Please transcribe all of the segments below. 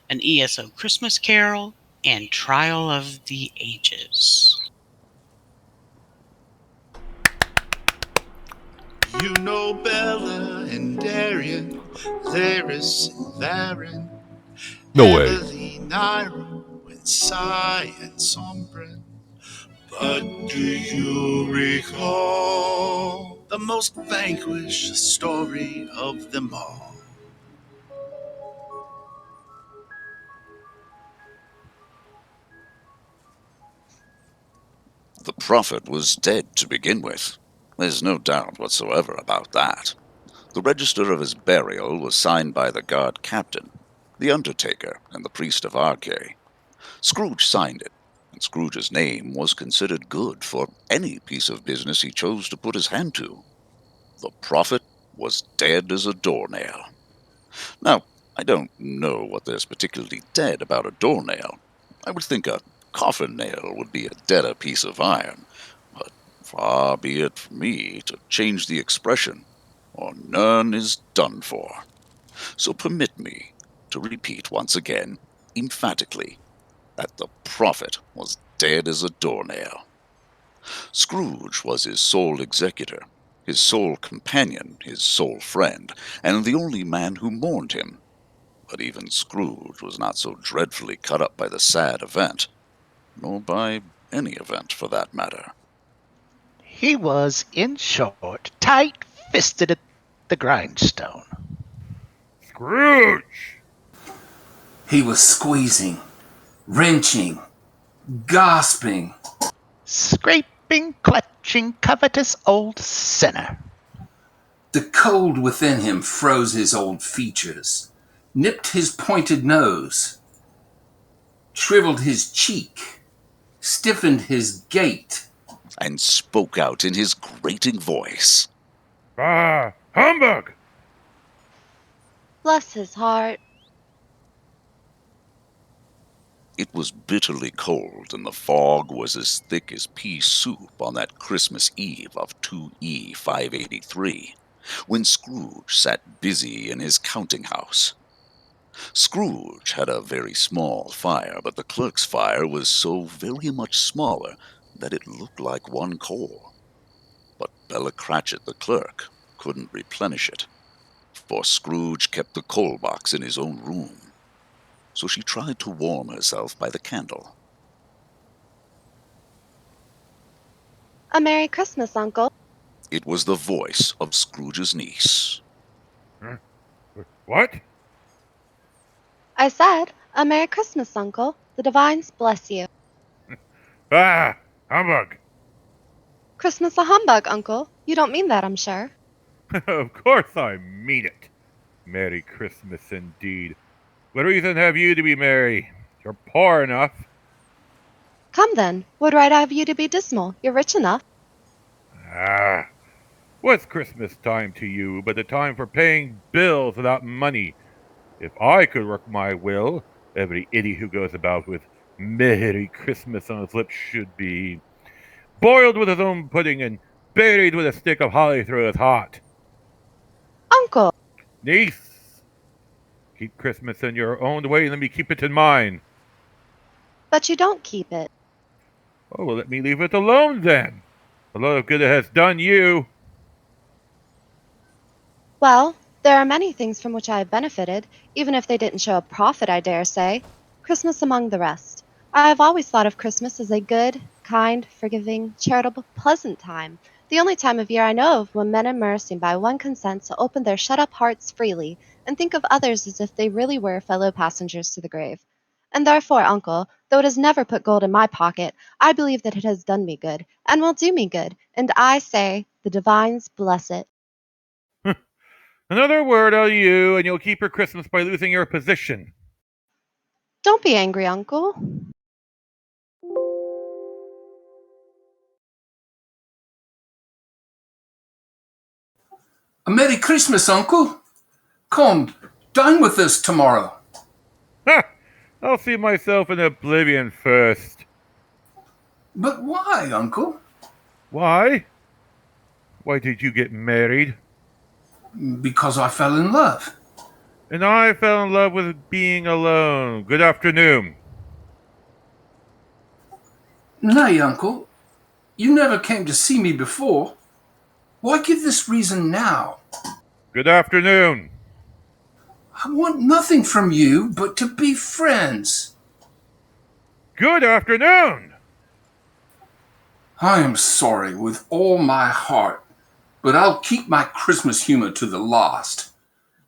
An ESO Christmas Carol, and Trial of the Ages. You know Bella and Darian, Lyris and Varen, No way. Eveli, Nayru, and Sai and Sombren. But do you recall the most vanquished story of them all? The prophet was dead to begin with. There's no doubt whatsoever about that. The register of his burial was signed by the guard captain, the undertaker, and the priest of Arche. Scrooge signed it, and Scrooge's name was considered good for any piece of business he chose to put his hand to. The prophet was dead as a doornail. Now, I don't know what there's particularly dead about a doornail. I would think a coffin nail would be a deader piece of iron, but far be it from me to change the expression, or none is done for. So permit me to repeat once again, emphatically, that the prophet was dead as a doornail. Scrooge was his sole executor, his sole companion, his sole friend, and the only man who mourned him. But even Scrooge was not so dreadfully cut up by the sad event, nor by any event for that matter. He was, in short, tight-fisted at the grindstone. Scrooge! He was squeezing, wrenching, gasping, Scraping, clutching, covetous old sinner. The cold within him froze his old features, nipped his pointed nose, shriveled his cheek, stiffened his gait, and spoke out in his grating voice. Ah, humbug! Bless his heart. It was bitterly cold, and the fog was as thick as pea soup on that Christmas Eve of 2E 583, when Scrooge sat busy in his counting-house. Scrooge had a very small fire, but the clerk's fire was so very much smaller that it looked like one coal. But Bella Cratchit, the clerk, couldn't replenish it, for Scrooge kept the coal box in his own room. So she tried to warm herself by the candle. A Merry Christmas, Uncle. It was the voice of Scrooge's niece. What? I said, a Merry Christmas, Uncle. The divines bless you. Ah, humbug! Christmas a humbug, Uncle. You don't mean that, I'm sure. Of course I mean it. Merry Christmas indeed. What reason have you to be merry? You're poor enough. Come then. What right have you to be dismal? You're rich enough. Ah, what's Christmas time to you but the time for paying bills without money? If I could work my will, every idiot who goes about with Merry Christmas on his lips should be boiled with his own pudding and buried with a stick of holly through his heart. Uncle! Niece, keep Christmas in your own way and let me keep it in mine. But you don't keep it. Oh, well, let me leave it alone then. A lot of good it has done you. Well, there are many things from which I have benefited, even if they didn't show a profit, I dare say. Christmas among the rest. I have always thought of Christmas as a good, kind, forgiving, charitable, pleasant time. The only time of year I know of when men are mercy by one consent to open their shut-up hearts freely and think of others as if they really were fellow passengers to the grave. And therefore, Uncle, though it has never put gold in my pocket, I believe that it has done me good, and will do me good, and I say, the divines bless it. Another word out of you, and you'll keep your Christmas by losing your position. Don't be angry, Uncle. A Merry Christmas, Uncle. Come, dine with us tomorrow. Ha! I'll see myself in oblivion first. But why, Uncle? Why? Why did you get married? Because I fell in love. And I fell in love with being alone. Good afternoon. Nay, uncle, you never came to see me before. Why give this reason now? Good afternoon. I want nothing from you but to be friends. Good afternoon. I am sorry with all my heart, but I'll keep my Christmas humor to the last.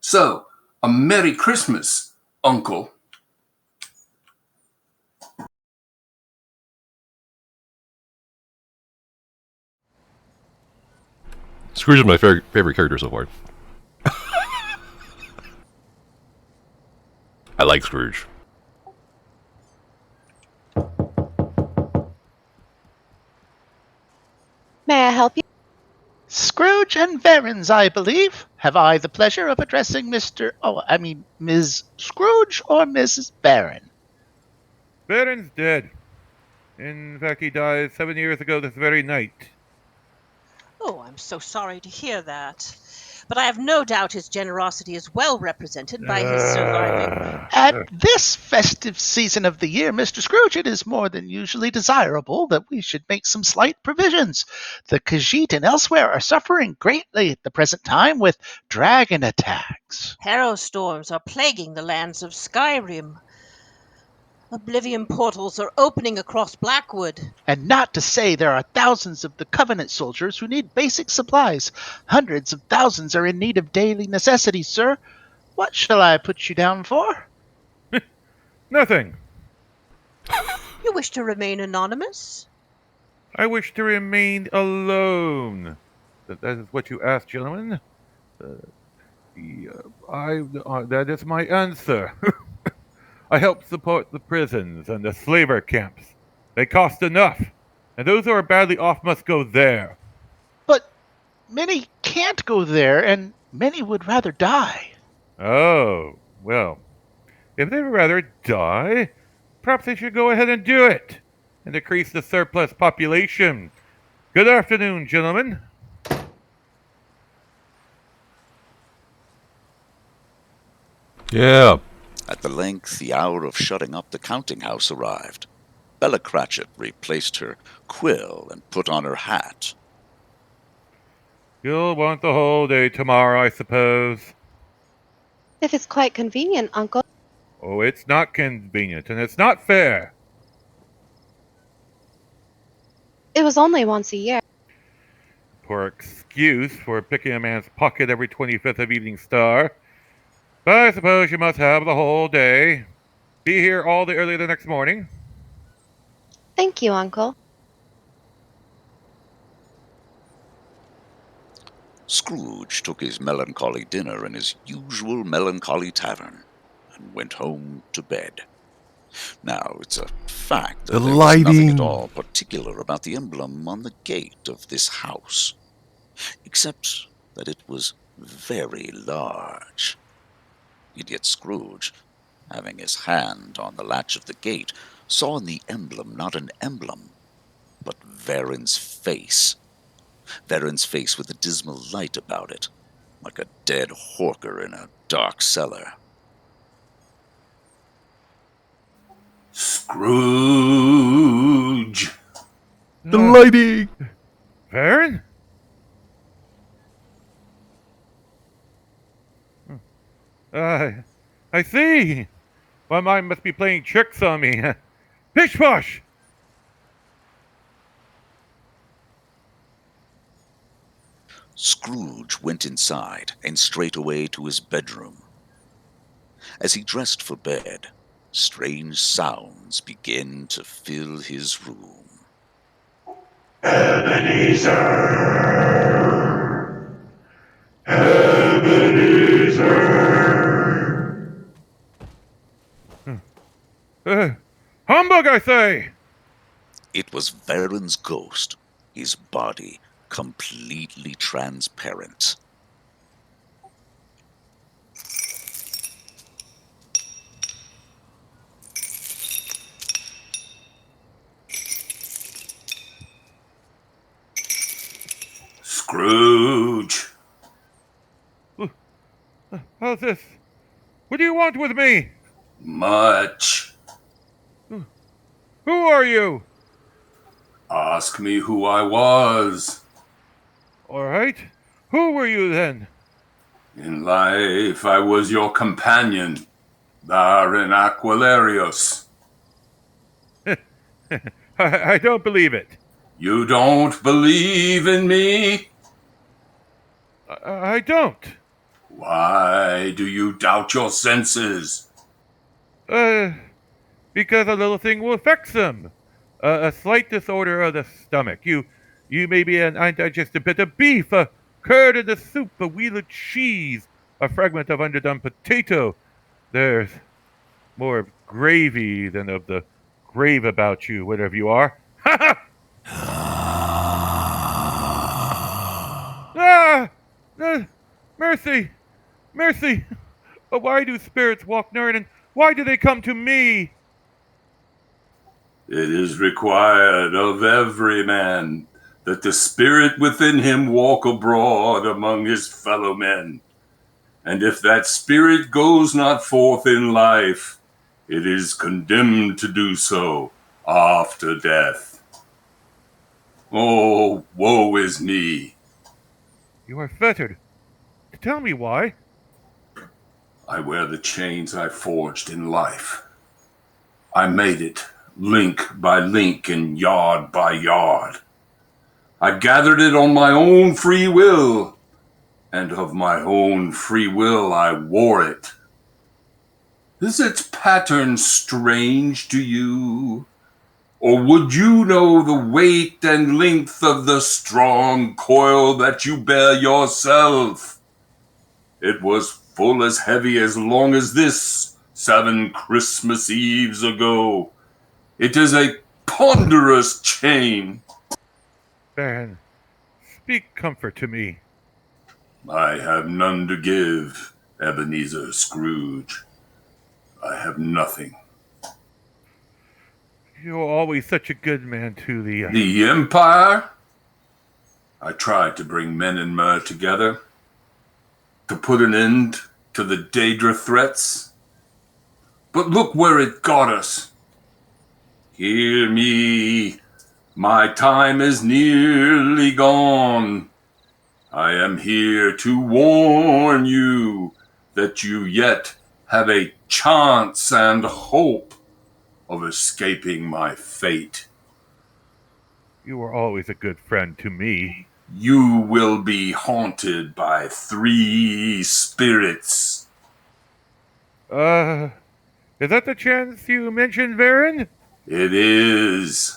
So, a Merry Christmas, Uncle. Scrooge is my favorite character so far. I like Scrooge. May I help you? Scrooge and Varen's, I believe. Have I the pleasure of addressing Ms. Scrooge or Mrs. Varen? Varen's dead. In fact, he died 7 years ago this very night. Oh, I'm so sorry to hear that. But I have no doubt his generosity is well represented by his surviving. At this festive season of the year, Mr. Scrooge, it is more than usually desirable that we should make some slight provisions. The Cratchit and elsewhere are suffering greatly at the present time with dragon attacks. Harrow storms are plaguing the lands of Skyrim. Oblivion portals are opening across Blackwood. And not to say there are thousands of the Covenant soldiers who need basic supplies. Hundreds of thousands are in need of daily necessities, sir. What shall I put you down for? Nothing. You wish to remain anonymous? I wish to remain alone. That is what you asked, gentlemen. That is my answer. I help support the prisons and the slaver camps. They cost enough, and those who are badly off must go there. But many can't go there, and many would rather die. Oh, well, if they would rather die, perhaps they should go ahead and do it, and decrease the surplus population. Good afternoon, gentlemen. Yeah. At the length, the hour of shutting up the counting house arrived. Bella Cratchit replaced her quill and put on her hat. You'll want the whole day tomorrow, I suppose. If it's quite convenient, Uncle. Oh, it's not convenient, and it's not fair. It was only once a year. Poor excuse for picking a man's pocket every 25th of Evening Star. But I suppose you must have the whole day. Be here all the early the next morning. Thank you, Uncle. Scrooge took his melancholy dinner in his usual melancholy tavern and went home to bed. Now, it's a fact that The there was nothing lighting. at all particular about the emblem on the gate of this house, except that it was very large. Idiot Scrooge, having his hand on the latch of the gate, saw in the emblem not an emblem, but Varen's face. Varen's face with a dismal light about it, like a dead hawker in a dark cellar. Scrooge. The lighting. Varen? I see. My mind must be playing tricks on me. Pish posh! Scrooge went inside and straightway to his bedroom. As he dressed for bed, strange sounds began to fill his room. Ebenezer! Ebenezer! Humbug, I say! It was Varen's ghost, his body completely transparent. Scrooge. How's this? you want with me? Much. Who are you? Ask me who I was. All right. Who were you then? In life, I was your companion, Varen Aquilarios. I don't believe it. You don't believe in me? I don't. Why do you doubt your senses? Because a little thing will affect them. A slight disorder of the stomach. You may be an undigested bit of beef, a curd in the soup, a wheel of cheese, a fragment of underdone potato. There's more of gravy than of the grave about you, whatever you are. Ha ha! Mercy! Mercy! Why do spirits walk near, and why do they come to me? It is required of every man that the spirit within him walk abroad among his fellow men. And if that spirit goes not forth in life, it is condemned to do so after death. Oh, woe is me. You are fettered. Tell me why. I wear the chains I forged in life. I made it link by link and yard by yard. I gathered it on my own free will, and of my own free will I wore it. Is its pattern strange to you? Or would you know the weight and length of the strong coil that you bear yourself? It was full as heavy as long as this 7 Christmas Eves ago. It is a ponderous chain. Varen, speak comfort to me. I have none to give, Ebenezer Scrooge. I have nothing. You're always such a good man to the... The Empire? I tried to bring men and mer together, to put an end to the Daedra threats. But look where it got us. Hear me. My time is nearly gone. I am here to warn you that you yet have a chance and hope of escaping my fate. You were always a good friend to me. You will be haunted by 3 spirits. Is that the chance you mentioned, Varen? It is.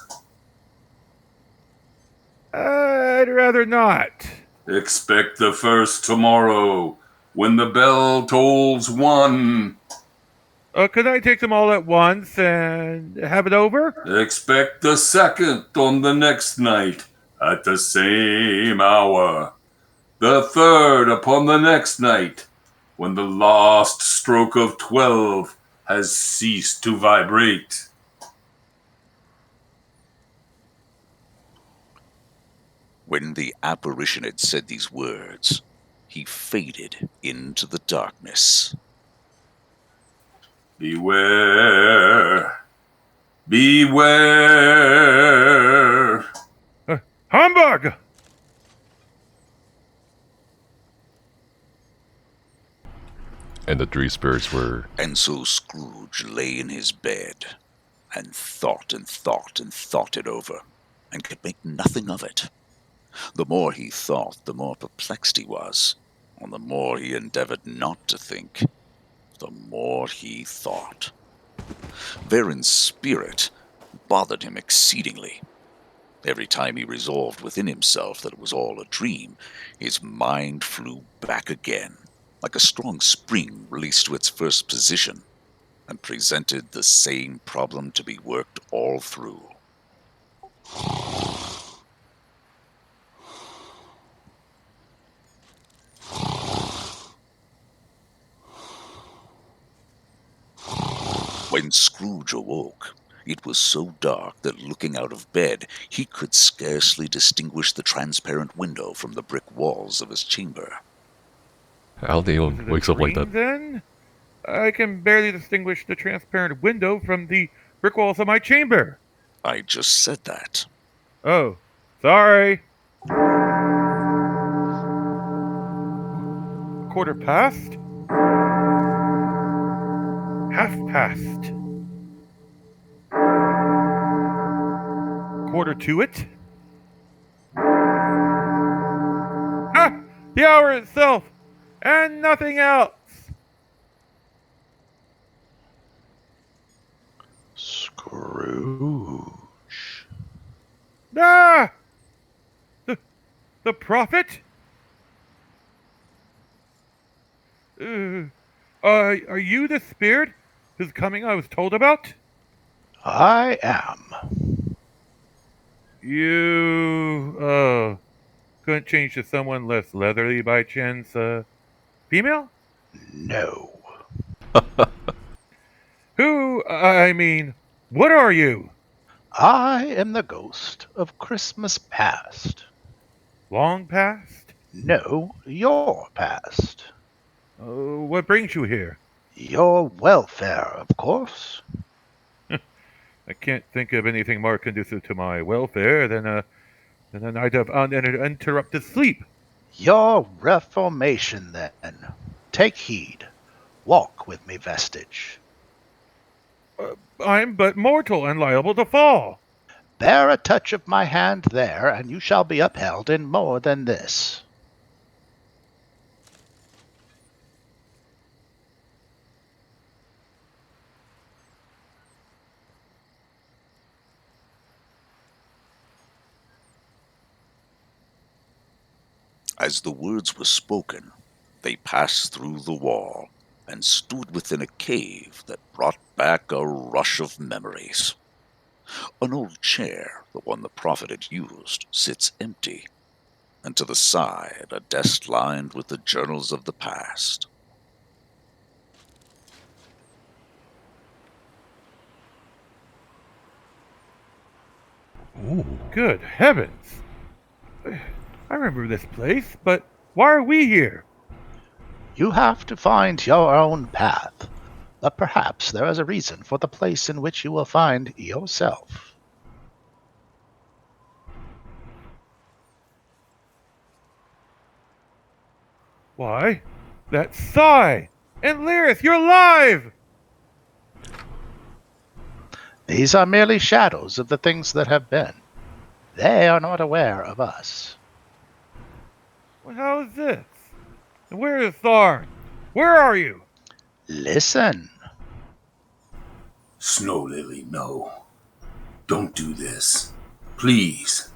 I'd rather not. Expect the first tomorrow, when the bell tolls 1. Could I take them all at once and have it over? Expect the second on the next night, at the same hour. The third upon the next night, when the last stroke of 12 has ceased to vibrate. When the apparition had said these words, he faded into the darkness. Beware. Beware. Humbug! And the 3 spirits were... And so Scrooge lay in his bed, and thought it over, and could make nothing of it. The more he thought, the more perplexed he was, and the more he endeavored not to think, the more he thought. Varen's spirit bothered him exceedingly. Every time he resolved within himself that it was all a dream, his mind flew back again, like a strong spring released to its first position, and presented the same problem to be worked all through. When Scrooge awoke, it was so dark that looking out of bed, he could scarcely distinguish the transparent window from the brick walls of his chamber. How the hell wakes up like that? Then? I can barely distinguish the transparent window from the brick walls of my chamber. I just said that. Oh, sorry. Quarter past? Half past. Quarter to it? Ah! The hour itself! And nothing else! Scrooge. Ah! The prophet? Are you the spirit whose coming I was told about? I am. You, couldn't change to someone less leathery by chance, female? No. What are you? I am the ghost of Christmas past. Long past? No, your past. What brings you here? Your welfare, of course. I can't think of anything more conducive to my welfare than a night of uninterrupted sleep. Your reformation, then. Take heed. Walk with me, Vestige. I'm but mortal and liable to fall. Bear a touch of my hand there, and you shall be upheld in more than this. As the words were spoken, they passed through the wall and stood within a cave that brought back a rush of memories. An old chair, the one the prophet had used, sits empty, and to the side a desk lined with the journals of the past. Ooh. Good heavens! I remember this place, but why are we here? You have to find your own path, but perhaps there is a reason for the place in which you will find yourself. Why, that's Sai! And Lyris, you're alive! These are merely shadows of the things that have been. They are not aware of us. Well, how is this? And where is Tharn? Where are you? Listen. Snow Lily, no. Don't do this. Please.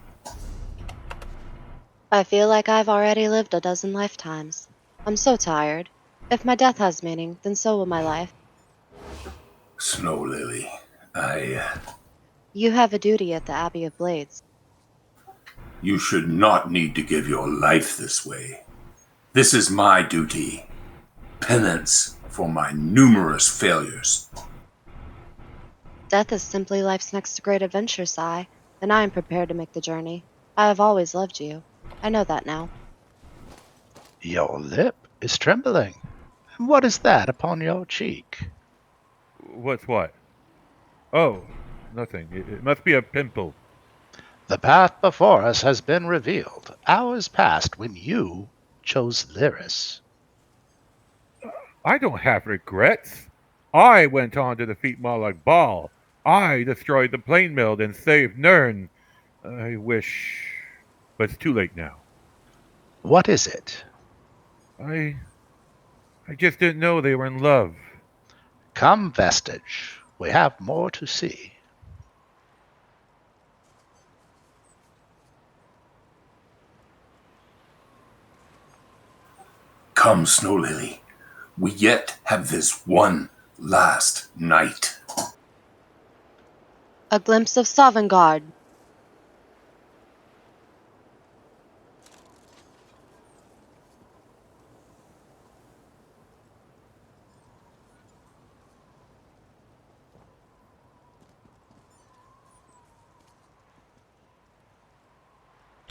I feel like I've already lived a dozen lifetimes. I'm so tired. If my death has meaning, then so will my life. Snow Lily, You have a duty at the Abbey of Blades. You should not need to give your life this way. This is my duty. Penance for my numerous failures. Death is simply life's next great adventure, Sai, and I am prepared to make the journey. I have always loved you. I know that now. Your lip is trembling. What is that upon your cheek? What's what? Oh, nothing. It must be a pimple. The path before us has been revealed. Hours passed when you chose Lyris. I don't have regrets. I went on to defeat Malak Bal. I destroyed the plane mill and saved Nern. I wish... but it's too late now. What is it? I just didn't know they were in love. Come, Vestige. We have more to see. Come, Snow Lily. We yet have this one last night. A glimpse of Sovngarde.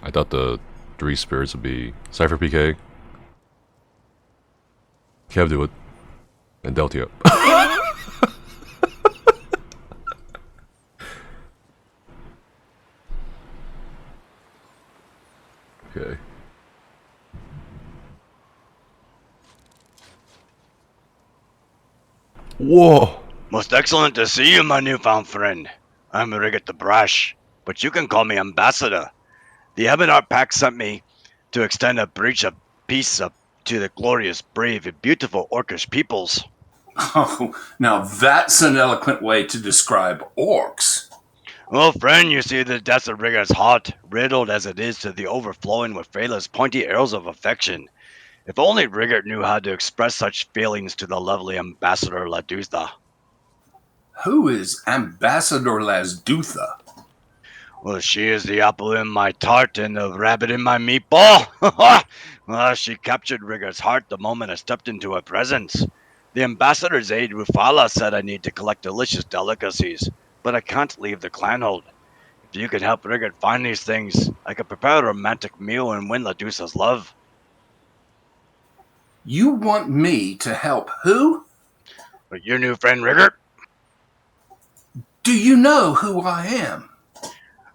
I thought the three spirits would be Cypher PK. Kev, do it. And Deltia. Okay. Whoa! Most excellent to see you, my newfound friend. I'm Riggett the Brash, but you can call me Ambassador. The Ebonheart Pack sent me to extend a breach of peace to the glorious, brave, and beautiful Orcish peoples. Oh, now that's an eloquent way to describe orcs. Well, friend, you see the death of Rigger's heart, riddled as it is to the overflowing with Freyla's pointy arrows of affection. If only Riggert knew how to express such feelings to the lovely Ambassador Ladutha. Who is Ambassador Lasdutha? Well, she is the apple in my tart and the rabbit in my meatball. She captured Rigger's heart the moment I stepped into her presence. The ambassador's aide Rufala said I need to collect delicious delicacies, but I can't leave the clanhold. If you could help Riggert find these things, I could prepare a romantic meal and win Ladusa's love. You want me to help who? But your new friend Riggert? Do you know who I am?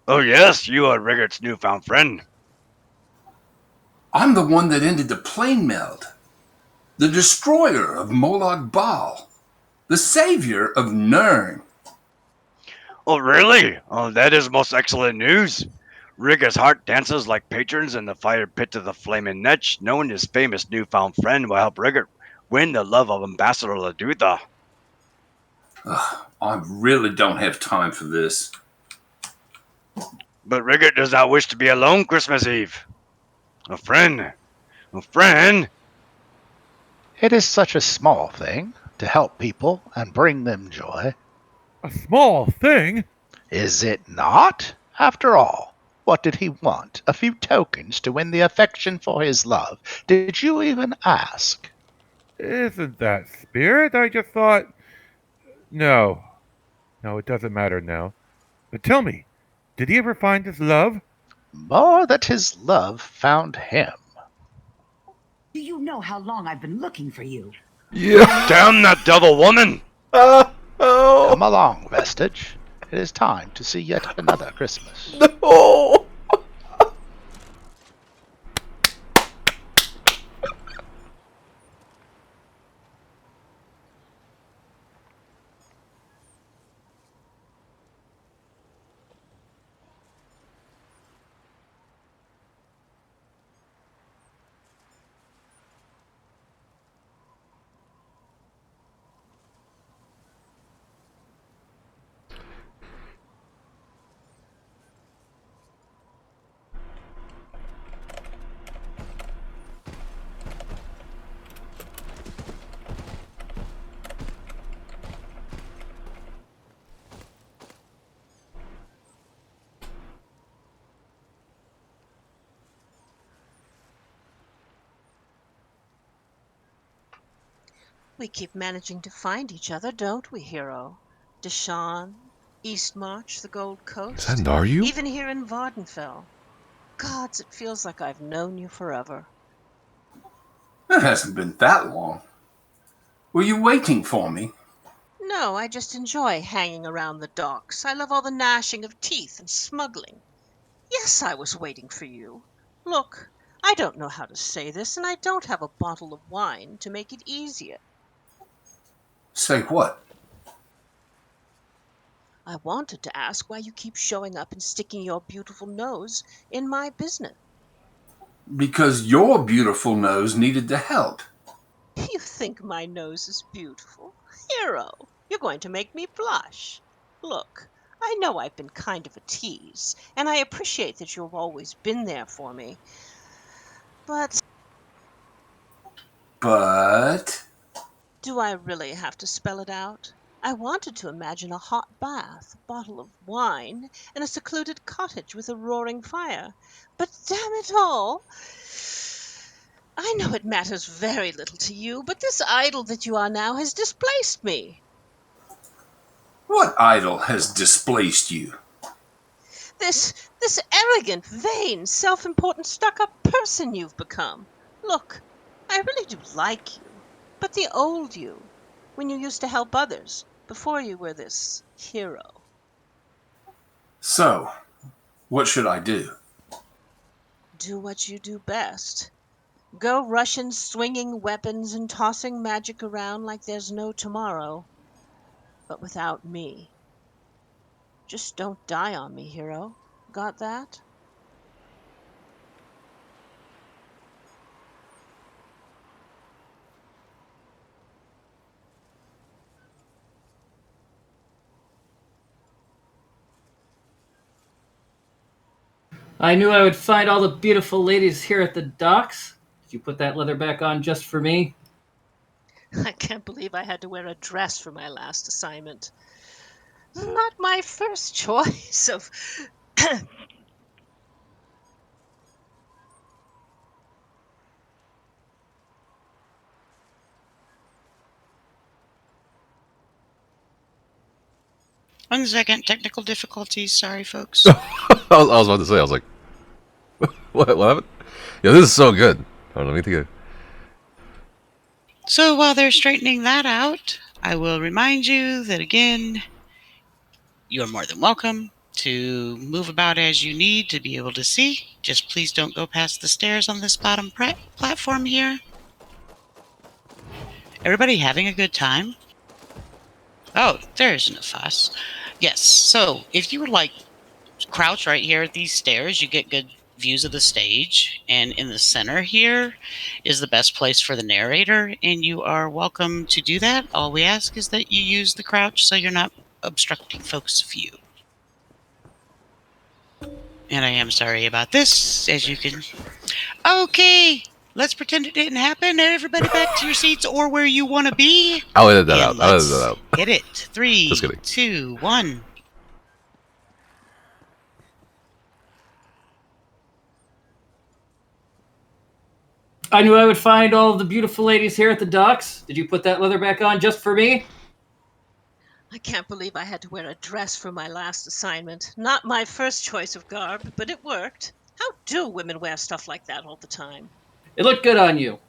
Oh yes, you are Riggert's newfound friend. I'm the one that ended the plane meld. The destroyer of Molag Bal. The savior of Nirn. Oh really? Oh, that is most excellent news. Rigger's heart dances like patrons in the fire pit of the flaming Netch, knowing his famous newfound friend will help Riggert win the love of Ambassador Ladutha. I really don't have time for this. But Riggert does not wish to be alone Christmas Eve. A friend. A friend? It is such a small thing to help people and bring them joy. A small thing? Is it not? After all, what did he want? A few tokens to win the affection for his love. Did you even ask? Isn't that spirit? I just thought... No, it doesn't matter now. But tell me, did he ever find his love? More that his love found him. Do you know how long I've been looking for you? Yeah. Damn that devil woman! Come along, Vestige. It is time to see yet another Christmas. No. We keep managing to find each other, don't we, hero? Deshan, Eastmarch, the Gold Coast. Is that Nayru? Even here in Vardenfell. Gods, it feels like I've known you forever. It hasn't been that long. Were you waiting for me? No, I just enjoy hanging around the docks. I love all the gnashing of teeth and smuggling. Yes, I was waiting for you. Look, I don't know how to say this, and I don't have a bottle of wine to make it easier. Say what? I wanted to ask why you keep showing up and sticking your beautiful nose in my business. Because your beautiful nose needed the help. You think my nose is beautiful? Hero, you're going to make me blush. Look, I know I've been kind of a tease, and I appreciate that you've always been there for me. But do I really have to spell it out? I wanted to imagine a hot bath, a bottle of wine, and a secluded cottage with a roaring fire. But damn it all! I know it matters very little to you, but this idol that you are now has displaced me. What idol has displaced you? This arrogant, vain, self-important, stuck-up person you've become. Look, I really do like you, but the old you, when you used to help others, before you were this hero. So, what should I do? Do what you do best. Go rushing, swinging weapons and tossing magic around like there's no tomorrow. But without me. Just don't die on me, hero. Got that? I knew I would find all the beautiful ladies here at the docks. Did you put that leather back on just for me? I can't believe I had to wear a dress for my last assignment. Not my first choice of... 1 second, technical difficulties. Sorry, folks. I was about to say, I was like, what happened? Yeah, this is so good. Hold on, let me think. So while they're straightening that out, I will remind you that, again, you're more than welcome to move about as you need to be able to see. Just please don't go past the stairs on this bottom platform here. Everybody having a good time? Oh, there's no fuss. Yes, so if you would like crouch right here at these stairs, you get good views of the stage, and in the center here is the best place for the narrator, and you are welcome to do that. All we ask is that you use the crouch so you're not obstructing folks' view. And I am sorry about this, as you can... Okay, let's pretend it didn't happen. Everybody back to your seats or where you want to be. I'll edit that out. I'll edit that out. Hit it. 3, Just kidding. 2, 1. I knew I would find all the beautiful ladies here at the docks. Did you put that leather back on just for me? I can't believe I had to wear a dress for my last assignment. Not my first choice of garb, but it worked. How do women wear stuff like that all the time? It looked good on you.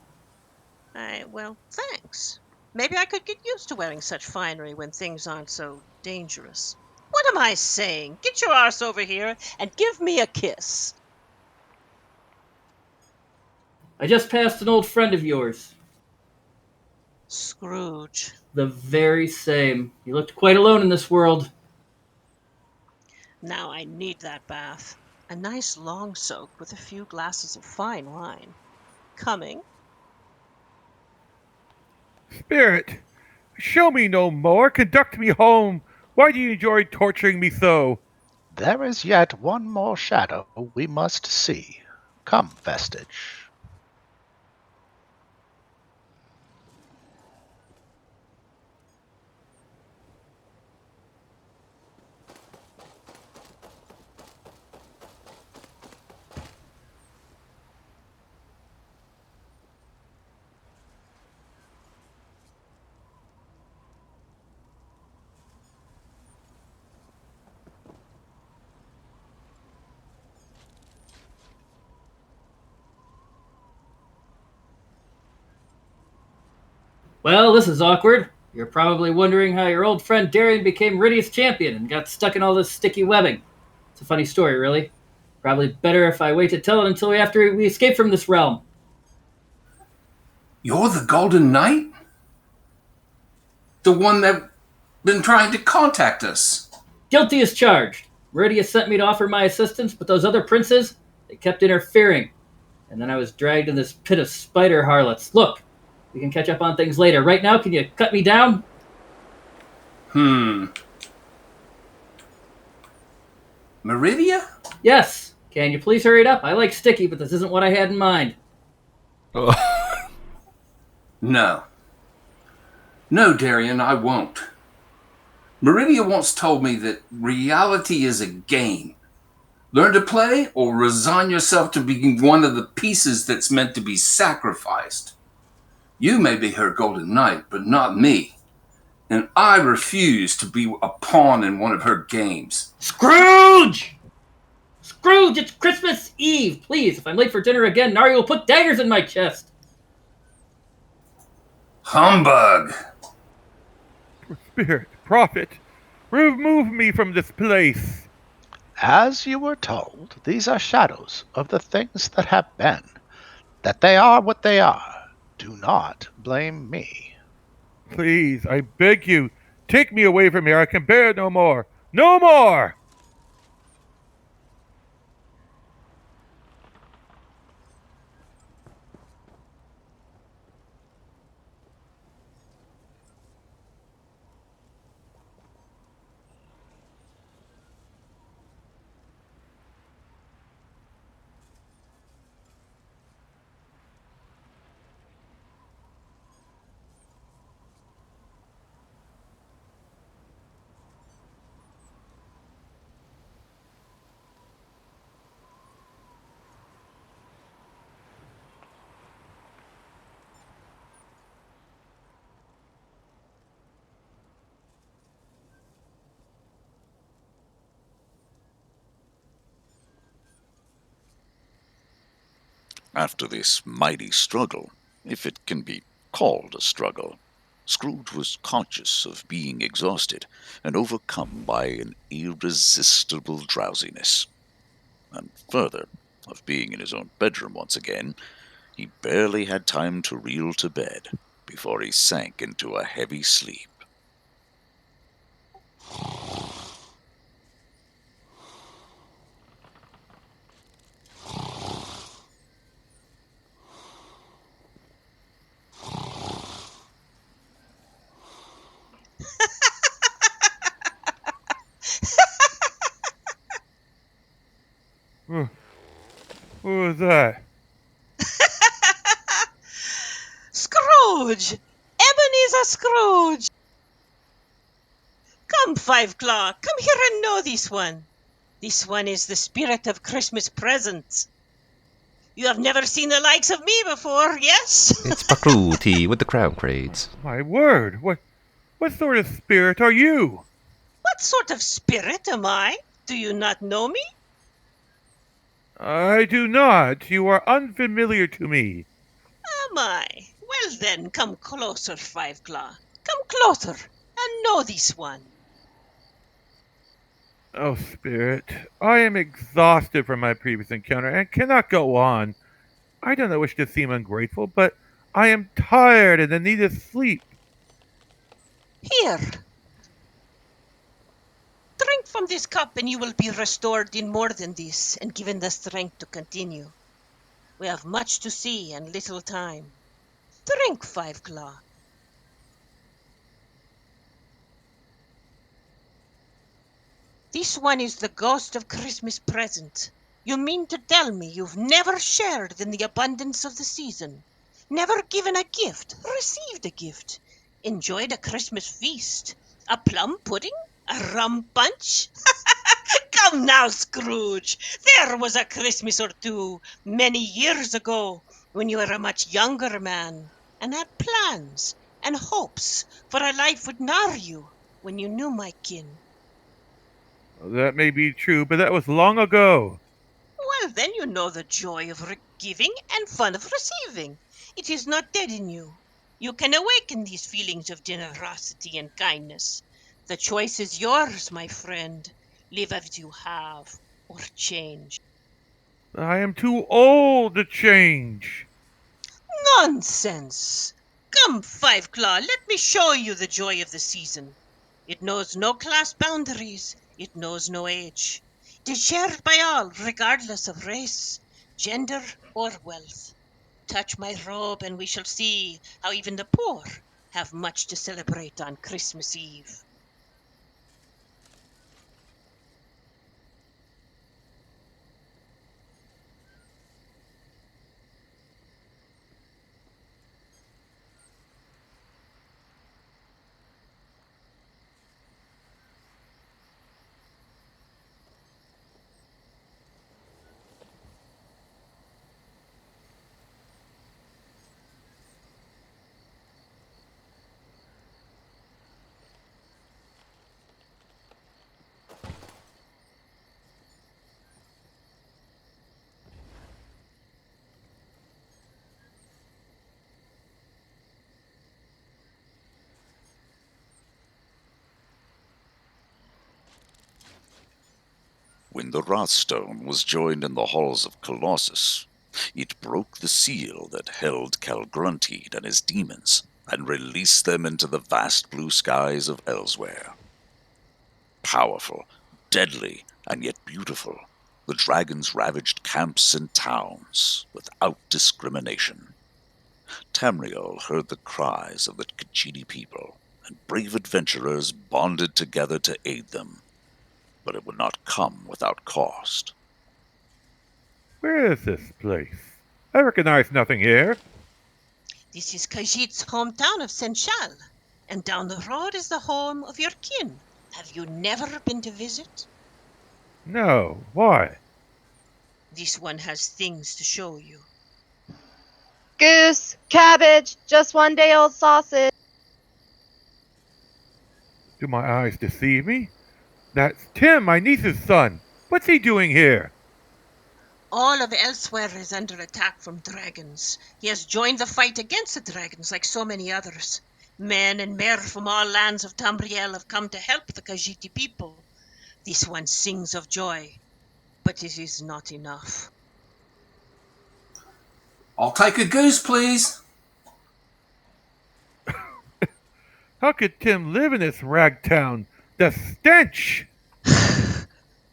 Well, thanks. Maybe I could get used to wearing such finery when things aren't so dangerous. What am I saying? Get your arse over here and give me a kiss. I just passed an old friend of yours. Scrooge. The very same. You looked quite alone in this world. Now I need that bath. A nice long soak with a few glasses of fine wine. Coming? Spirit, show me no more. Conduct me home. Why do you enjoy torturing me so? There is yet one more shadow we must see. Come, Vestige. Well, this is awkward. You're probably wondering how your old friend Darian became Rydia's champion and got stuck in all this sticky webbing. It's a funny story, really. Probably better if I wait to tell it until after we escape from this realm. You're the Golden Knight? The one that been trying to contact us? Guilty as charged. Rydia sent me to offer my assistance, but those other princes, they kept interfering. And then I was dragged in this pit of spider harlots. Look, we can catch up on things later. Right now, can you cut me down? Meridia? Yes. Can you please hurry it up? I like sticky, but this isn't what I had in mind. No. No, Darian, I won't. Meridia once told me that reality is a game. Learn to play or resign yourself to being one of the pieces that's meant to be sacrificed. You may be her golden knight, but not me. And I refuse to be a pawn in one of her games. Scrooge! Scrooge, it's Christmas Eve. Please, if I'm late for dinner again, Nayru will put daggers in my chest. Humbug! Spirit, prophet, remove me from this place. As you were told, these are shadows of the things that have been. That they are what they are. Do not blame me. Please, I beg you, take me away from here. I can bear no more. No more! After this mighty struggle, if it can be called a struggle, Scrooge was conscious of being exhausted and overcome by an irresistible drowsiness. And further, of being in his own bedroom once again, he barely had time to reel to bed before he sank into a heavy sleep. Who was that? Scrooge! Ebenezer Scrooge! Come, Five Claw, come here and know this one. This one is the spirit of Christmas presents. You have never seen the likes of me before, yes? It's Pakruti with the crown crades. My word, what sort of spirit are you? What sort of spirit am I? Do you not know me? I do not. You are unfamiliar to me. Am I? Well then, come closer, Five Claw. Come closer and know this one. Oh, Spirit, I am exhausted from my previous encounter and cannot go on. I do not wish to seem ungrateful, but I am tired and in need of sleep. Here, drink from this cup and you will be restored in more than this and given the strength to continue. We have much to see and little time. Drink, Five Claw. This one is the ghost of Christmas present. You mean to tell me you've never shared in the abundance of the season? Never given a gift, received a gift, enjoyed a Christmas feast, a plum pudding, a rum punch? Come now, Scrooge. There was a Christmas or two many years ago when you were a much younger man and had plans and hopes for a life with Nayru when you knew my kin. That may be true, but that was long ago. Well, then you know the joy of giving and fun of receiving. It is not dead in you. You can awaken these feelings of generosity and kindness. The choice is yours, my friend. Live as you have, or change. I am too old to change. Nonsense! Come, Five Claw, let me show you the joy of the season. It knows no class boundaries, it knows no age. It is shared by all, regardless of race, gender, or wealth. Touch my robe, and we shall see how even the poor have much to celebrate on Christmas Eve. When the Wrathstone was joined in the halls of Colossus, it broke the seal that held Calgruntide and his demons, and released them into the vast blue skies of elsewhere. Powerful, deadly, and yet beautiful, the dragons ravaged camps and towns without discrimination. Tamriel heard the cries of the Khajiit people, and brave adventurers bonded together to aid them. But it would not come without cost. Where is this place? I recognize nothing here. This is Khajiit's hometown of Senchal, and down the road is the home of your kin. Have you never been to visit? No, why? This one has things to show you. Goose, cabbage, just one day old sausage. Do my eyes deceive me? That's Tim, my niece's son. What's he doing here? All of Elsewhere is under attack from dragons. He has joined the fight against the dragons like so many others. Men and mer from all lands of Tamriel have come to help the Khajiit people. This one sings of joy, but it is not enough. I'll take a goose, please. How could Tim live in this rag town? The stench!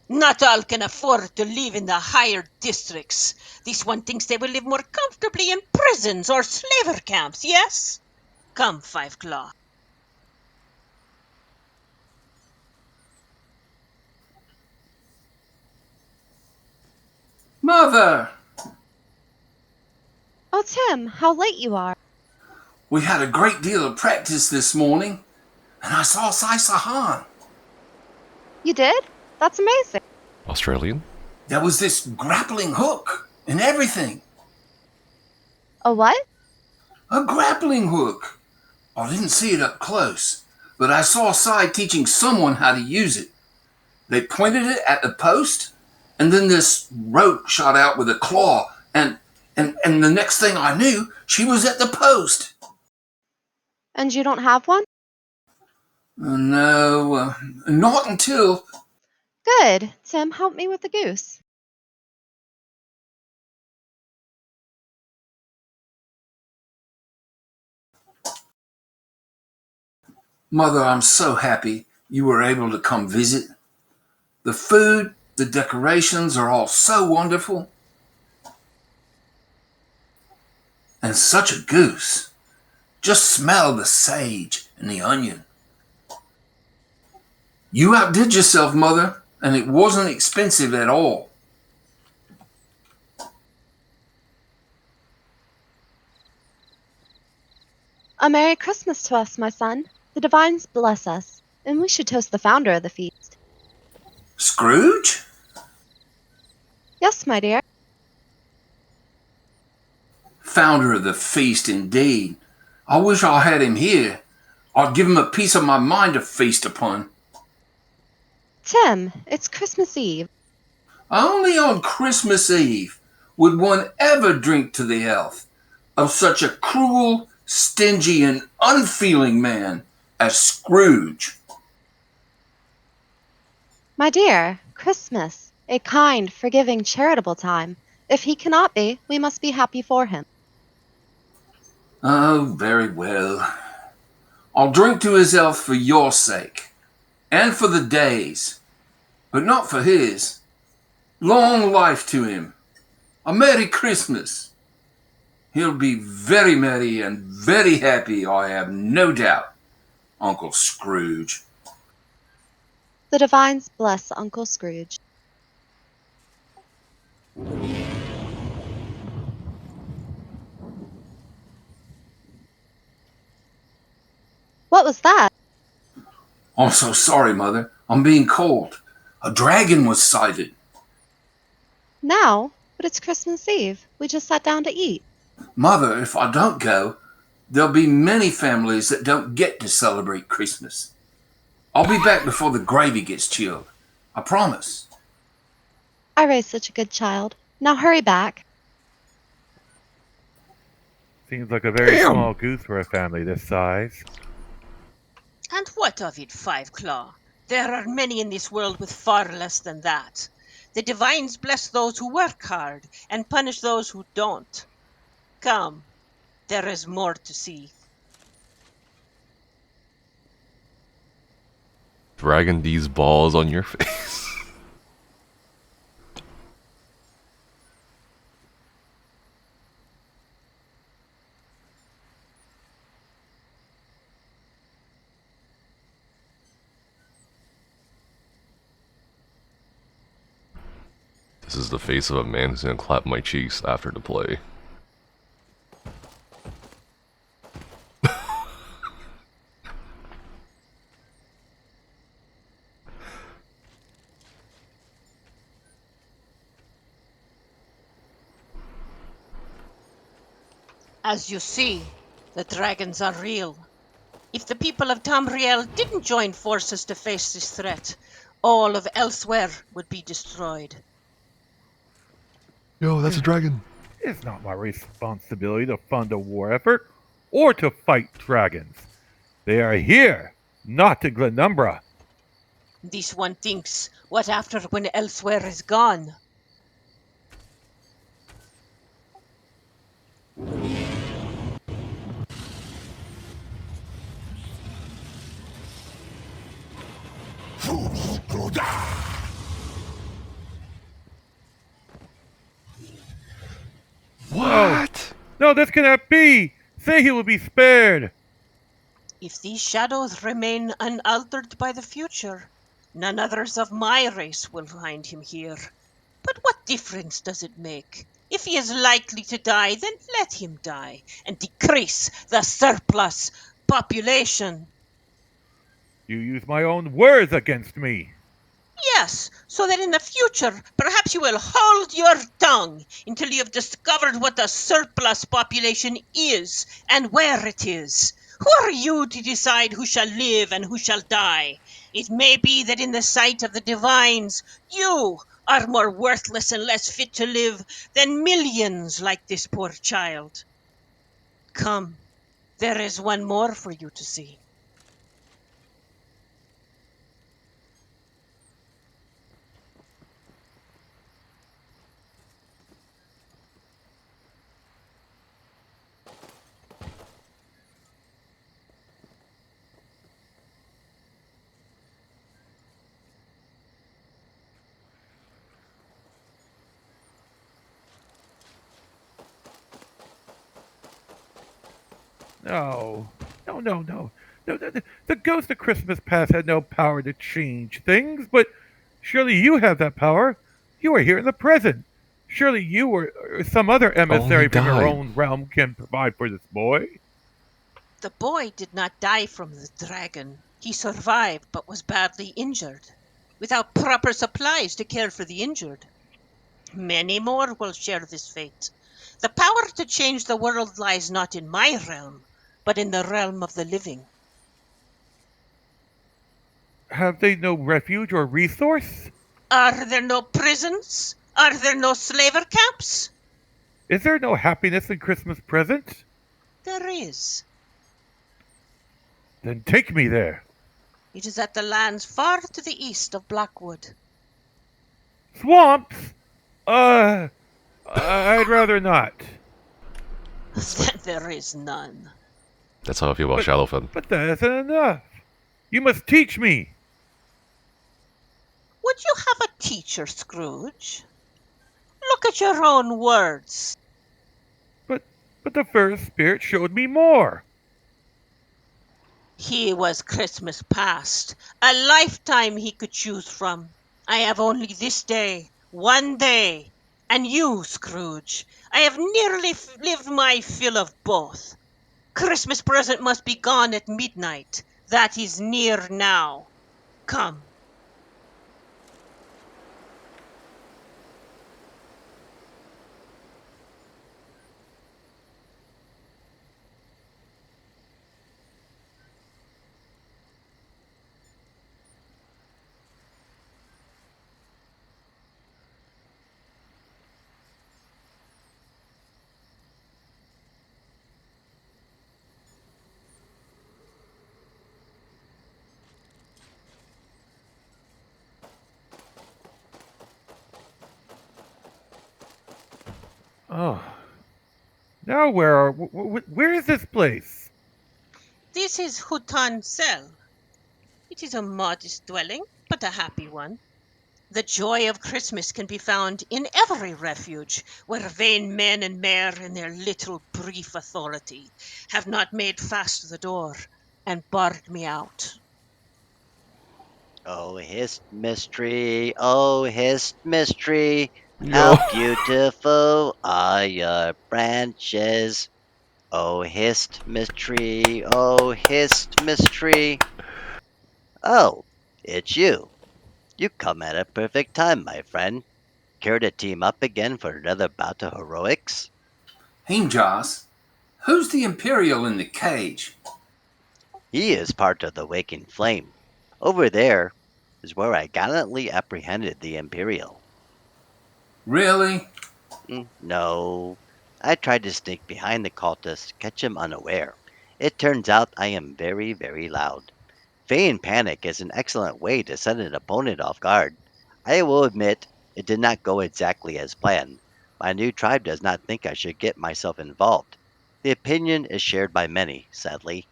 Not all can afford to live in the higher districts. This one thinks they will live more comfortably in prisons or slaver camps, yes? Come, Five Claw. Mother! Oh, Tim, how late you are. We had a great deal of practice this morning, and I saw Sahan. You did? That's amazing. Australian? There was this grappling hook and everything. A what? A grappling hook. I didn't see it up close, but I saw Sai teaching someone how to use it. They pointed it at the post, and then this rope shot out with a claw, and the next thing I knew, she was at the post. And you don't have one? No, not until... Good. Tim, help me with the goose. Mother, I'm so happy you were able to come visit. The food, the decorations are all so wonderful. And such a goose. Just smell the sage and the onion. You outdid yourself, Mother, and it wasn't expensive at all. A Merry Christmas to us, my son. The divines bless us, and we should toast the founder of the feast. Scrooge? Yes, my dear. Founder of the feast, indeed. I wish I had him here. I'd give him a piece of my mind to feast upon. Tim, it's Christmas Eve. Only on Christmas Eve would one ever drink to the health of such a cruel, stingy, and unfeeling man as Scrooge. My dear, Christmas, a kind, forgiving, charitable time. If he cannot be, we must be happy for him. Oh, very well. I'll drink to his health for your sake, and for the days, but not for his. Long life to him. A Merry Christmas. He'll be very merry and very happy, I have no doubt, Uncle Scrooge. The divines bless Uncle Scrooge. What was that? I'm so sorry, Mother. I'm being cold. A dragon was sighted. Now? But it's Christmas Eve. We just sat down to eat. Mother, if I don't go, there'll be many families that don't get to celebrate Christmas. I'll be back before the gravy gets chilled. I promise. I raised such a good child. Now hurry back. Seems like a very small goose for a family this size. And what of it, Five Claw? There are many in this world with far less than that. The divines bless those who work hard and punish those who don't. Come, there is more to see. Dragging these balls on your face. This is the face of a man who's gonna clap my cheeks after the play. As you see, the dragons are real. If the people of Tamriel didn't join forces to face this threat, all of Elsewhere would be destroyed. Yo, that's a dragon. It's not my responsibility to fund a war effort or to fight dragons. They are here, not in Glenumbra. This one thinks, what after when Elsewhere is gone? What? No, this cannot be! Say he will be spared! If these shadows remain unaltered by the future, none others of my race will find him here. But what difference does it make? If he is likely to die, then let him die, and decrease the surplus population. You use my own words against me. Yes, so that in the future, perhaps you will hold your tongue until you have discovered what the surplus population is and where it is. Who are you to decide who shall live and who shall die? It may be that in the sight of the divines, you are more worthless and less fit to live than millions like this poor child. Come, there is one more for you to see. No. No. The ghost of Christmas past had no power to change things, but surely you have that power. You are here in the present. Surely you or some other emissary from your own realm can provide for this boy. The boy did not die from the dragon. He survived, but was badly injured, without proper supplies to care for the injured. Many more will share this fate. The power to change the world lies not in my realm, but in the realm of the living. Have they no refuge or resource? Are there no prisons? Are there no slaver camps? Is there no happiness in Christmas present? There is. Then take me there. It is at the lands far to the east of Blackwood. Swamps? I'd rather not. Then there is none. That's how I feel about Shadowfen. But that isn't enough. You must teach me. Would you have a teacher, Scrooge? Look at your own words. But the first spirit showed me more. He was Christmas past, a lifetime he could choose from. I have only this day, one day, and you, Scrooge. I have nearly lived my fill of both. Christmas present must be gone at midnight. That is near now. Come. Oh. Now where is this place? This is Hutan Cell. It is a modest dwelling, but a happy one. The joy of Christmas can be found in every refuge where vain men and mere in their little brief authority have not made fast the door and barred me out. Oh, hist mystery, oh, hist mystery, Yo. how beautiful are your branches. Oh, hist mystery, oh, hist mystery. Oh, it's you. You come at a perfect time, my friend. Care to team up again for another bout of heroics? Joss, who's the Imperial in the cage? He is part of the waking flame. Over there is where I gallantly apprehended the Imperial. Really? No. I tried to sneak behind the cultist, catch him unaware. It turns out I am very, very loud. Feigning panic is an excellent way to set an opponent off guard. I will admit, it did not go exactly as planned. My new tribe does not think I should get myself involved. The opinion is shared by many, sadly.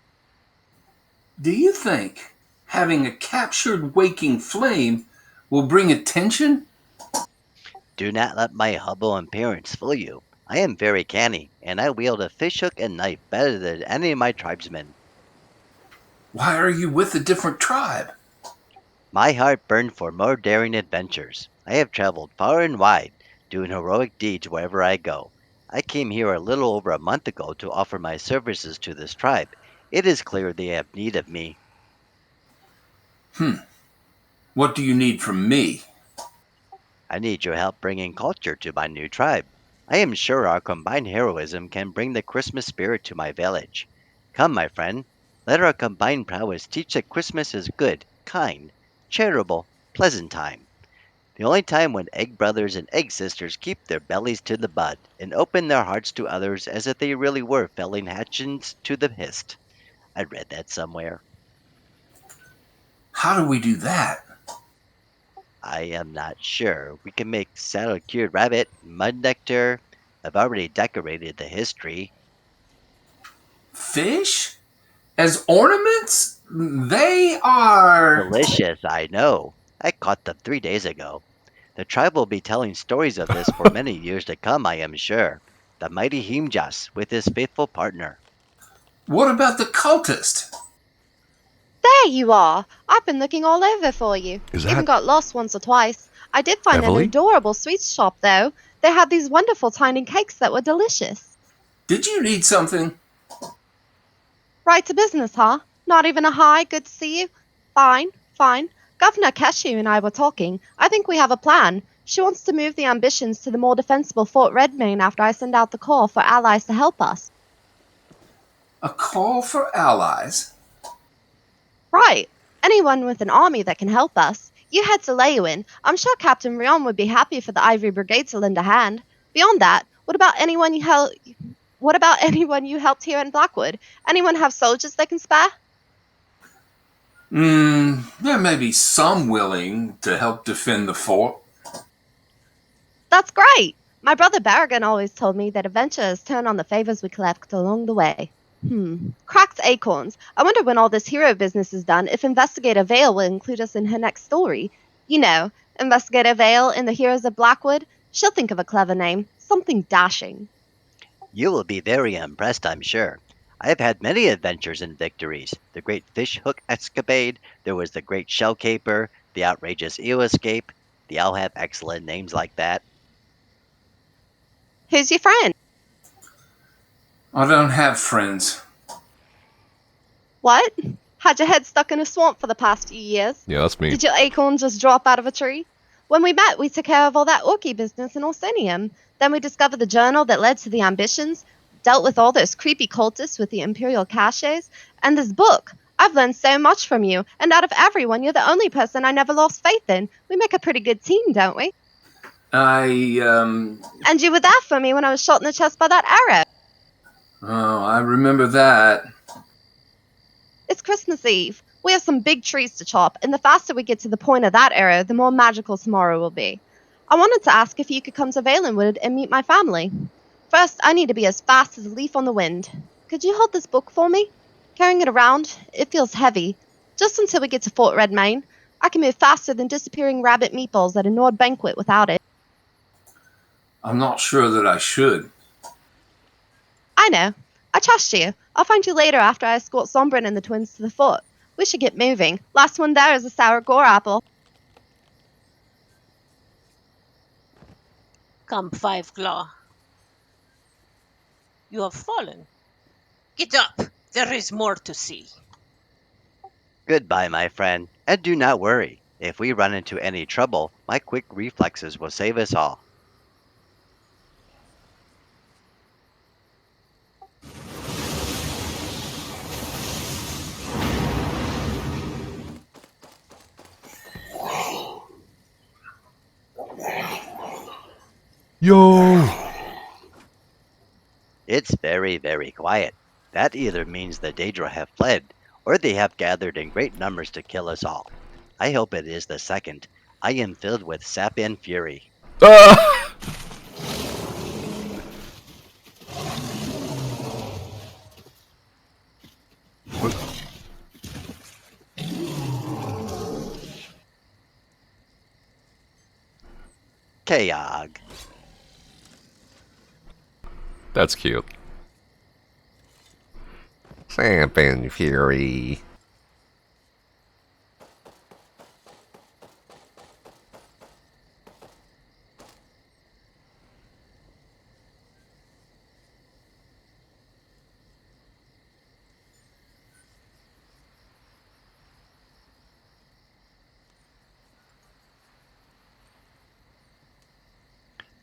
Do you think having a captured waking flame will bring attention? Do not let my humble appearance fool you. I am very canny, and I wield a fishhook and knife better than any of my tribesmen. Why are you with a different tribe? My heart burned for more daring adventures. I have traveled far and wide, doing heroic deeds wherever I go. I came here a little over a month ago to offer my services to this tribe. It is clear they have need of me. What do you need from me? I need your help bringing culture to my new tribe. I am sure our combined heroism can bring the Christmas spirit to my village. Come, my friend, let our combined prowess teach that Christmas is good, kind, charitable, pleasant time. The only time when egg brothers and egg sisters keep their bellies to the bud and open their hearts to others as if they really were felling hatchets to the hist. I read that somewhere. How do we do that? I am not sure. We can make saddle cured rabbit, mud nectar. I've already decorated the history. Fish? As ornaments? They are. Delicious, I know. I caught them 3 days ago. The tribe will be telling stories of this for many years to come, I am sure. The mighty Himjas with his faithful partner. What about the cultist? There you are! I've been looking all over for you. Is Even that got lost once or twice. I did find an Eveli? adorable sweets shop, though. They had these wonderful tiny cakes that were delicious. Did you need something? Right to business, huh? Not even a hi, good to see you? Fine, fine. Governor Cashew and I were talking. I think we have a plan. She wants to move the ambitions to the more defensible Fort Redmayne after I send out the call for allies to help us. A call for allies? Right. Anyone with an army that can help us. You head to Lewin. I'm sure Captain Rion would be happy for the Ivory Brigade to lend a hand. Beyond that, what about anyone you helped here in Blackwood? Anyone have soldiers they can spare? There may be some willing to help defend the fort. That's great! My brother Barragan always told me that adventurers turn on the favors we collect along the way. Cracked acorns. I wonder when all this hero business is done if Investigator Vale will include us in her next story. You know, Investigator Vale in the Heroes of Blackwood. She'll think of a clever name. Something dashing. You will be very impressed, I'm sure. I have had many adventures and victories. The great fish hook escapade, there was the great shell caper, the outrageous eel escape. They all have excellent names like that. Who's your friend? I don't have friends. What? Had your head stuck in a swamp for the past few years? Yeah, that's me. Did your acorn just drop out of a tree? When we met, we took care of all that orky business in Orsinium. Then we discovered the journal that led to the ambitions, dealt with all those creepy cultists with the imperial caches, and this book. I've learned so much from you, and out of everyone, you're the only person I never lost faith in. We make a pretty good team, don't we? And you were there for me when I was shot in the chest by that arrow. Oh, I remember that. It's Christmas Eve. We have some big trees to chop, and the faster we get to the point of that arrow, the more magical tomorrow will be. I wanted to ask if you could come to Valenwood and meet my family. first I need to be as fast as a leaf on the wind. Could you hold this book for me? Carrying it around, it feels heavy. Just until we get to Fort Redmayne, I can move faster than disappearing rabbit meatballs at a Nord banquet without it. I'm not sure that I should. I know. I trust you. I'll find you later after I escort Sombren and the twins to the fort. We should get moving. Last one there is a sour gore apple. Come, Five Claw. You have fallen. Get up. There is more to see. Goodbye, my friend, and do not worry. If we run into any trouble, my quick reflexes will save us all. Yo! It's very, very quiet. That either means the Daedra have fled, or they have gathered in great numbers to kill us all. I hope it is the second. I am filled with sap and fury. Ah! Chaog. That's cute. Sap and fury.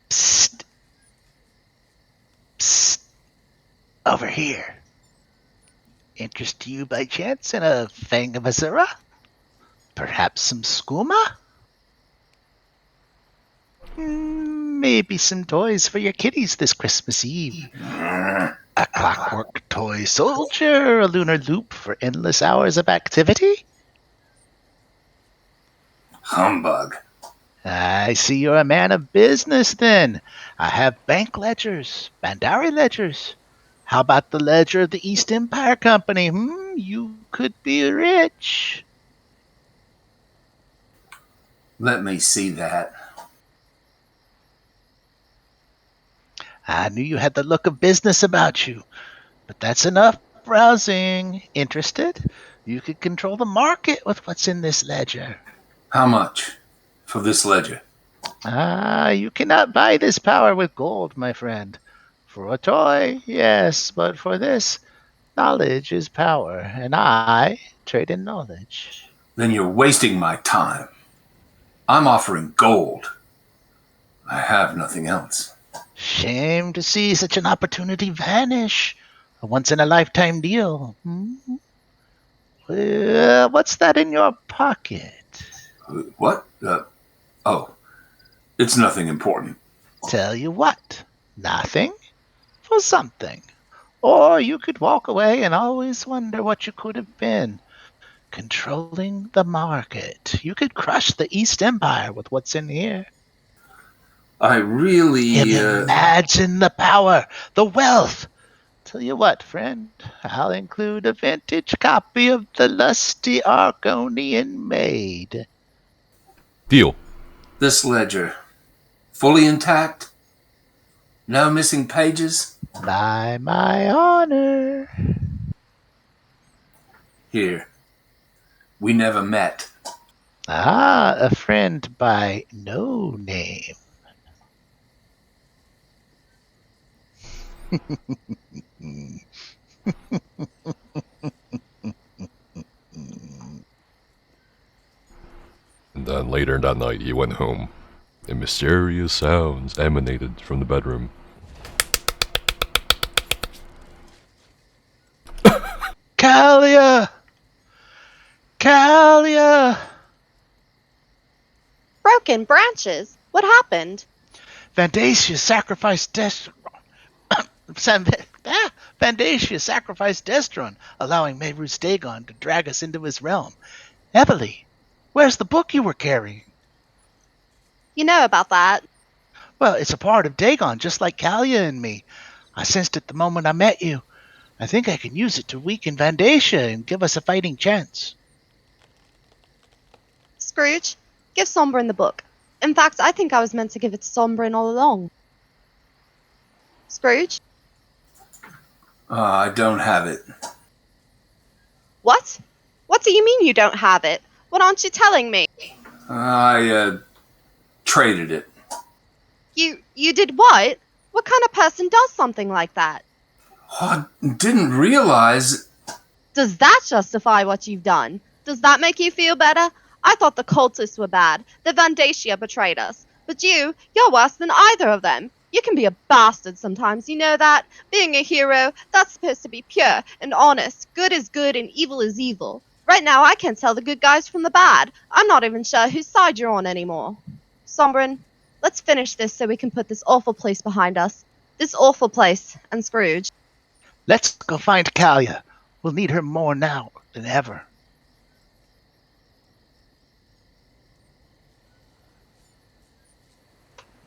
Psst. Psst. Over here. Interest you by chance in a fang of Azura? Perhaps some skooma? Maybe some toys for your kitties this Christmas Eve. A clockwork toy soldier, a lunar loop for endless hours of activity? Humbug. I see you're a man of business then. I have bank ledgers, Bandari ledgers. How about the ledger of the East Empire Company? You could be rich. Let me see that. I knew you had the look of business about you, but that's enough browsing. Interested? You could control the market with what's in this ledger. How much for this ledger? You cannot buy this power with gold, my friend. For a toy, yes, but for this, knowledge is power, and I trade in knowledge. Then you're wasting my time. I'm offering gold. I have nothing else. Shame to see such an opportunity vanish. A once-in-a-lifetime deal. What's that in your pocket? What? Oh, it's nothing important. Tell you what, nothing for something. Or you could walk away and always wonder what you could have been. Controlling the market. You could crush the East Empire with what's in here. I really... Imagine the power, the wealth. Tell you what, friend, I'll include a vintage copy of the lusty Argonian Maid. Deal. This ledger, fully intact? No missing pages? By my honor. Here. We never met. A friend by no name. And then later that night, he went home, and mysterious sounds emanated from the bedroom. Kalia! Kalia! Broken branches? What happened? Vandacia sacrificed Destron. Vandacia sacrificed Destron, allowing Mehru's Dagon to drag us into his realm. Eveli, where's the book you were carrying? You know about that. Well, it's a part of Dagon, just like Kalia and me. I sensed it the moment I met you. I think I can use it to weaken Vandatia and give us a fighting chance. Scrooge, give Sombren the book. In fact, I think I was meant to give it to Sombren all along. Scrooge? I don't have it. What? What do you mean you don't have it? What aren't you telling me? I traded it. You did what? What kind of person does something like that? I didn't realize... Does that justify what you've done? Does that make you feel better? I thought the cultists were bad. The Vandatia betrayed us. But you're worse than either of them. You can be a bastard sometimes, you know that? Being a hero, that's supposed to be pure and honest. Good is good and evil is evil. Right now, I can't tell the good guys from the bad. I'm not even sure whose side you're on anymore. Sombren, let's finish this so we can put this awful place behind us. This awful place, and Scrooge. Let's go find Kalia. We'll need her more now than ever.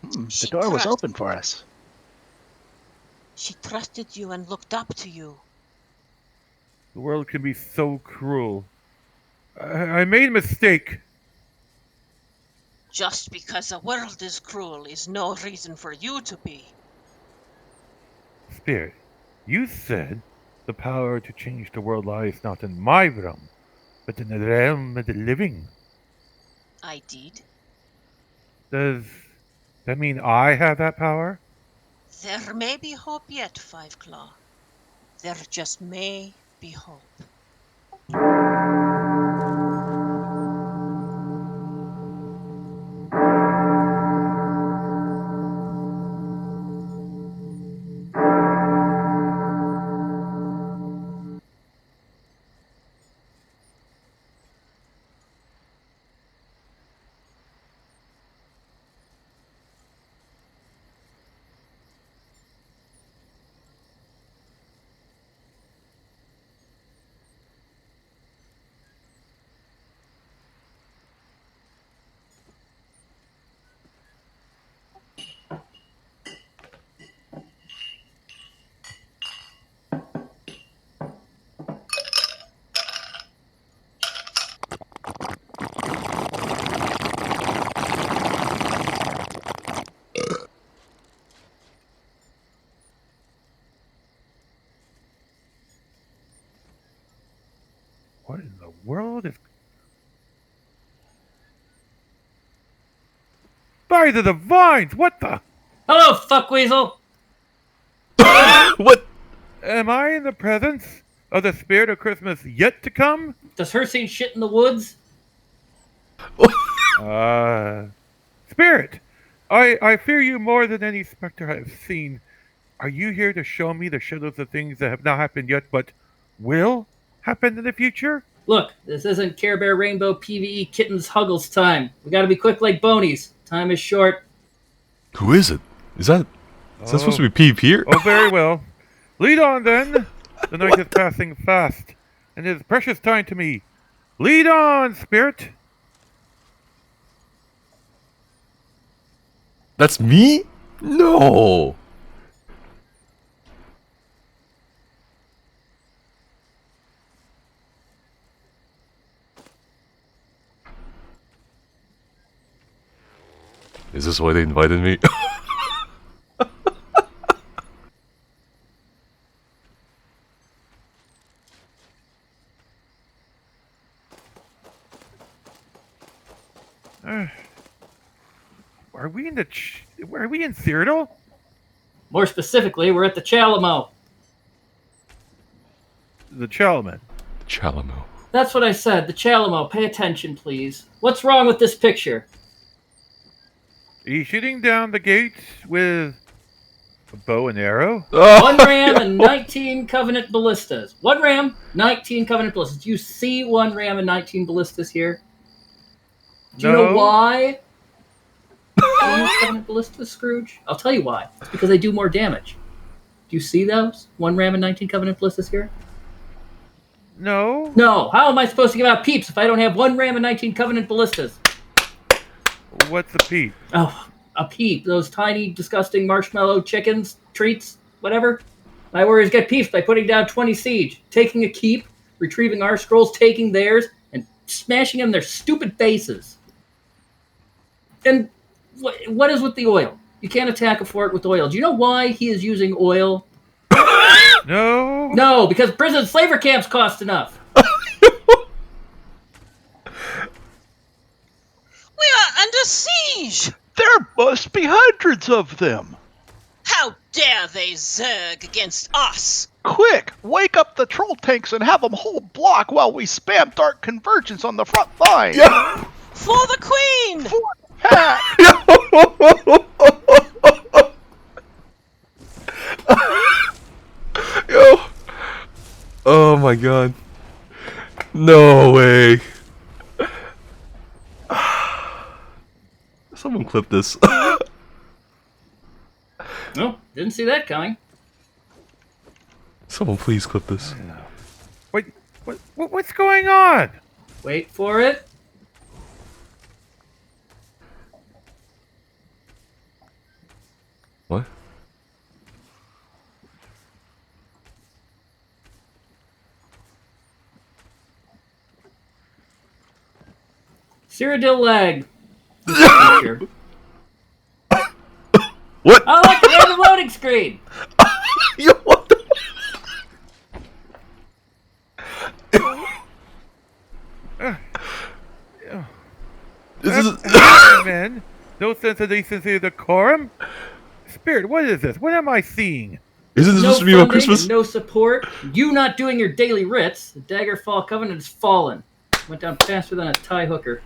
The door was open for us. She trusted you and looked up to you. The world can be so cruel. I made a mistake. Just because the world is cruel is no reason for you to be. Spirit, you said the power to change the world lies not in my realm, but in the realm of the living. I did. Does that mean I have that power? There may be hope yet, Fiveclaw. There just may be hope. What in the world is... By the divines! What the... Hello, fuckweasel! What? Am I in the presence of the spirit of Christmas yet to come? Does her see shit in the woods? Spirit! I fear you more than any specter I have seen. Are you here to show me the shadows of things that have not happened yet, but will happen in the future? Look, this isn't Care Bear Rainbow PvE Kittens Huggles time. We gotta be quick like Bonies. Time is short. Who is it? Is that supposed to be PvP here? Oh, very well. Lead on, then. The night is passing fast, and it is precious time to me. Lead on, spirit. That's me? No. Is this why they invited me? Are we in are we in Cyrodiil? More specifically, we're at the Chalamo. The Chalman. Chalamo. That's what I said, the Chalamo. Pay attention, please. What's wrong with this picture? Are you shooting down the gates with a bow and arrow? One ram and 19 Covenant Ballistas. One ram, 19 Covenant Ballistas. Do you see one ram and 19 Ballistas here? Do you know why? I use Covenant Ballistas, Scrooge? I'll tell you why. It's because they do more damage. Do you see those? One ram and 19 Covenant Ballistas here? No. No. How am I supposed to give out peeps if I don't have one ram and 19 Covenant Ballistas? What's a peep? Oh, a peep. Those tiny, disgusting marshmallow chickens, treats, whatever. My warriors get peeps by putting down 20 siege, taking a keep, retrieving our scrolls, taking theirs, and smashing them in their stupid faces. And what is with the oil? You can't attack a fort with oil. Do you know why he is using oil? No. No, because prison slaver camps cost enough. We are under siege! There must be hundreds of them. How dare they zerg against us? Quick, wake up the troll tanks and have them hold block while we spam dark convergence on the front line. Yeah. For the queen! For the pack. Yo. Oh my god. No way. Someone clip this. No, didn't see that coming. Someone please clip this. Wait, what's going on? Wait for it. What? Cyrodiil lag. What? Oh, look, we have a loading screen. Yo, what the? This is Men, no sense of decency or decorum. Spirit, what is this? What am I seeing? Isn't this No supposed to be about funding, Christmas? no support. You not doing your daily writs. The Daggerfall Covenant has fallen. Went down faster than a tie hooker.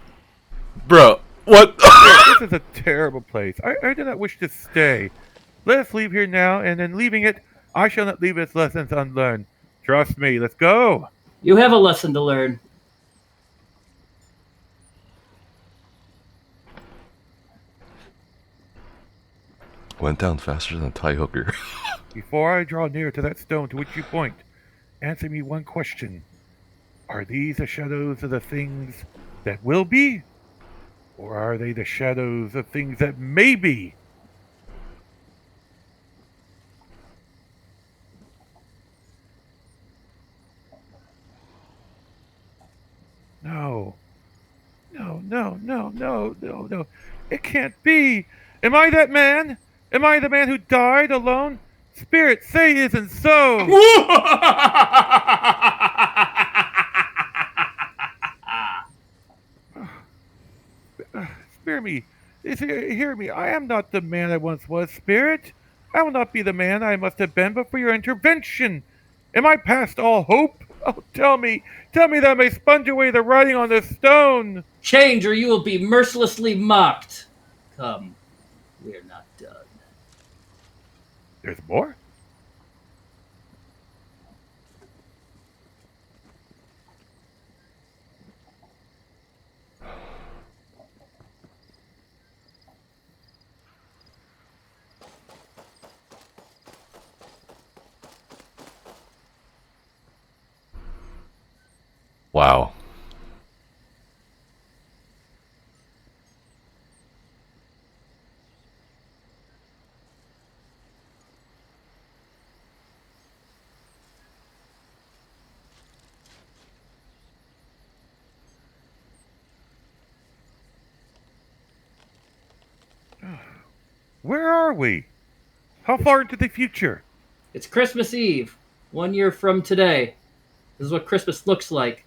Bro, what? This is a terrible place. I do not wish to stay. Let us leave here now, and in leaving it, I shall not leave its lessons unlearned. Trust me, let's go. You have a lesson to learn. Went down faster than a tie hooker. Before I draw near to that stone to which you point, answer me one question. Are these the shadows of the things that will be? Or are they the shadows of things that may be? No. No. It can't be. Am I that man? Am I the man who died alone? Spirit, say it isn't so. Spare me. Hear me. I am not the man I once was, Spirit. I will not be the man I must have been but for your intervention. Am I past all hope? Oh, tell me that I may sponge away the writing on this stone. Change or you will be mercilessly mocked. Come, we're not done. There's more? Wow. Where are we? How far into the future? It's Christmas Eve, 1 year from today. This is what Christmas looks like.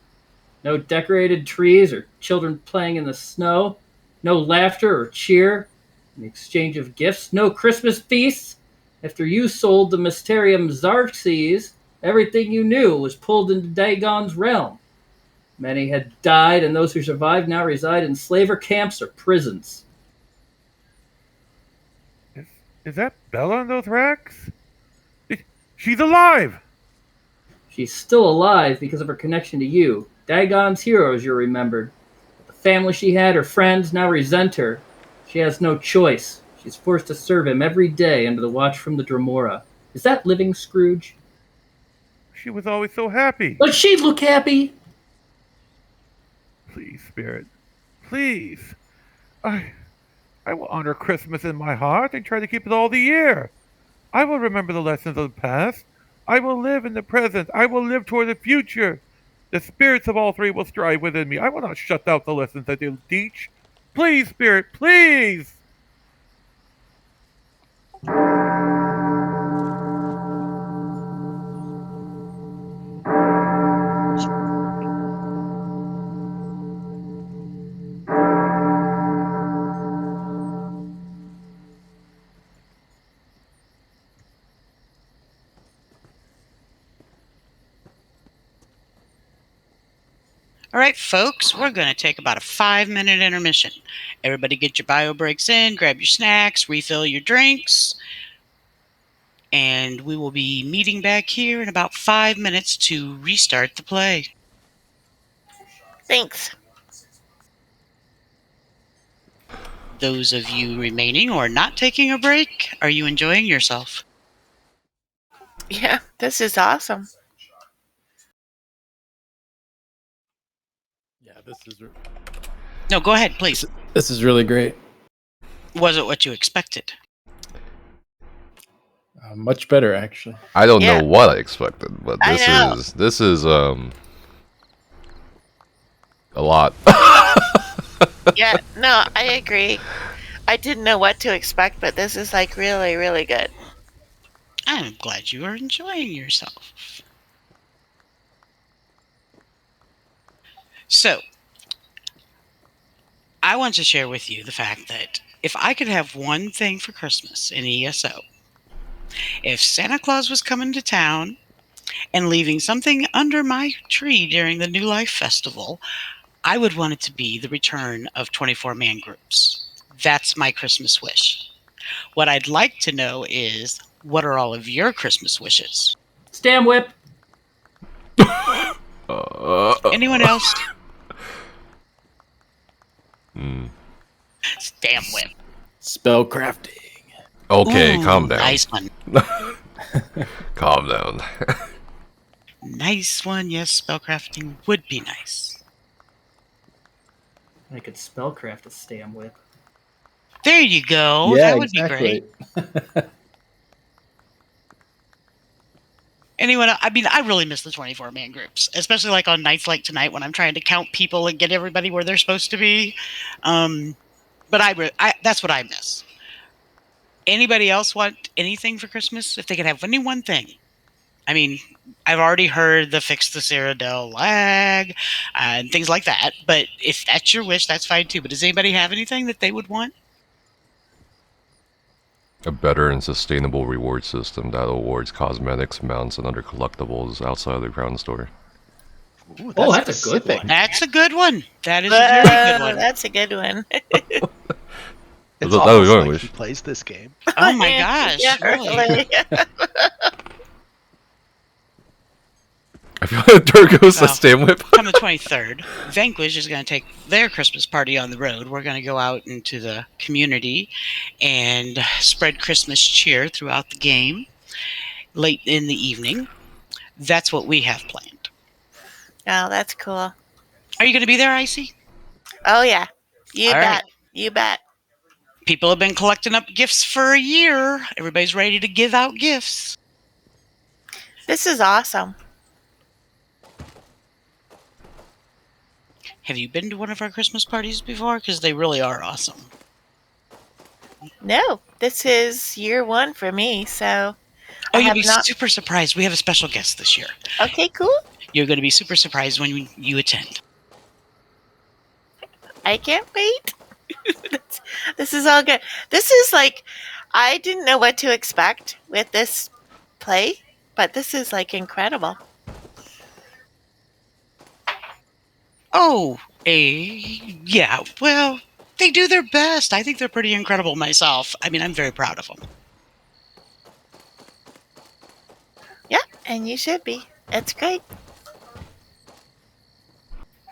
No decorated trees or children playing in the snow. No laughter or cheer in exchange of gifts. No Christmas feasts. After you sold the Mysterium Xarxes, everything you knew was pulled into Dagon's realm. Many had died, and those who survived now reside in slaver camps or prisons. Is that Bella in those racks? She's alive! She's still alive because of her connection to you. Dagon's heroes, you're remembered. But the family she had, her friends, now resent her. She has no choice. She's forced to serve him every day under the watch from the Dremora. Is that living, Scrooge? She was always so happy. Does she look happy? Please, Spirit. Please. I I will honor Christmas in my heart and try to keep it all the year. I will remember the lessons of the past. I will live in the present. I will live toward the future. The spirits of all three will strive within me. I will not shut out the lessons that they teach. Please, Spirit, please! All right, folks, we're going to take about a 5-minute intermission. Everybody get your bio breaks in, grab your snacks, refill your drinks, and we will be meeting back here in about 5 minutes to restart the play. Thanks. Those of you remaining or not taking a break, are you enjoying yourself? Yeah, this is awesome. Yeah, this is. No, go ahead, please. This is really great. Was it what you expected? Much better, actually. I don't know what I expected, but this is a lot. Yeah, no, I agree. I didn't know what to expect, but this is like really, really good. I'm glad you are enjoying yourself. So, I want to share with you the fact that if I could have one thing for Christmas in ESO, if Santa Claus was coming to town and leaving something under my tree during the New Life Festival, I would want it to be the return of 24-man groups. That's my Christmas wish. What I'd like to know is, what are all of your Christmas wishes? Stam whip. Anyone else? Stam whip. Spell crafting. Okay, Ooh, calm down. Nice one. Calm down. Nice one. Yes, spellcrafting would be nice. I could spellcraft a stam whip. There you go. Yeah, That would exactly. be great. Anyone? I mean, I really miss the 24-man groups, especially like on nights like tonight when I'm trying to count people and get everybody where they're supposed to be. But that's what I miss. Anybody else want anything for Christmas? If they could have any one thing. I mean, I've already heard the fix the Cyrodiil lag and things like that. But if that's your wish, that's fine too. But does anybody have anything that they would want? A better and sustainable reward system that awards cosmetics, mounts, and other collectibles outside of the crown store. Ooh, that's a good one. That's a good one. That is a very good one. That's a good one. It's That was almost my like wish. he plays this game. Oh my gosh, Yeah, really? I feel like there goes the Well, stam whip. Come the 23rd, Vanquish is going to take their Christmas party on the road. We're going to go out into the community and spread Christmas cheer throughout the game late in the evening. That's what we have planned. Oh, that's cool. Are you going to be there, Icy? Oh, yeah. You All bet. right. You bet. People have been collecting up gifts for a year. Everybody's ready to give out gifts. This is awesome. Have you been to one of our Christmas parties before? Because they really are awesome. No, this is year one for me, so Oh, I you'll have be not. super surprised. We have a special guest this year. Okay, cool. You're going to be super surprised when you attend. I can't wait. This is all good. This is like, I didn't know what to expect with this play, but this is like incredible. Oh, yeah. Well, they do their best. I think they're pretty incredible myself. I mean, I'm very proud of them. Yeah, and you should be. It's great.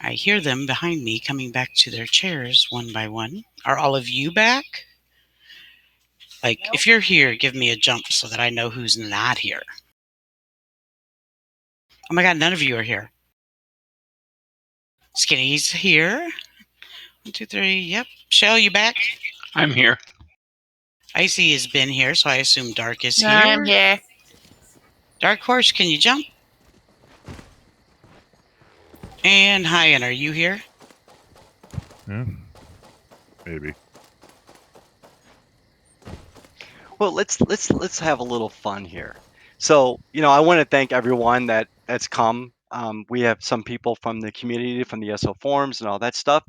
I hear them behind me coming back to their chairs one by one. Are all of you back? Like, if you're here, give me a jump so that I know who's not here. Oh my god, none of you are here. Skinny's here. 1, 2, 3. Yep. Shell, you back? I'm here. Icy has been here, so I assume Dark is here. I'm here. Dark Horse, can you jump? And Hyan, are you here? Maybe. Well, let's have a little fun here. So, I want to thank everyone that's come. We have some people from the community, from the ESO forums and all that stuff.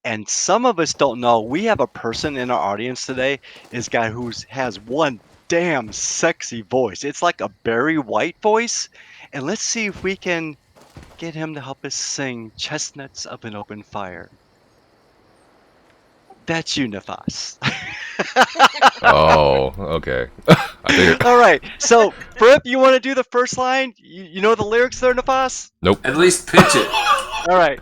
And some of us don't know. We have a person in our audience today, this guy who has one damn sexy voice. It's like a Barry White voice. And let's see if we can get him to help us sing Chestnuts of an Open Fire. That's you, Nefas. Oh, okay. I think All right. So, Fripp, you want to do the first line? You know the lyrics there, Nefas? Nope. At least pitch it. All right.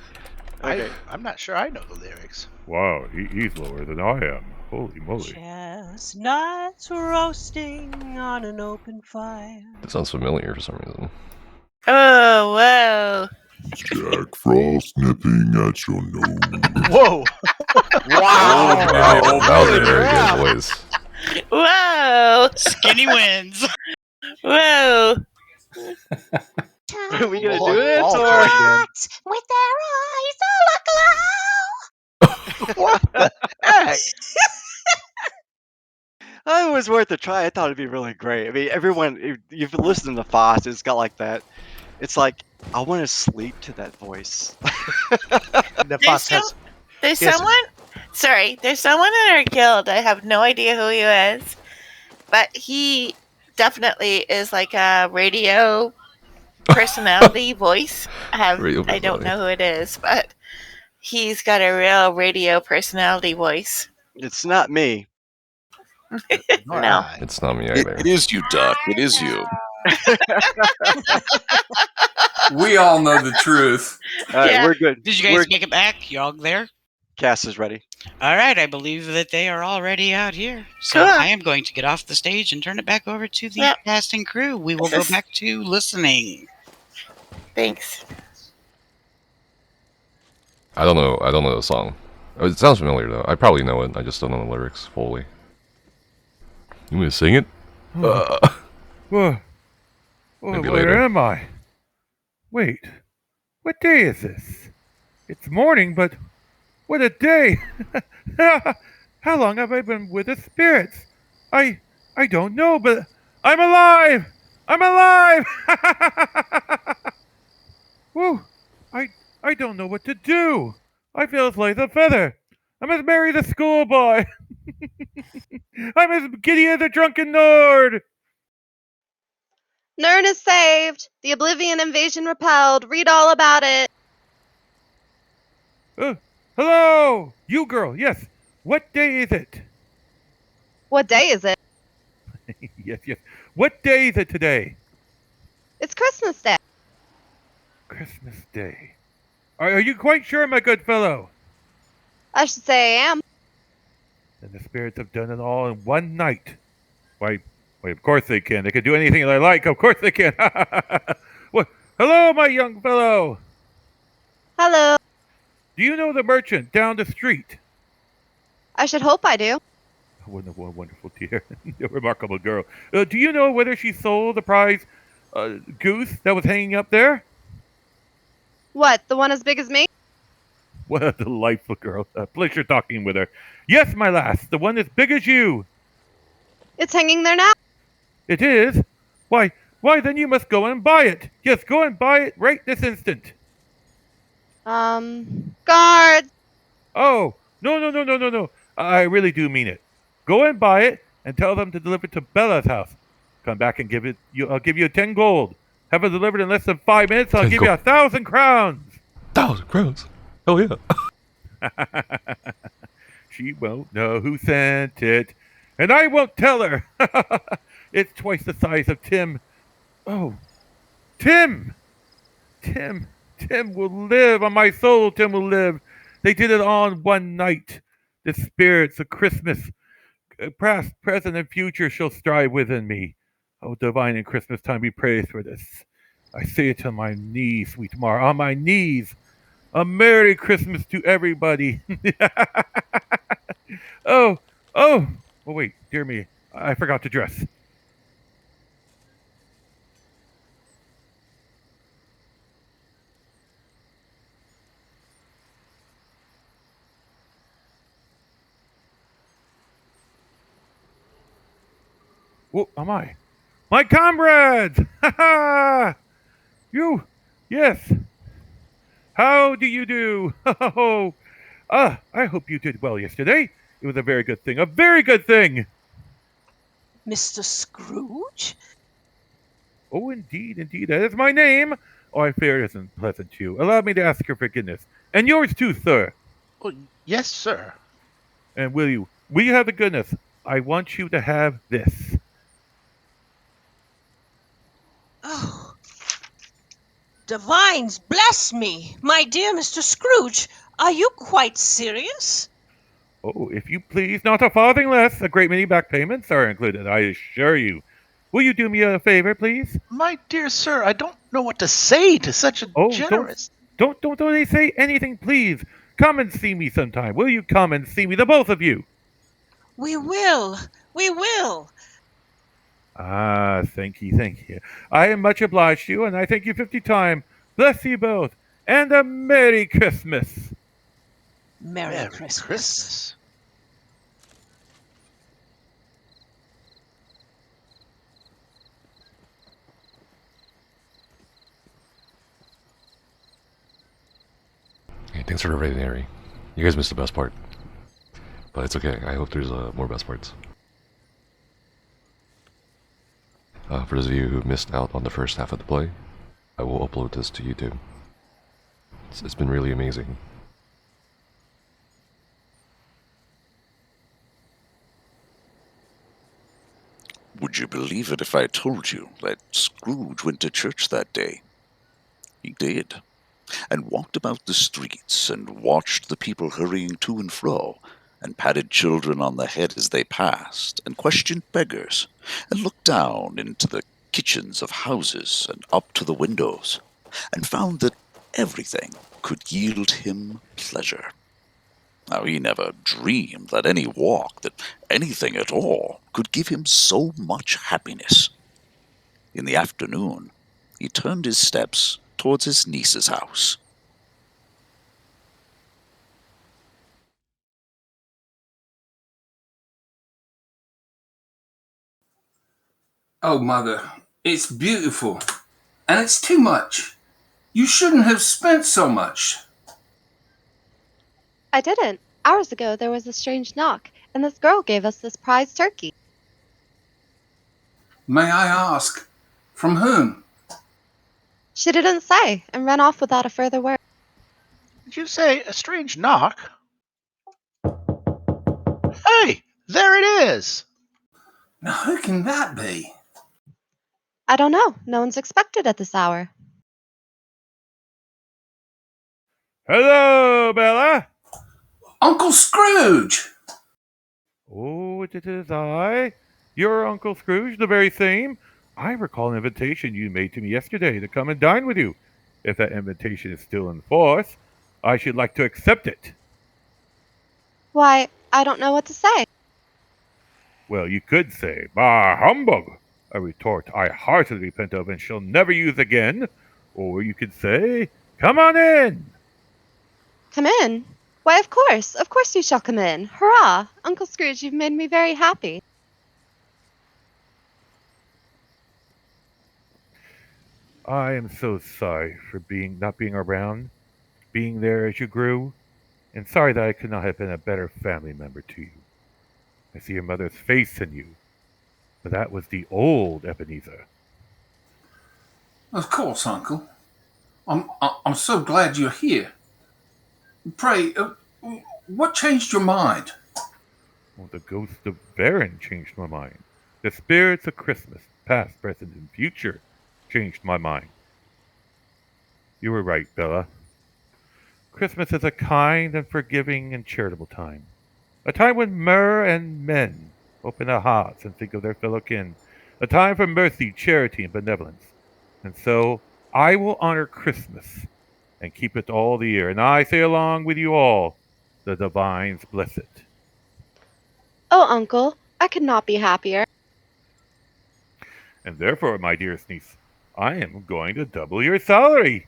Okay. I'm not sure I know the lyrics. Wow, he's lower than I am. Holy moly. Chestnuts roasting on an open fire. That sounds familiar for some reason. Oh, whoa. Jack Frost nipping at your nose. Whoa! Wow, that was a very good voice. Whoa. Skinny wins. Whoa. Are we going to Lord, do this? Paul Or... Cats with their eyes all aglow. What the heck? It was worth a try. I thought it'd be really great. I mean, everyone, if you've listened to Foss, it's got like that. It's like, I want to sleep to that voice. There's someone in our guild. I have no idea who he is, but he definitely is like a radio personality voice. I don't know who it is, but he's got a real radio personality voice. It's not me. No. It's not me either. It is you, Duck. It is you. We all know the truth. All right, we're good. Did you guys make it back? Y'all there? Cass is ready. All right, I believe that they are already out here. So I am going to get off the stage and turn it back over to the cast and crew. We will go back to listening. Thanks. I don't know the song. It sounds familiar though. I probably know it. I just don't know the lyrics fully. You want me to sing it? Where later. am I? Wait, what day is this? It's morning, but what a day! How long have I been with the spirits? I don't know, but I'm alive! I'm alive! Whew! I don't know what to do. I feel as light as a feather. I'm as merry as a schoolboy. I'm as giddy as a drunken Nord. Nern is saved. The Oblivion invasion repelled. Read all about it. Hello, you girl. Yes. What day is it? What day is it? Yes. What day is it today? It's Christmas Day. Christmas Day. Are you quite sure, my good fellow? I should say I am. And the spirits have done it all in one night. Why, of course they can. They can do anything they like. Of course they can. Well, hello, my young fellow. Hello. Do you know the merchant down the street? I should hope I do. What a wonderful dear. A remarkable girl. Do you know whether she sold the prize goose that was hanging up there? What, the one as big as me? What a delightful girl. Pleasure talking with her. Yes, my lass, the one as big as you. It's hanging there now. It is? Why, then you must go and buy it. Yes, go and buy it right this instant. Guards! Oh, no. I really do mean it. Go and buy it and tell them to deliver it to Bella's house. Come back and I'll give you 10 gold. Have it delivered in less than 5 minutes, I'll give you 1,000 crowns. 1,000 crowns? Oh, yeah. She won't know who sent it. And I won't tell her. It's twice the size of Tim. Oh, Tim will live. On my soul, Tim will live. They did it all in one night. The spirits of Christmas, past, present, and future shall strive within me. Oh, divine and Christmas time be praised for this. I say it on my knees, sweet Mar, on my knees. A Merry Christmas to everybody. Oh, Oh, wait, dear me, I forgot to dress. What am I? My comrades! Ha ha! You, yes. How do you do? Ho! I hope you did well yesterday. It was a very good thing. A very good thing! Mr. Scrooge? Oh, indeed, that is my name. Oh, I fear it isn't pleasant to you. Allow me to ask your forgiveness. And yours too, sir. Oh, yes, sir. And will you have the goodness? I want you to have this. Oh, divines bless me! My dear Mr. Scrooge, are you quite serious? Oh, if you please, not a farthing less. A great many back payments are included, I assure you. Will you do me a favor, please? My dear sir, I don't know what to say to such a Oh, generous... don't they say anything, please. Come and see me sometime. Will you come and see me, the both of you? We will. We will. Ah, thank you. I am much obliged to you, and I thank you 50 times. Bless you both, and a Merry Christmas. Merry Christmas. Hey, thanks for the rating, Harry. You guys missed the best part. But it's okay. I hope there's more best parts. For those of you who missed out on the first half of the play, I will upload this to YouTube. It's been really amazing. Would you believe it if I told you that Scrooge went to church that day? He did, and walked about the streets and watched the people hurrying to and fro, and patted children on the head as they passed, and questioned beggars, and looked down into the kitchens of houses and up to the windows, and found that everything could yield him pleasure. Now, he never dreamed that any walk, that anything at all, could give him so much happiness. In the afternoon, he turned his steps towards his niece's house. Oh, Mother, it's beautiful. And it's too much. You shouldn't have spent so much. I didn't. Hours ago, there was a strange knock, and this girl gave us this prize turkey. May I ask, from whom? She didn't say, and ran off without a further word. Did you say a strange knock? Hey, there it is! Now, who can that be? I don't know. No one's expected at this hour. Hello, Bella. Uncle Scrooge! Oh, it is I, your Uncle Scrooge, the very same. I recall an invitation you made to me yesterday to come and dine with you. If that invitation is still in force, I should like to accept it. Why, I don't know what to say. Well, you could say, bah, humbug, a retort I heartily repent of and shall never use again. Or you could say, come on in. Come in? Why, of course you shall come in. Hurrah! Uncle Scrooge, you've made me very happy. I am so sorry for not being around, being there as you grew, and sorry that I could not have been a better family member to you. I see your mother's face in you, but that was the old Ebenezer. Of course, Uncle. I'm so glad you're here. Pray, what changed your mind? Well, the ghost of Varen changed my mind. The spirits of Christmas, past, present, and future, changed my mind. You were right, Bella. Christmas is a kind and forgiving and charitable time. A time when myrrh and men open their hearts and think of their fellow kin. A time for mercy, charity, and benevolence. And so I will honor Christmas and keep it all the year. And I say along with you all, the divines bless it. Oh, uncle, I could not be happier. And therefore, my dearest niece, I am going to double your salary.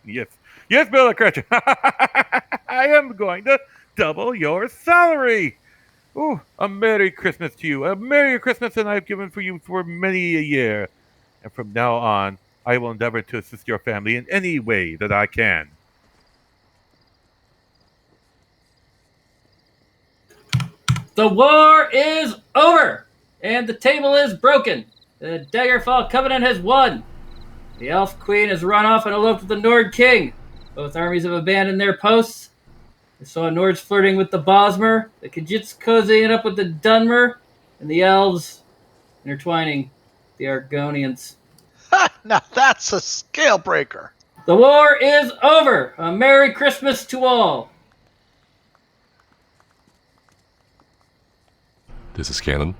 Yes, yes, Bella Cratchit. I am going to double your salary. Oh, a Merry Christmas to you. A Merry Christmas than I've given for you for many a year. And from now on, I will endeavor to assist your family in any way that I can. The war is over, and the table is broken. The Daggerfall Covenant has won. The Elf Queen has run off and eloped with the Nord King. Both armies have abandoned their posts. I saw Nord's flirting with the Bosmer, the Khajiits cozying up with the Dunmer, and the Elves intertwining the Argonians. Now that's a scale breaker. The war is over. A Merry Christmas to all. This is canon.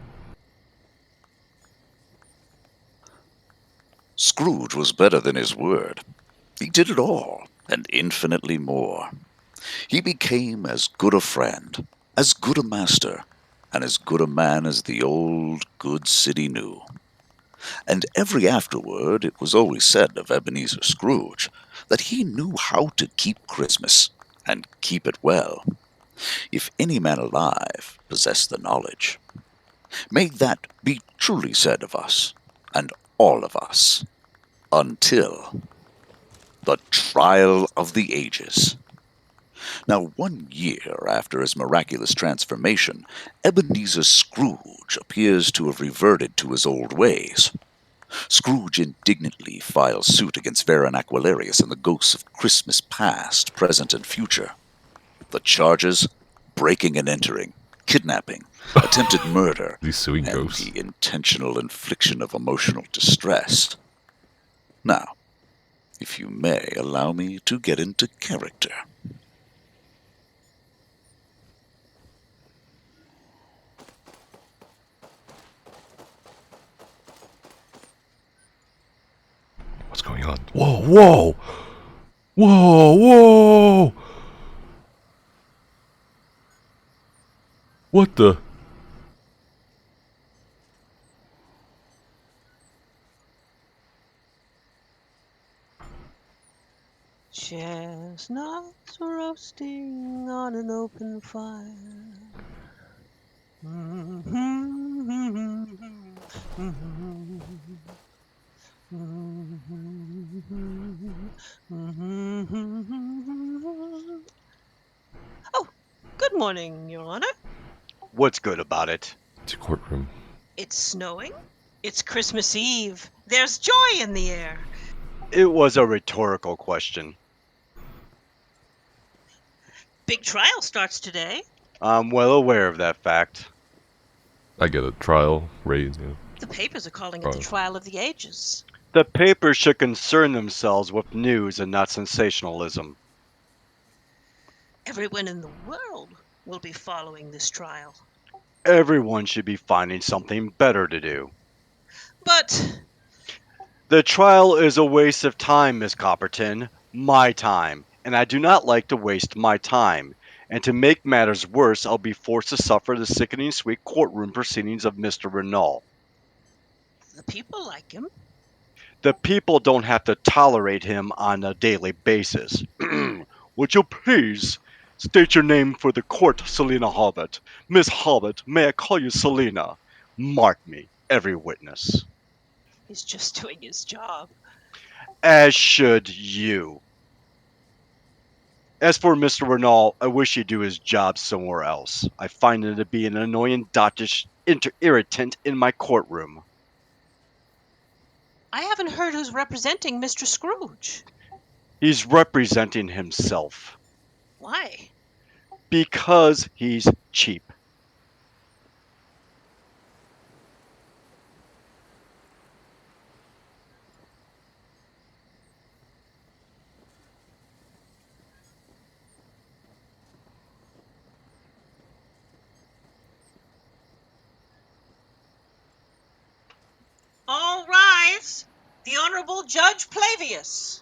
Scrooge was better than his word. He did it all, and infinitely more. He became as good a friend, as good a master, and as good a man as the old good city knew. And every afterword it was always said of Ebenezer Scrooge that he knew how to keep Christmas, and keep it well. If any man alive possessed the knowledge, may that be truly said of us, and all of us, until the trial of the ages. Now, 1 year after his miraculous transformation, Ebenezer Scrooge appears to have reverted to his old ways. Scrooge indignantly files suit against Varen Aquilarios and the ghosts of Christmas past, present, and future. The charges: breaking and entering, kidnapping, attempted murder, These suing and ghosts. the intentional infliction of emotional distress. Now, if you may allow me to get into character. What's going on? Whoa, whoa! Whoa, whoa! What the? Chestnuts roasting on an open fire. Oh, good morning, Your Honor. What's good about it? It's a courtroom. It's snowing. It's Christmas Eve. There's joy in the air. It was a rhetorical question. Big trial starts today. I'm well aware of that fact. I get a trial, raid, yeah. The papers are calling it the trial of the ages. The papers should concern themselves with news and not sensationalism. Everyone in the world will be following this trial. Everyone should be finding something better to do. But the trial is a waste of time, Miss Copperton. My time. And I do not like to waste my time. And to make matters worse, I'll be forced to suffer the sickening sweet courtroom proceedings of Mr. Renault. The people like him. The people don't have to tolerate him on a daily basis. Would you please state your name for the court, Selina Hobbit? Miss Hobbit, may I call you Selina? Mark me, every witness. He's just doing his job. As should you. As for Mr. Renault, I wish he'd do his job somewhere else. I find him to be an annoying, dottish irritant in my courtroom. I haven't heard who's representing Mr. Scrooge. He's representing himself. Why? Because he's cheap. All rise! The Honorable Judge Plavius.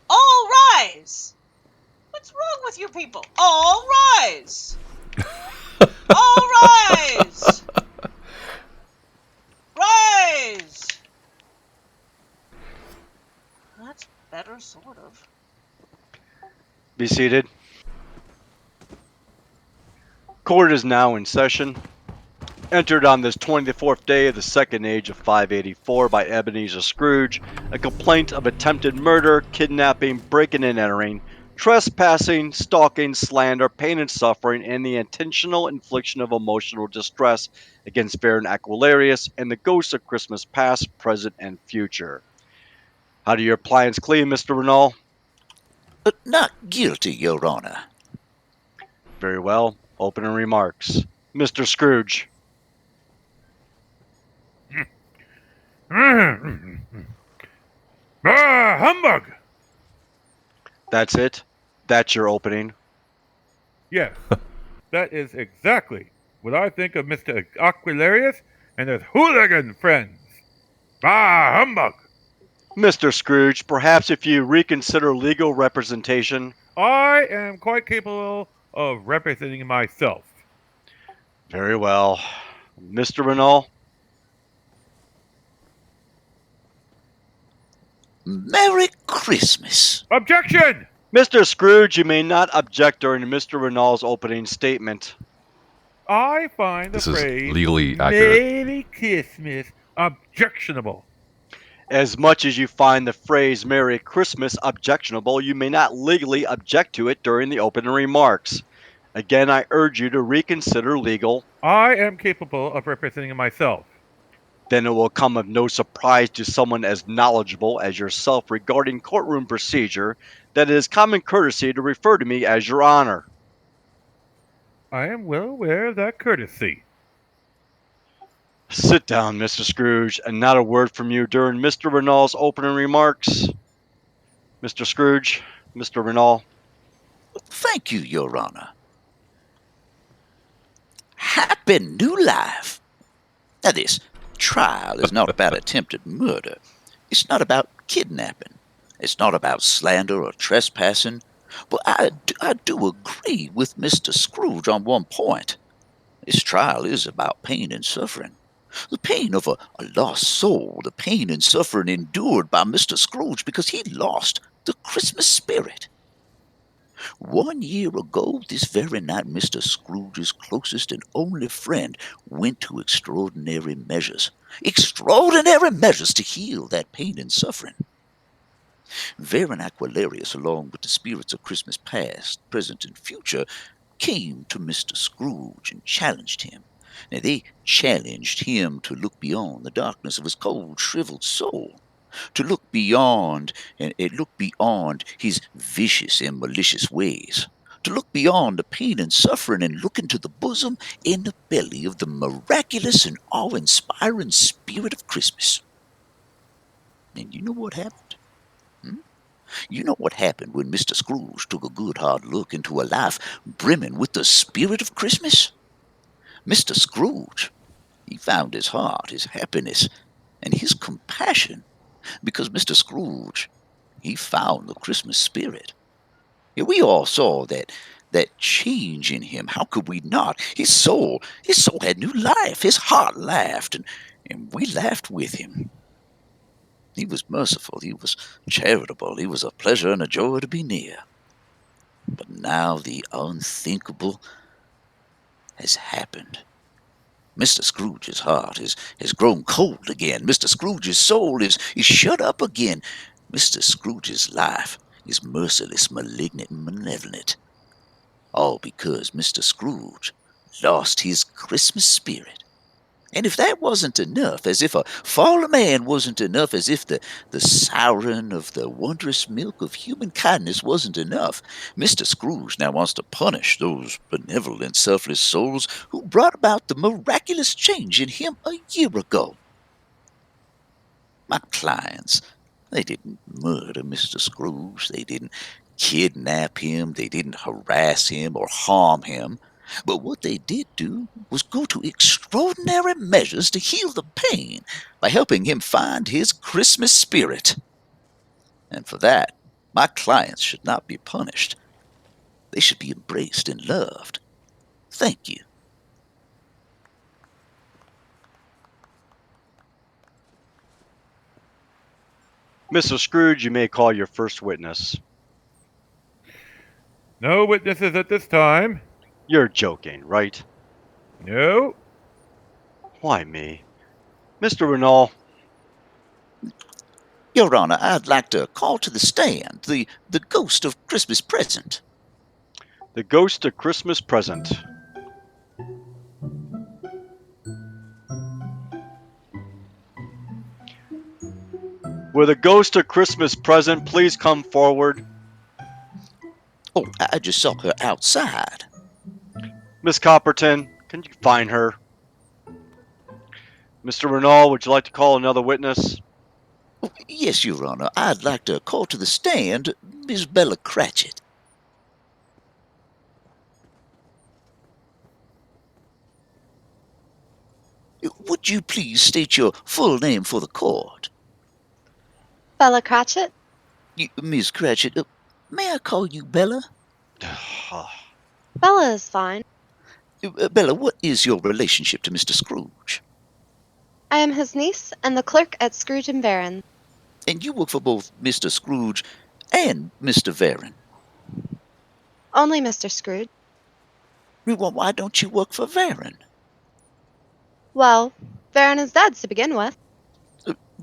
All rise! What's wrong with you people? All rise! All rise! Rise! That's better, sort of. Be seated. Court is now in session. Entered on this 24th day of the second age of 584 by Ebenezer Scrooge, a complaint of attempted murder, kidnapping, breaking and entering, trespassing, stalking, slander, pain and suffering, and the intentional infliction of emotional distress against Varen Aquilarios and the ghosts of Christmas past, present, and future. How do your clients plead, Mr. Renault? Not guilty, Your Honor. Very well. Opening remarks. Mr. Scrooge. Humbug! That's it? That's your opening? Yes, that is exactly what I think of Mr. Aquilarios and his hooligan friends. Humbug! Mr. Scrooge, perhaps if you reconsider legal representation. I am quite capable of representing myself. Very well. Mr. Renault? Merry Christmas. Objection! Mr. Scrooge, you may not object during Mr. Renault's opening statement. I find the This is phrase legally accurate. Merry Christmas objectionable. As much as you find the phrase Merry Christmas objectionable, you may not legally object to it during the opening remarks. Again, I urge you to reconsider legal. I am capable of representing myself. Then it will come of no surprise to someone as knowledgeable as yourself regarding courtroom procedure that it is common courtesy to refer to me as Your Honor. I am well aware of that courtesy. Sit down, Mr. Scrooge, and not a word from you during Mr. Renault's opening remarks. Mr. Scrooge, Mr. Renault. Thank you, Your Honor. Happy New Life. Now, this trial is not about attempted murder. It's not about kidnapping. It's not about slander or trespassing. But I do agree with Mr. Scrooge on one point. This trial is about pain and suffering. The pain of a lost soul, the pain and suffering endured by Mr. Scrooge because he lost the Christmas spirit. 1 year ago, this very night, Mr. Scrooge's closest and only friend went to extraordinary measures to heal that pain and suffering. Varen Aquilarios, along with the spirits of Christmas past, present, and future, came to Mr. Scrooge and challenged him. Now, they challenged him to look beyond the darkness of his cold, shriveled soul, to look beyond his vicious and malicious ways, to look beyond the pain and suffering and look into the bosom and the belly of the miraculous and awe-inspiring spirit of Christmas. And you know what happened? You know what happened when Mr. Scrooge took a good hard look into a life brimming with the spirit of Christmas? Mr. Scrooge, he found his heart, his happiness, and his compassion, because Mr. Scrooge, he found the Christmas spirit. Yeah, we all saw that change in him. How could we not? His soul had new life. His heart laughed, and we laughed with him. He was merciful. He was charitable. He was a pleasure and a joy to be near. But now the unthinkable has happened. Mr. Scrooge's heart has grown cold again. Mr. Scrooge's soul is shut up again. Mr. Scrooge's life is merciless, malignant, and malevolent. All because Mr. Scrooge lost his Christmas spirit. And if that wasn't enough, as if a fallen man wasn't enough, as if the siren of the wondrous milk of human kindness wasn't enough, Mr. Scrooge now wants to punish those benevolent, selfless souls who brought about the miraculous change in him a year ago. My clients, they didn't murder Mr. Scrooge. They didn't kidnap him. They didn't harass him or harm him. But what they did do was go to extraordinary measures to heal the pain by helping him find his Christmas spirit. And for that, my clients should not be punished. They should be embraced and loved. Thank you. Mr. Scrooge, you may call your first witness. No witnesses at this time. You're joking, right? No. Why me? Mr. Renault. Your Honor, I'd like to call to the stand the ghost of Christmas present. The ghost of Christmas present. Will the ghost of Christmas present please come forward? Oh, I just saw her outside. Miss Copperton, can you find her? Mr. Renault, would you like to call another witness? Oh, yes, Your Honor, I'd like to call to the stand Miss Bella Cratchit. Would you please state your full name for the court? Bella Cratchit? Miss Cratchit, may I call you Bella? Bella is fine. Bella, what is your relationship to Mr. Scrooge? I am his niece and the clerk at Scrooge and Varen. And you work for both Mr. Scrooge and Mr. Varen? Only Mr. Scrooge. Well, why don't you work for Varen? Well, Varen is dead to begin with.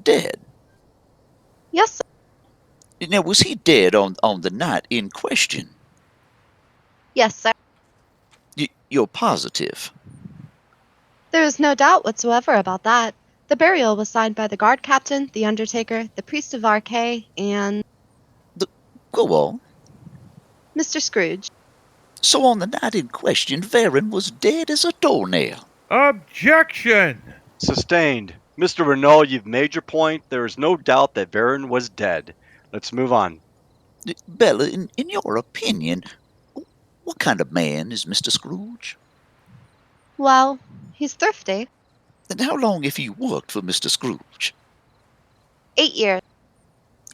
Dead? Yes, sir. Now, was he dead on the night in question? Yes, sir. You're positive? There is no doubt whatsoever about that. The burial was signed by the guard captain, the undertaker, the priest of RK, and... Go on. Mr. Scrooge. So on the night in question, Varen was dead as a doornail. Objection! Sustained. Mr. Renault, you've made your point. There is no doubt that Varen was dead. Let's move on. Bella, in your opinion, what kind of man is Mr. Scrooge? Well, he's thrifty. And how long have you worked for Mr. Scrooge? 8 years.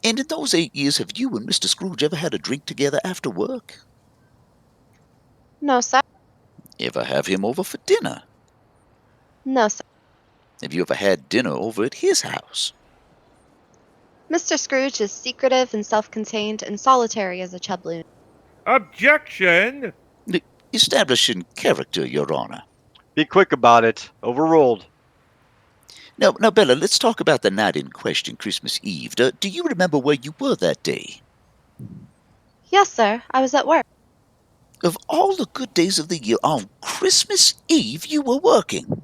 And in those 8 years, have you and Mr. Scrooge ever had a drink together after work? No, sir. Ever have him over for dinner? No, sir. Have you ever had dinner over at his house? Mr. Scrooge is secretive and self-contained and solitary as a chubloon. Objection! Establishing character, Your Honor. Be quick about it. Overruled. Now, Bella, let's talk about the night in question, Christmas Eve. Do you remember where you were that day? Yes, sir. I was at work. Of all the good days of the year, on Christmas Eve you were working.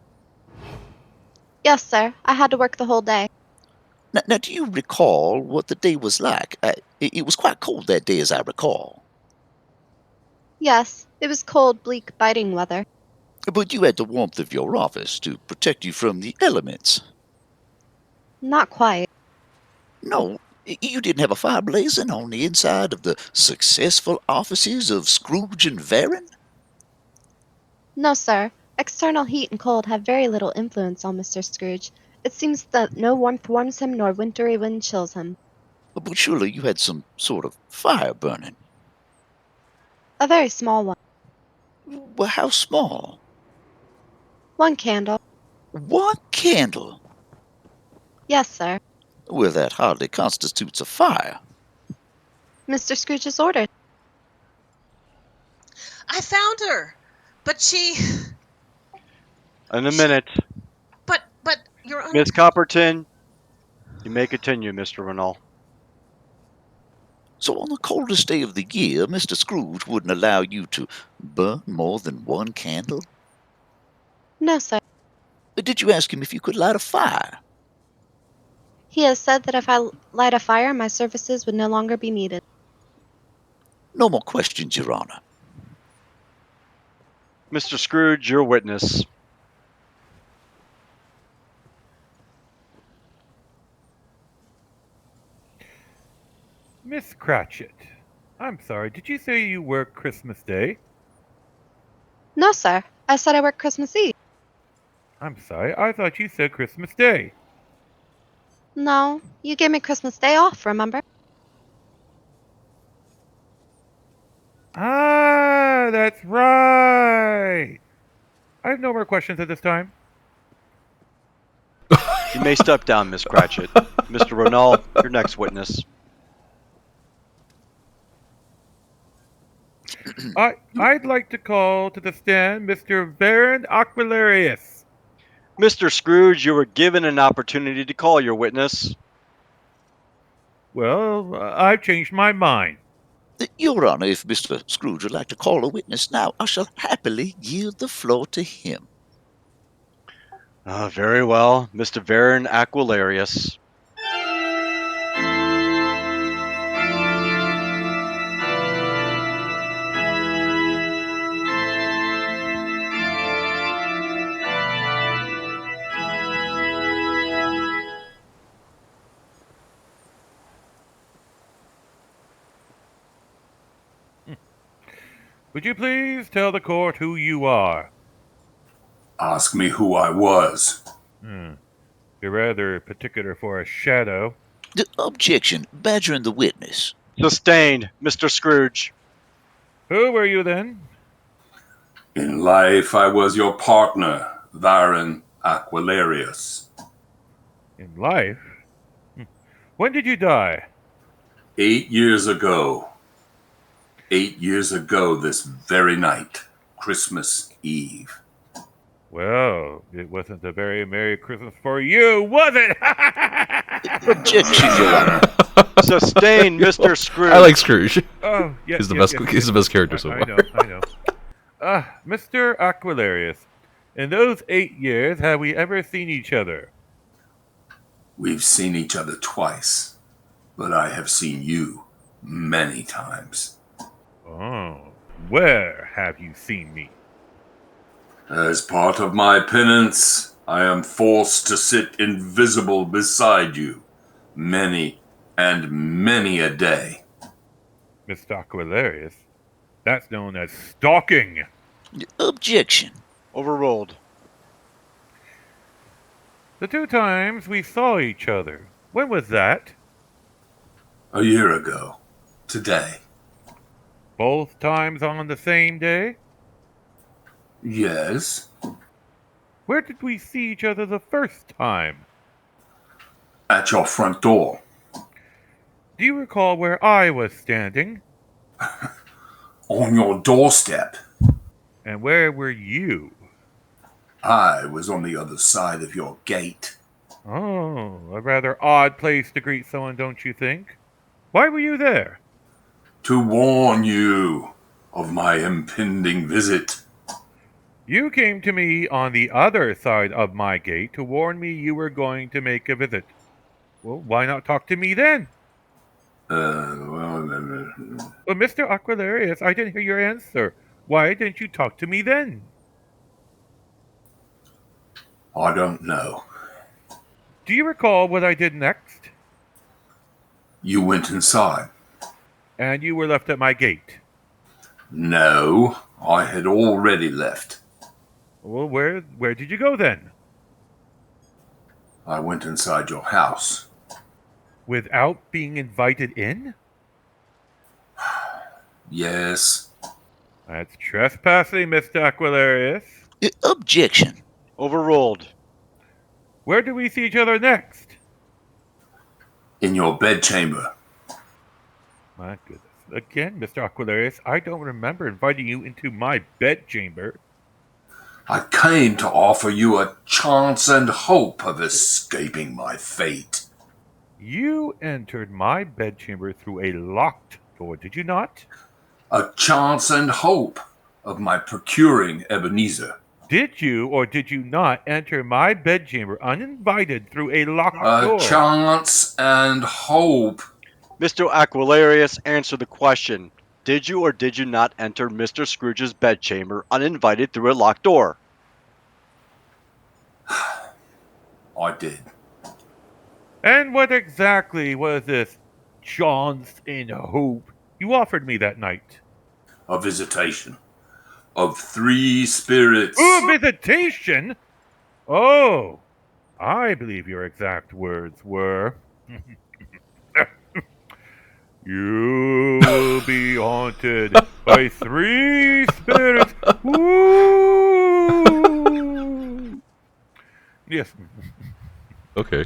Yes, sir. I had to work the whole day. Now, do you recall what the day was like? It was quite cold that day, as I recall. Yes, it was cold, bleak, biting weather. But you had the warmth of your office to protect you from the elements. Not quite. No, you didn't have a fire blazing on the inside of the successful offices of Scrooge and Varen? No, sir. External heat and cold have very little influence on Mr. Scrooge. It seems that no warmth warms him nor wintry wind chills him. But surely you had some sort of fire burning. A very small one. Well, how small? 1 candle. 1 candle? Yes, sir. Well, that hardly constitutes a fire. Mr. Scrooge is ordered. I found her, but she... In a minute. But, Your Honor... Miss Copperton, you may continue, Mr. Renault. So on the coldest day of the year, Mr. Scrooge wouldn't allow you to burn more than 1 candle? No, sir. Did you ask him if you could light a fire? He has said that if I light a fire, my services would no longer be needed. No more questions, Your Honor. Mr. Scrooge, your witness. Miss Cratchit, I'm sorry, did you say you work Christmas Day? No, sir. I said I work Christmas Eve. I'm sorry, I thought you said Christmas Day. No, you gave me Christmas Day off, remember? Ah, that's right. I have no more questions at this time. You may step down, Miss Cratchit. Mr. Renault, your next witness. I'd like to call to the stand Mr. Varen Aquilarios. Mr. Scrooge, you were given an opportunity to call your witness. Well, I've changed my mind. Your Honor, if Mr. Scrooge would like to call a witness now, I shall happily yield the floor to him. Very well, Mr. Varen Aquilarios. Would you please tell the court who you are? Ask me who I was. You're rather particular for a shadow. Objection. Badgering the witness. Sustained, Mr. Scrooge. Who were you then? In life, I was your partner, Varen Aquilarios. In life? When did you die? 8 years ago. 8 years ago this very night, Christmas Eve. Well, it wasn't a very Merry Christmas for you, was it? Objection, Your Honor. Sustained, Mr. Scrooge. I like Scrooge. Oh, yes, he's the best character so far. I know. Mr. Aquilarios, in those 8 years, have we ever seen each other? We've seen each other twice, but I have seen you many times. Oh, where have you seen me? As part of my penance, I am forced to sit invisible beside you many and many a day. Mr. Aquilarios, that's known as stalking. Objection. Overruled. The 2 times we saw each other, when was that? A year ago. Today. Both times on the same day? Yes. Where did we see each other the first time? At your front door. Do you recall where I was standing? On your doorstep. And where were you? I was on the other side of your gate. Oh, a rather odd place to greet someone, don't you think? Why were you there? To warn you of my impending visit. You came to me on the other side of my gate to warn me you were going to make a visit. Well, why not talk to me then? Well, Mr. Aquilarios, I didn't hear your answer. Why didn't you talk to me then? I don't know. Do you recall what I did next? You went inside. And you were left at my gate? No, I had already left. Well, where did you go then? I went inside your house. Without being invited in? Yes. That's trespassing, Mr. Aquilarios. Objection. Overruled. Where do we see each other next? In your bedchamber. My goodness. Again, Mr. Aquilarios, I don't remember inviting you into my bedchamber. I came to offer you a chance and hope of escaping my fate. You entered my bedchamber through a locked door, did you not? A chance and hope of my procuring Ebenezer. Did you or did you not enter my bedchamber uninvited through a locked door? A chance and hope. Mr. Aquilarios, answer the question. Did you or did you not enter Mr. Scrooge's bedchamber uninvited through a locked door? I did. And what exactly was this chance and hope you offered me that night? A visitation of 3 spirits. Ooh, visitation? Oh, I believe your exact words were... You will be haunted by 3 spirits. Woo! Yes. Okay.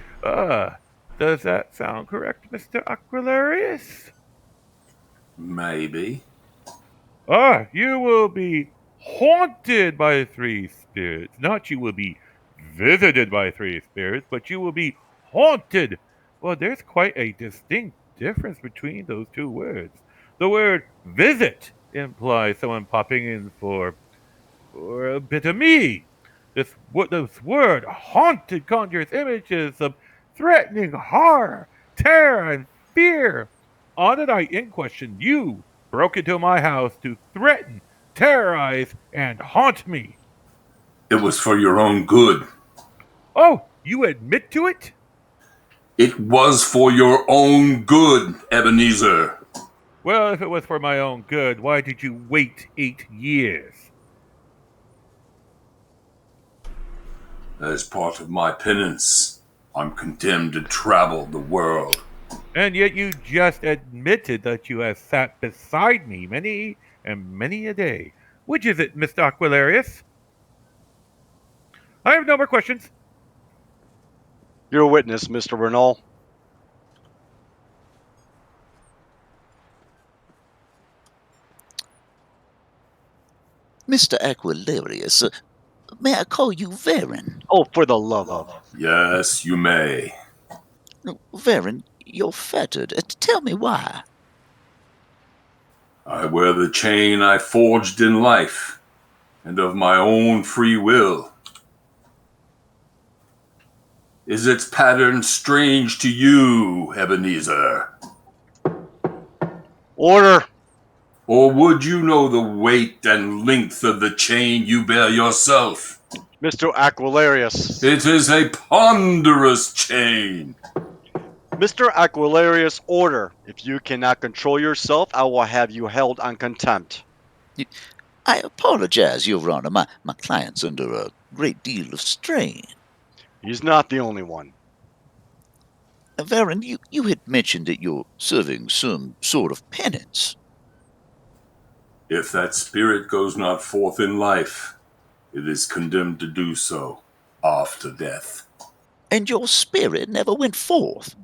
Does that sound correct, Mr. Aquilarios? Maybe. You will be haunted by three spirits. Not you will be visited by three spirits, but you will be haunted. Well, there's quite a distinct difference between those two words. The word visit implies someone popping in for a bit of me. This word haunted conjures images of threatening horror, terror, and fear. On the night in question, you broke into my house to threaten, terrorize, and haunt me. It was for your own good. Oh, you admit to it? It was for your own good, Ebenezer. Well, if it was for my own good, why did you wait 8 years? As part of my penance, I'm condemned to travel the world. And yet you just admitted that you have sat beside me many and many a day. Which is it, Mr. Aquilarios? I have no more questions. You're a witness, Mr. Renault. Mr. Aquilarios, may I call you Varen? Oh, for the love of... Yes, you may. Varen, you're fettered. Tell me why. I wear the chain I forged in life, and of my own free will. Is its pattern strange to you, Ebenezer? Order! Or would you know the weight and length of the chain you bear yourself? Mr. Aquilarios. It is a ponderous chain. Mr. Aquilarios, order. If you cannot control yourself, I will have you held on contempt. I apologize, Your Honor. My client's under a great deal of strain. He's not the only one. Varen, you had mentioned that you're serving some sort of penance. If that spirit goes not forth in life, it is condemned to do so after death. And your spirit never went forth.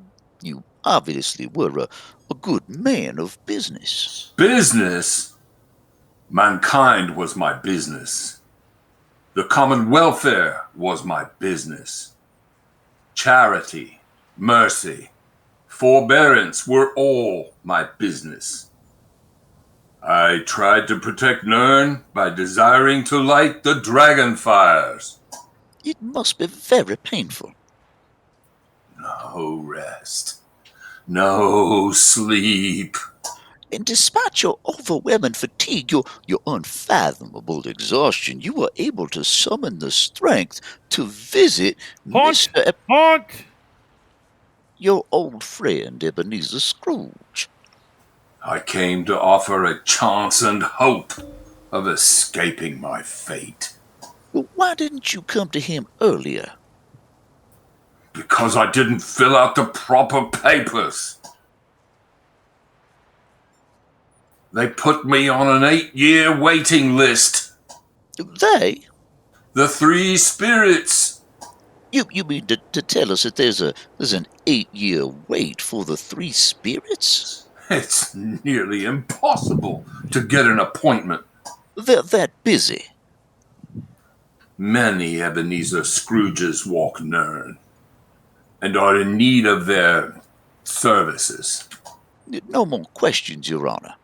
You obviously were a good man of business. Business? Mankind was my business. The common welfare was my business. Charity, mercy, forbearance were all my business. I tried to protect Nern by desiring to light the dragon fires. It must be very painful. No rest. No sleep. And despite your overwhelming fatigue, your unfathomable exhaustion, you were able to summon the strength to visit Haunt! Your old friend Ebenezer Scrooge. I came to offer a chance and hope of escaping my fate. Well, why didn't you come to him earlier? Because I didn't fill out the proper papers. They put me on an 8-year waiting list. They? The three spirits. You mean to tell us that there's an 8-year wait for the three spirits? It's nearly impossible to get an appointment. They're that busy. Many Ebenezer Scrooges walk Nern and are in need of their services. No more questions, Your Honor.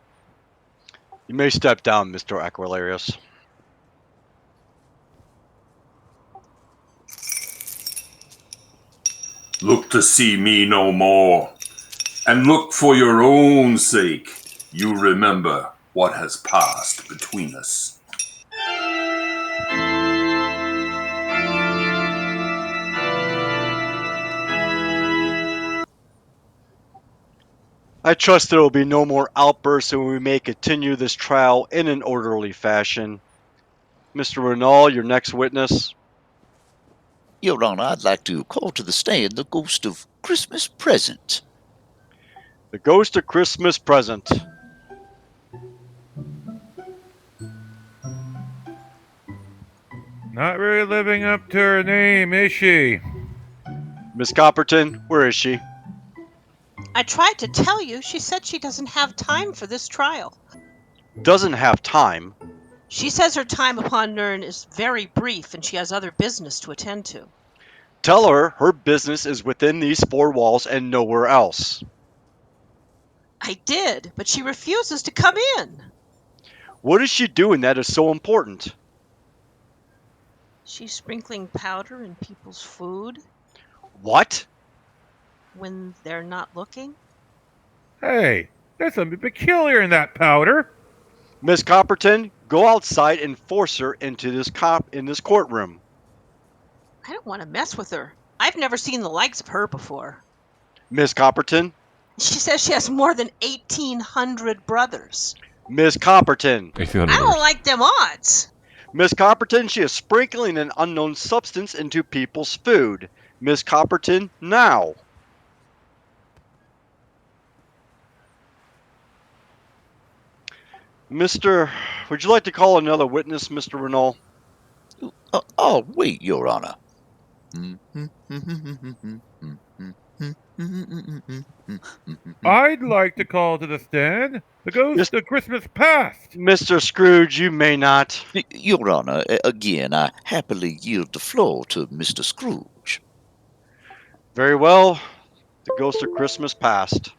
You may step down, Mr. Aquilarios. Look to see me no more, and look for your own sake. You remember what has passed between us. I trust there will be no more outbursts and we may continue this trial in an orderly fashion. Mr. Renault, your next witness. Your Honor, I'd like to call to the stand the ghost of Christmas Present. The ghost of Christmas Present. Not really living up to her name, is she? Miss Copperton, where is she? I tried to tell you. She said she doesn't have time for this trial. Doesn't have time. She says her time upon Nirn is very brief and she has other business to attend to. Tell her business is within these four walls and nowhere else. I did, but she refuses to come in. What is she doing that is so important? She's sprinkling powder in people's food. What? When they're not looking. Hey, there's something peculiar in that powder. Miss Copperton, go outside and force her into this courtroom. I don't want to mess with her. I've never seen the likes of her before. Miss Copperton? She says she has more than 1,800 brothers. Miss Copperton. I don't like them odds. Miss Copperton, she is sprinkling an unknown substance into people's food. Miss Copperton, now. Would you like to call another witness, Mr. Renault? I'll wait, Your Honor. I'd like to call to the stand the ghost of Christmas past. Mr. Scrooge, you may not. Your Honor, again, I happily yield the floor to Mr. Scrooge. Very well. The ghost of Christmas past.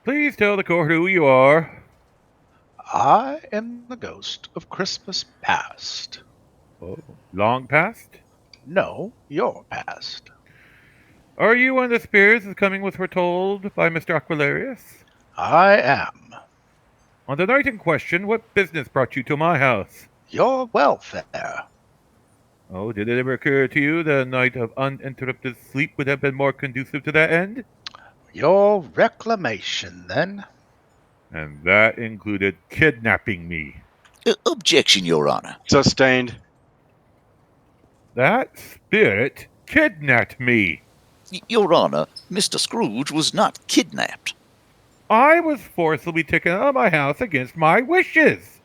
Please tell the court who you are. I am the ghost of Christmas past. Oh, long past? No, your past. Are you one of the spirits that's coming with foretold by Mr. Aquilarios? I am. On the night in question, what business brought you to my house? Your welfare. Oh, did it ever occur to you that a night of uninterrupted sleep would have been more conducive to that end? Your reclamation, then. And that included kidnapping me. Objection, Your Honor. Sustained. That spirit kidnapped me. Your Honor, Mr. Scrooge was not kidnapped. I was forcibly taken out of my house against my wishes.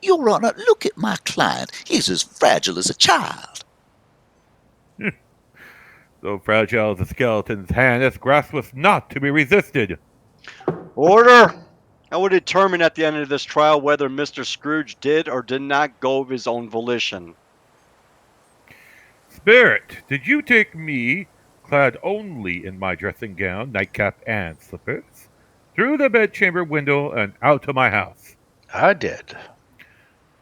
Your Honor, look at my client. He's as fragile as a child. So fragile as a skeleton's hand, its grasp was not to be resisted. Order! I will determine at the end of this trial whether Mr. Scrooge did or did not go of his own volition. Spirit, did you take me, clad only in my dressing gown, nightcap, and slippers, through the bedchamber window and out of my house? I did.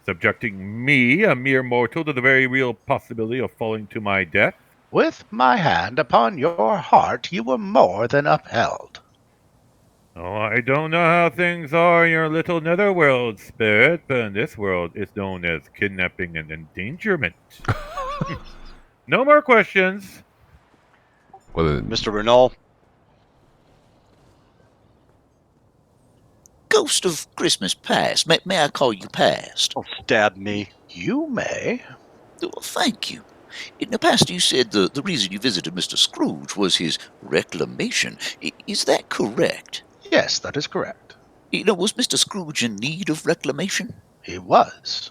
Subjecting me, a mere mortal, to the very real possibility of falling to my death? With my hand upon your heart, you were more than upheld. Oh, I don't know how things are in your little netherworld, Spirit, but in this world it's known as kidnapping and endangerment. No more questions. Mr. Renault? Ghost of Christmas past. May I call you past? Oh, stab me. You may. Well, thank you. In the past, you said the reason you visited Mr. Scrooge was his reclamation. Is that correct? Yes, that is correct. Was Mr. Scrooge in need of reclamation? He was.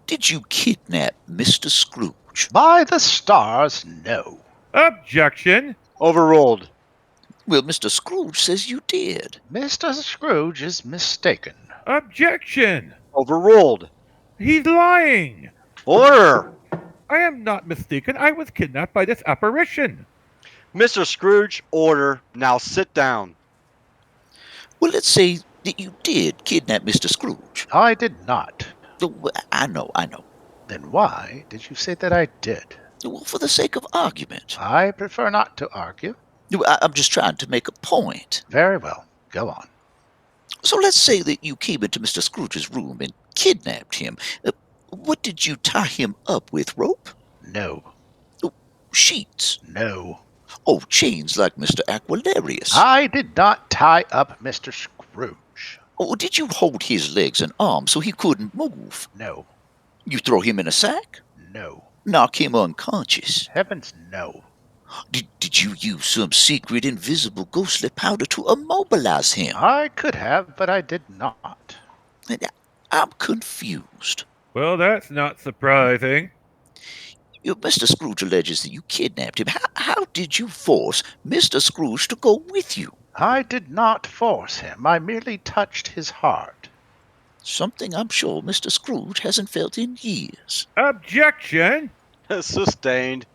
Did you kidnap Mr. Scrooge? By the stars, no. Objection. Overruled. Well, Mr. Scrooge says you did. Mr. Scrooge is mistaken. Objection. Overruled. He's lying. Order! I am not mistaken. I was kidnapped by this apparition. Mr. Scrooge, order. Now sit down. Well, let's say that you did kidnap Mr. Scrooge. I did not. I know. Then why did you say that I did? Well, for the sake of argument. I prefer not to argue. I'm just trying to make a point. Very well. Go on. So let's say that you came into Mr. Scrooge's room and kidnapped him. What did you tie him up with? Rope? No. Sheets? No. Oh, chains like Mr. Aquilarios. I did not tie up Mr. Scrooge. Oh, did you hold his legs and arms so he couldn't move? No. You throw him in a sack? No. Knock him unconscious? Heavens, no. Did you use some secret invisible ghostly powder to immobilize him? I could have, but I did not. I'm confused. Well, that's not surprising. Mr. Scrooge alleges that you kidnapped him. How did you force Mr. Scrooge to go with you? I did not force him. I merely touched his heart. Something I'm sure Mr. Scrooge hasn't felt in years. Objection! Sustained.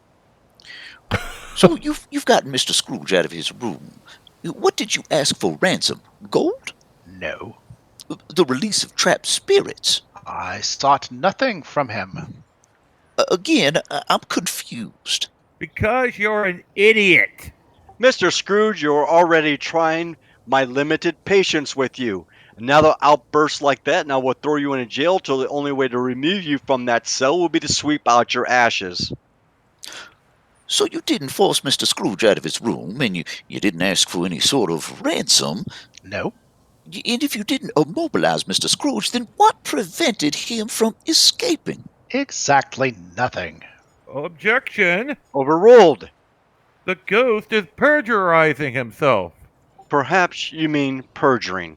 So you've gotten Mr. Scrooge out of his room. What did you ask for ransom? Gold? No. The release of trapped spirits? I sought nothing from him. Again, I'm confused. Because you're an idiot. Mr. Scrooge, you're already trying my limited patience with you. Another outburst like that, and I will throw you in jail till the only way to remove you from that cell will be to sweep out your ashes. So you didn't force Mr. Scrooge out of his room, and you didn't ask for any sort of ransom? No. And if you didn't immobilize Mr. Scrooge, then what prevented him from escaping? Exactly nothing. Objection! Overruled. The ghost is perjurizing himself. Perhaps you mean perjuring.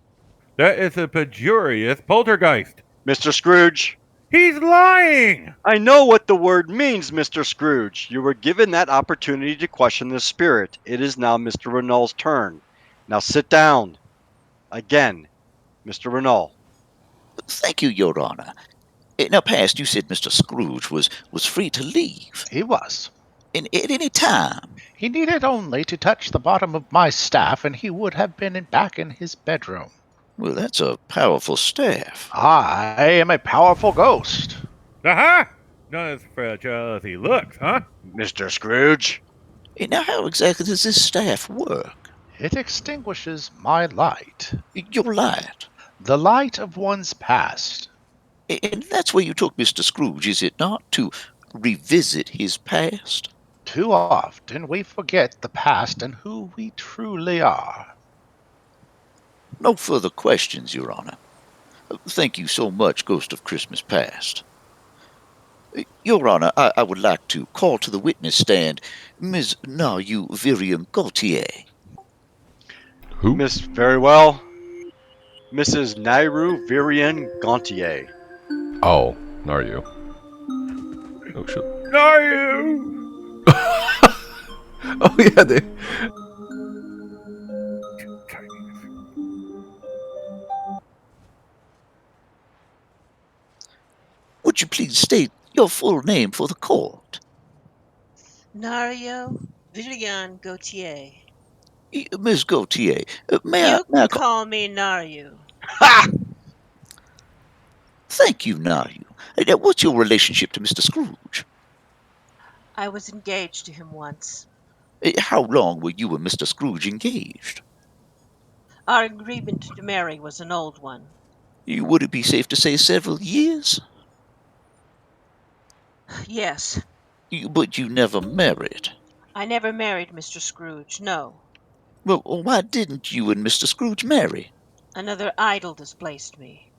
That is a pejorious poltergeist. Mr. Scrooge. He's lying! I know what the word means, Mr. Scrooge. You were given that opportunity to question the spirit. It is now Mr. Renault's turn. Now sit down. Again, Mr. Renault. Thank you, Your Honor. Now, past, you said Mr. Scrooge was free to leave. He was. At any time. He needed only to touch the bottom of my staff, and he would have been back in his bedroom. Well, that's a powerful staff. I am a powerful ghost. Aha! Not as fragile as he looks, huh? Mr. Scrooge. Now, how exactly does this staff work? It extinguishes my light. Your light? The light of one's past. And that's where you took Mr. Scrooge, is it not? To revisit his past? Too often we forget the past and who we truly are. No further questions, Your Honor. Thank you so much, Ghost of Christmas Past. Your Honor, I would like to call to the witness stand Ms. Nayru Virium Gautier. Who? Miss, very well. Mrs. Nayru Virian Gautier. Oh, Nayru. Oh shit. Nayru! Oh yeah, they. Would you please state your full name for the court? Nayru Virian Gautier. Miss Gautier, may You I can call me Nayru. Ha! Thank you, Nayru. What's your relationship to Mr. Scrooge? I was engaged to him once. How long were you and Mr. Scrooge engaged? Our agreement to marry was an old one. Would it be safe to say several years? Yes. But you never married. I never married Mr. Scrooge, no. Well, why didn't you and Mr. Scrooge marry? Another idol displaced me.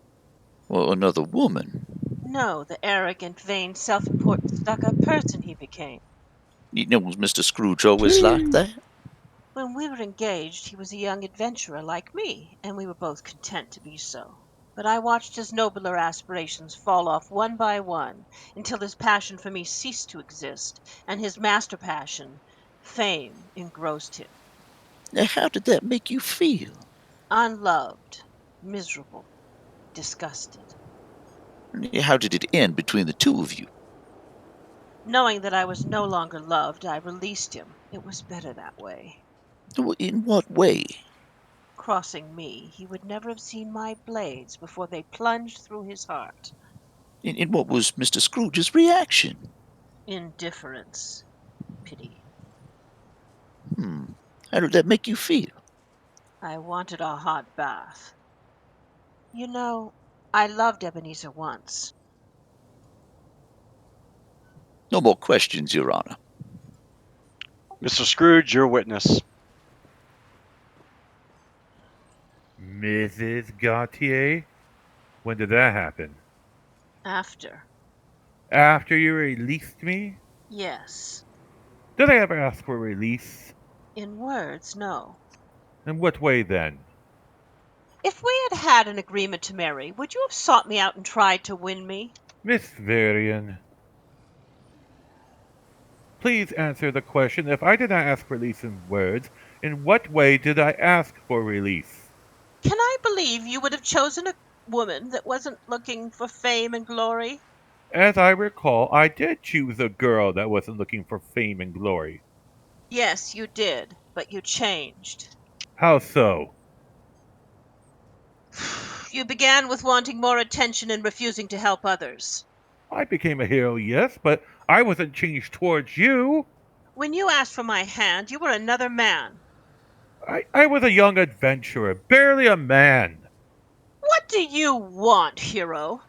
Well, another woman. No, the arrogant, vain, self-important, stuck-up person he became. Was Mr. Scrooge always like that? When we were engaged, he was a young adventurer like me, and we were both content to be so. But I watched his nobler aspirations fall off one by one, until his passion for me ceased to exist, and his master passion, fame, engrossed him. Now, how did that make you feel? Unloved, miserable, disgusted. How did it end between the two of you? Knowing that I was no longer loved, I released him. It was better that way. In what way? Crossing me, he would never have seen my blades before they plunged through his heart. And what was Mr. Scrooge's reaction? Indifference. Pity. How did that make you feel? I wanted a hot bath. You know, I loved Ebenezer once. No more questions, Your Honor. Mr. Scrooge, your witness. Mrs. Gautier? When did that happen? After. After you released me? Yes. Did I ever ask for release? In words, no. In what way, then? If we had had an agreement to marry, would you have sought me out and tried to win me? Miss Varen, please answer the question. If I did not ask for release in words, in what way did I ask for release? Can I believe you would have chosen a woman that wasn't looking for fame and glory? As I recall, I did choose a girl that wasn't looking for fame and glory. Yes, you did, but you changed. How so? You began with wanting more attention and refusing to help others. I became a hero, yes, but I wasn't changed towards you. When you asked for my hand, you were another man. I was a young adventurer, barely a man. What do you want, hero?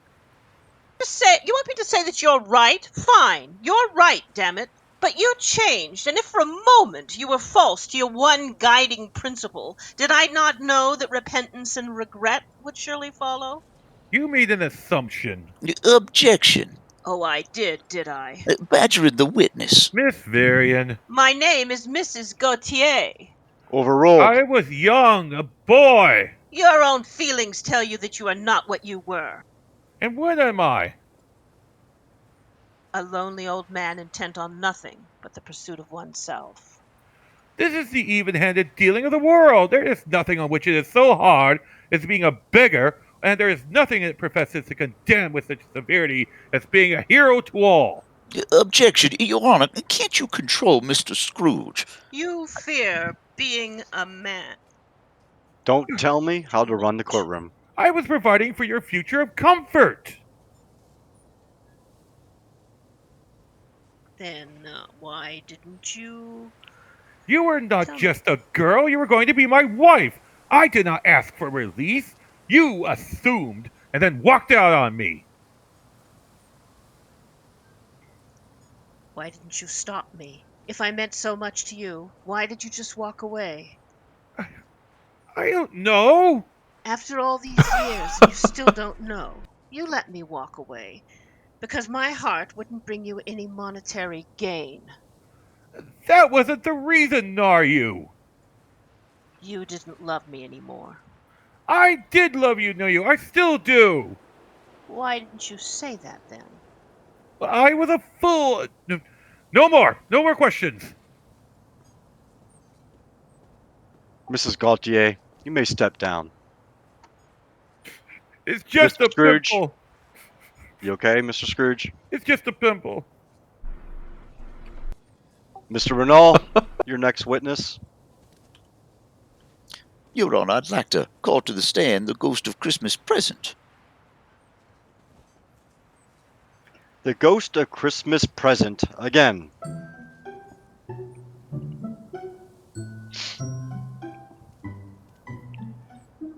You want me to say that you're right? Fine, you're right, damn it. But you changed, and if for a moment you were false to your one guiding principle, did I not know that repentance and regret would surely follow? You made an assumption. Objection. Oh, I did I? Badgering the witness. Miss Varen. My name is Mrs. Gautier. Overruled. I was young, a boy. Your own feelings tell you that you are not what you were. And what am I? A lonely old man intent on nothing but the pursuit of oneself. This is the even-handed dealing of the world. There is nothing on which it is so hard as being a beggar, and there is nothing it professes to condemn with such severity as being a hero to all. Objection, Your Honor. Can't you control Mr. Scrooge? You fear being a man. Don't tell me how to run the courtroom. I was providing for your future of comfort. Then why didn't you... You were not just a girl. You were going to be my wife. I did not ask for release. You assumed and then walked out on me. Why didn't you stop me? If I meant so much to you, why did you just walk away? I don't know. After all these years, you still don't know. You let me walk away, because my heart wouldn't bring you any monetary gain. That wasn't the reason, Nayru. You didn't love me anymore. I did love you, Nayru. I still do. Why didn't you say that then? I was a fool. No more questions. Mrs. Gautier, you may step down. It's just Mr. a Scrooge. pimple. You okay, Mr. Scrooge? It's just a pimple. Mr. Renault, your next witness. Your Honor, I'd like to call to the stand the ghost of Christmas present. The ghost of Christmas present again.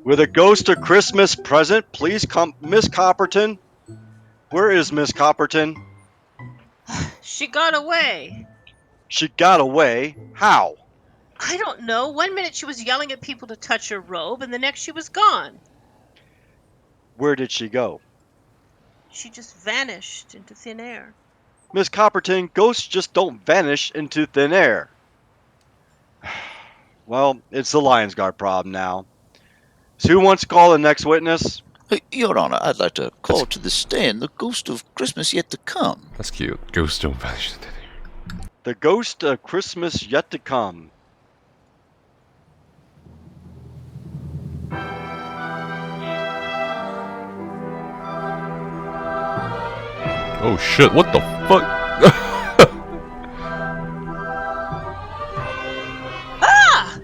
With a ghost of Christmas present, please come, Miss Copperton. Where is Miss Copperton? She got away. She got away. How? I don't know. 1 minute she was yelling at people to touch her robe, and the next she was gone. Where did she go? She just vanished into thin air. Miss Copperton, ghosts just don't vanish into thin air. Well, it's the Lion's Guard problem now. So who wants to call the next witness? Your Honor, I'd like to call to the stand the ghost of Christmas yet to come. That's cute. Ghosts don't vanish into thin air. The ghost of Christmas yet to come. Oh shit, what the fuck? Ah!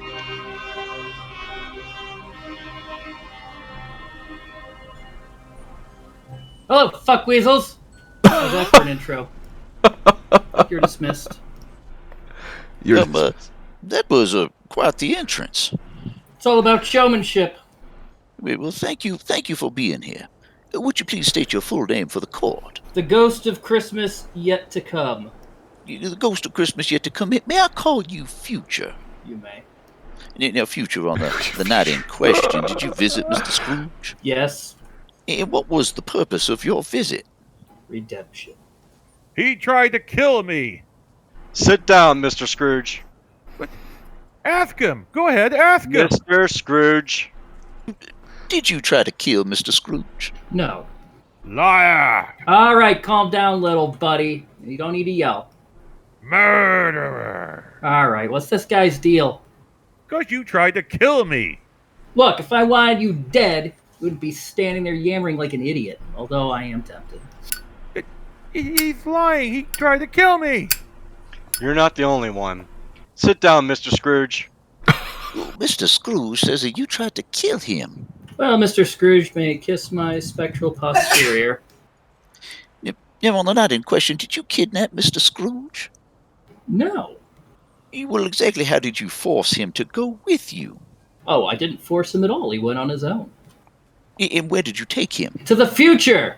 Oh, fuck weasels! How's that for an intro? You're dismissed. That was quite the entrance. It's all about showmanship. Well, thank you for being here. Would you please state your full name for the court? The ghost of Christmas yet to come. The ghost of Christmas yet to come. May I call you Future? You may. Now, Future, on the night in question, did you visit Mr. Scrooge? Yes. And what was the purpose of your visit? Redemption. He tried to kill me. Sit down, Mr. Scrooge. Ask him. Go ahead, ask him. Mr. Scrooge. Did you try to kill Mr. Scrooge? No. Liar. All right, calm down, little buddy. You don't need to yell. Murderer. All right, what's this guy's deal? Because you tried to kill me. Look, if I wanted you dead, you wouldn't be standing there yammering like an idiot, although I am tempted. He's lying. He tried to kill me. You're not the only one. Sit down, Mr. Scrooge. Well, Mr. Scrooge says that you tried to kill him. Well, Mr. Scrooge may kiss my spectral posterior. Yeah, on the night in question, did you kidnap Mr. Scrooge? No. Well, exactly how did you force him to go with you? Oh, I didn't force him at all. He went on his own. And where did you take him? To the future!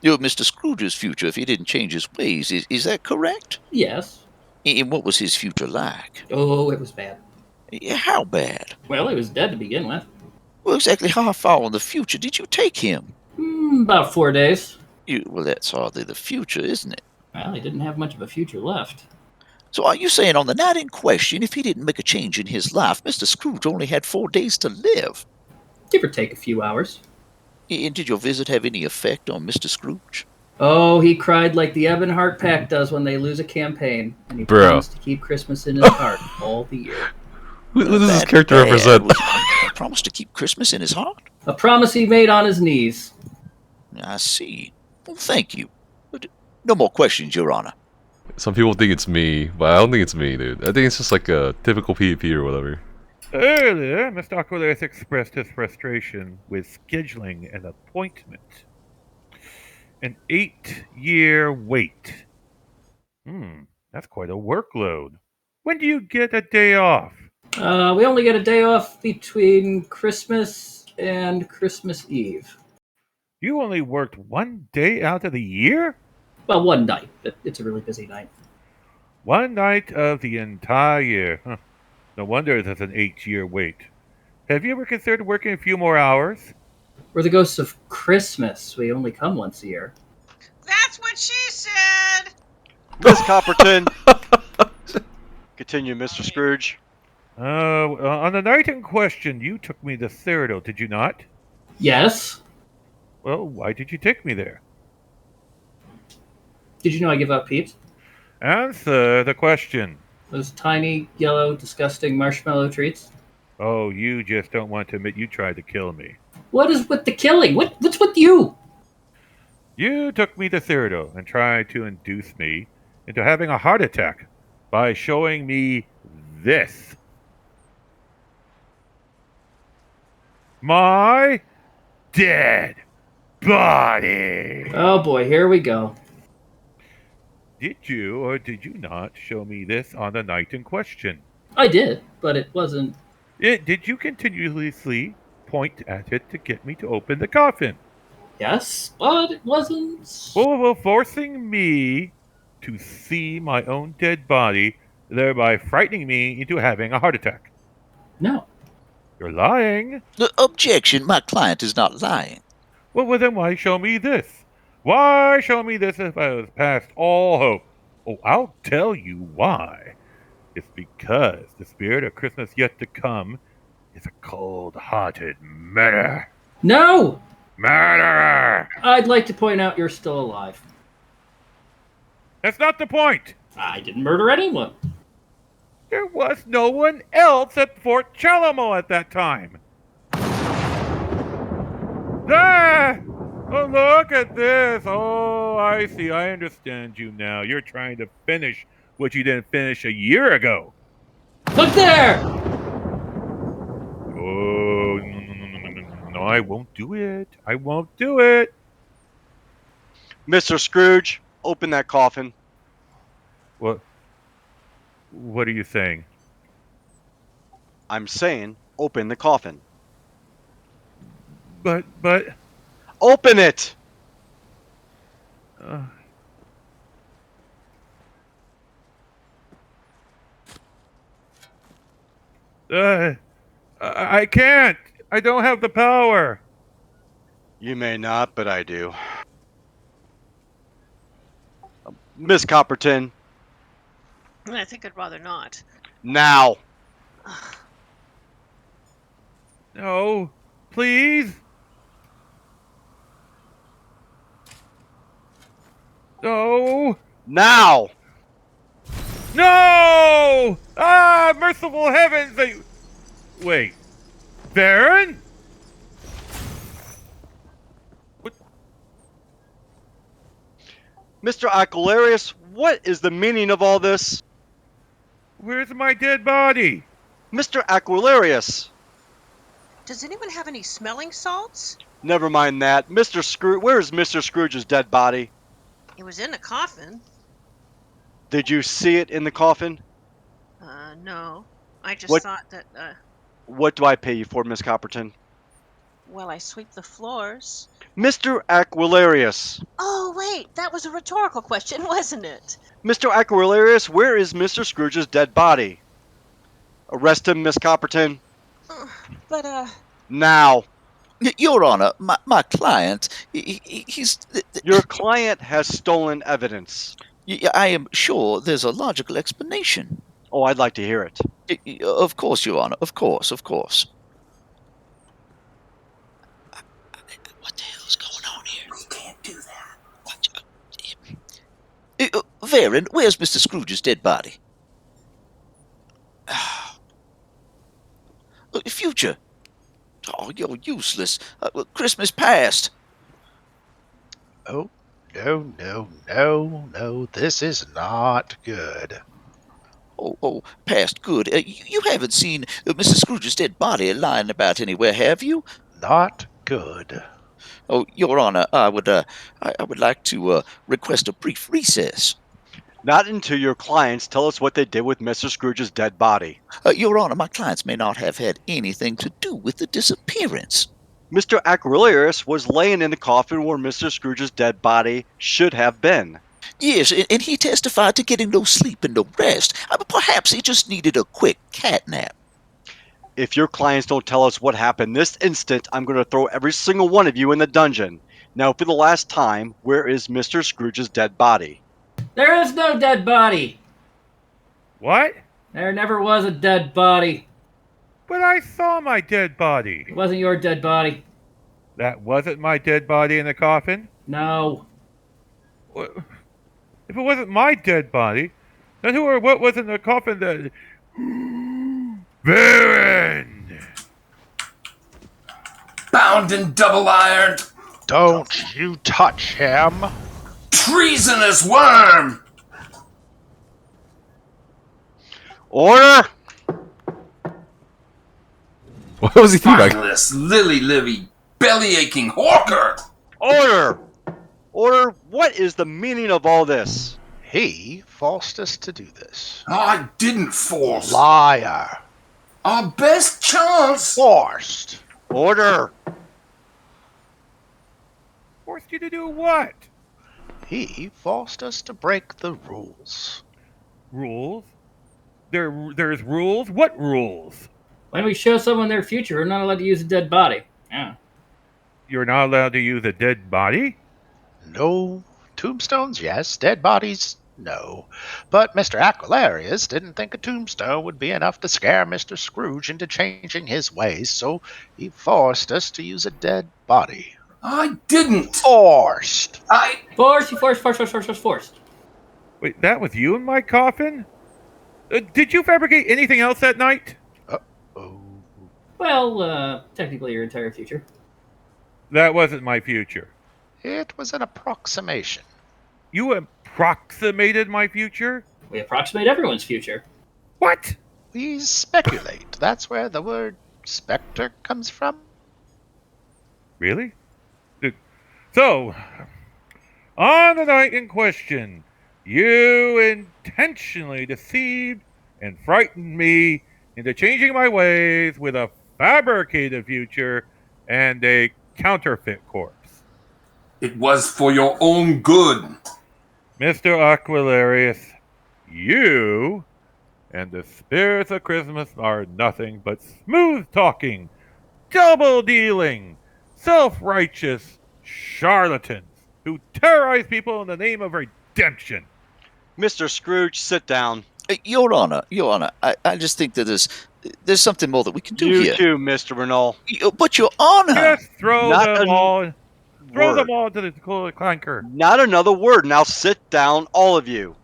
Mr. Scrooge's future, if he didn't change his ways. Is that correct? Yes. And what was his future like? Oh, it was bad. How bad? Well, he was dead to begin with. Well, exactly how far in the future did you take him? About 4 days. Well, that's hardly the future, isn't it? Well, he didn't have much of a future left. So are you saying on the night in question, if he didn't make a change in his life, Mr. Scrooge only had 4 days to live? Give or take a few hours. And did your visit have any effect on Mr. Scrooge? Oh, he cried like the Ebon Heart Pack does when they lose a campaign, and he Bro. promised to keep Christmas in his heart all the year. Who does this character represent? Promised to keep Christmas in his heart? A promise he made on his knees. I see. Well, thank you. No more questions, Your Honor. Some people think it's me, but I don't think it's me, dude. I think it's just like a typical PvP or whatever. Earlier, Mr. Aquilarios expressed his frustration with scheduling an appointment. An 8-year wait. That's quite a workload. When do you get a day off? We only get a day off between Christmas and Christmas Eve. You only worked 1 day out of the year? Well, one night. It's a really busy night. 1 night of the entire year. Huh. No wonder there's an 8-year wait. Have you ever considered working a few more hours? We're the ghosts of Christmas. We only come once a year. That's what she said! Miss Copperton. Continue, Mr. Scrooge. On the night in question, you took me to Cyrodiil, did you not? Yes. Well, why did you take me there? Did you know I give out peeps? Answer the question. Those tiny, yellow, disgusting marshmallow treats? Oh, you just don't want to admit you tried to kill me. What is with the killing? What's with you? You took me to Cyrodiil and tried to induce me into having a heart attack by showing me this. My dead body. Oh boy, here we go. Did you or did you not show me this on the night in question? I did, but it wasn't... Did you continuously point at it to get me to open the coffin? Yes, but it wasn't... Well, forcing me to see my own dead body, thereby frightening me into having a heart attack. No. You're lying. Objection, my client is not lying. Well, then why show me this? Why show me this if I was past all hope? Oh, I'll tell you why. It's because the spirit of Christmas yet to come is a cold-hearted murderer. No! Murderer! I'd like to point out you're still alive. That's not the point. I didn't murder anyone. There was no one else at Fort Chalamo at that time. Ah! Oh, look at this. Oh, I see. I understand you now. You're trying to finish what you didn't finish a year ago. Look there! Oh, no, I won't do it. I won't do it. Mr. Scrooge, open that coffin. What are you saying? I'm saying, open the coffin. But... Open it! I can't. I don't have the power. You may not, but I do. Miss Copperton, I think I'd rather not. now. No, please. No. Now. No! Ah, merciful heavens! Wait. Varen? Mr. Aquilarios, what is the meaning of all this? Where's my dead body? Mr. Aquilarios. Does anyone have any smelling salts? Never mind that. Mr. Scrooge, where is Mr. Scrooge's dead body? It was in a coffin. Did you see it in the coffin? No. I just What- thought that, What do I pay you for, Miss Copperton? well, I sweep the floors. Mr. Aquilarios. Oh, wait, that was a rhetorical question, wasn't it? Mr. Aquilarios, where is Mr. Scrooge's dead body? Arrest him, Miss Copperton. But, Now. Your Honor, my client, he's... Your client has stolen evidence. I am sure there's a logical explanation. Oh, I'd like to hear it. Of course, Your Honor, of course. What the hell's going on here? We can't do that. Varen, where's Mr. Scrooge's dead body? Future. Oh, you're useless. Christmas past. Oh, no, this is not good. Oh, past good. You haven't seen Mr. Scrooge's dead body lying about anywhere, have you? Not good. Oh, Your Honor, I would like to request a brief recess. Not until your clients tell us what they did with Mr. Scrooge's dead body. Your Honor, my clients may not have had anything to do with the disappearance. Mr. Aquilarios was laying in the coffin where Mr. Scrooge's dead body should have been. Yes, and he testified to getting no sleep and no rest. Perhaps he just needed a quick cat nap. If your clients don't tell us what happened this instant, I'm going to throw every single one of you in the dungeon. Now, for the last time, where is Mr. Scrooge's dead body? There is no dead body. What? There never was a dead body. But I saw my dead body. It wasn't your dead body. That wasn't my dead body in the coffin? No. If it wasn't my dead body, then who or what was in the coffin that... Varen! Bound and double-ironed. Don't you touch him. Treasonous worm! Order! What was he thinking? Spineless, lily-livy, belly-aching hawker! Order! Order, what is the meaning of all this? He forced us to do this. I didn't force. Liar. Our best chance. Forced. Order! Forced you to do what? He forced us to break the rules. Rules? There's rules? What rules? When we show someone their future, we're not allowed to use a dead body. Yeah. You're not allowed to use a dead body? No. Tombstones, yes. Dead bodies, no. But Mr. Aquilarios didn't think a tombstone would be enough to scare Mr. Scrooge into changing his ways, so he forced us to use a dead body. I didn't. Forced. Forced. Wait, that was you in my coffin? Did you fabricate anything else that night? Well, technically your entire future. That wasn't my future. It was an approximation. You approximated my future? We approximate everyone's future. What? We speculate. That's where the word specter comes from. Really? So, on the night in question, you intentionally deceived and frightened me into changing my ways with a fabricated future and a counterfeit corpse. It was for your own good. Mr. Aquilarios, you and the spirits of Christmas are nothing but smooth-talking, double-dealing, self-righteous charlatans who terrorize people in the name of a redemption. Mr. Scrooge, sit down. Your Honor, I just think that there's something more that we can do You here. too, Mr. Renault. But Your Honor! Just throw Not them all. Throw word. them all to the clanker. Not another word. Now sit down, all of you.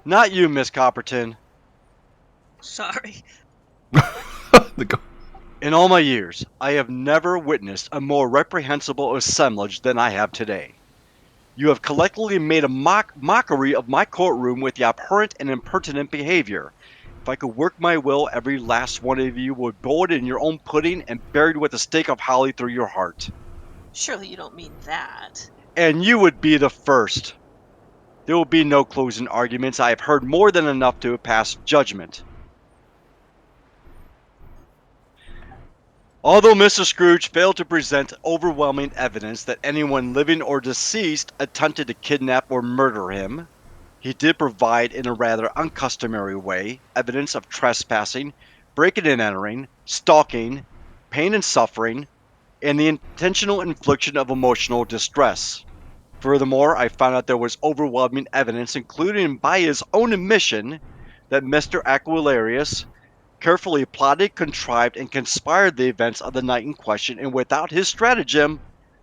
Not you, Miss Copperton. Sorry. In all my years, I have never witnessed a more reprehensible assemblage than I have today. You have collectively made a mockery of my courtroom with your abhorrent and impertinent behavior. If I could work my will, every last one of you would boiled in your own pudding and buried with a stake of holly through your heart. Surely you don't mean that. And you would be the first. There will be no closing arguments. I have heard more than enough to pass judgment. Although Mr. Scrooge failed to present overwhelming evidence that anyone living or deceased attempted to kidnap or murder him, he did provide in a rather uncustomary way evidence of trespassing, breaking and entering, stalking, pain and suffering, and the intentional infliction of emotional distress. Furthermore, I found out there was overwhelming evidence, including by his own admission, that Mr. Aquilarios carefully plotted, contrived, and conspired the events of the night in question, and without his stratagem,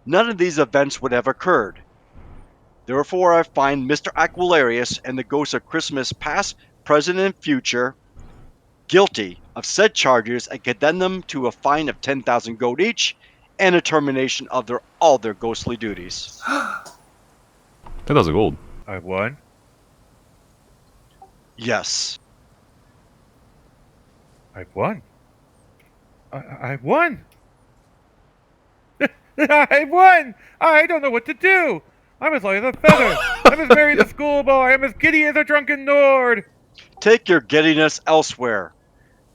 none of these events would have occurred. Therefore, I find Mr. Aquilarios and the ghosts of Christmas past, present, and future guilty of said charges and condemn them to a fine of 10,000 gold each and a termination of all their ghostly duties. 10,000 gold. I won. Yes. I've won. I've won. I won. I don't know what to do. I'm as light as a feather. I'm as merry as a schoolboy. I'm as giddy as a drunken Nord. Take your giddiness elsewhere.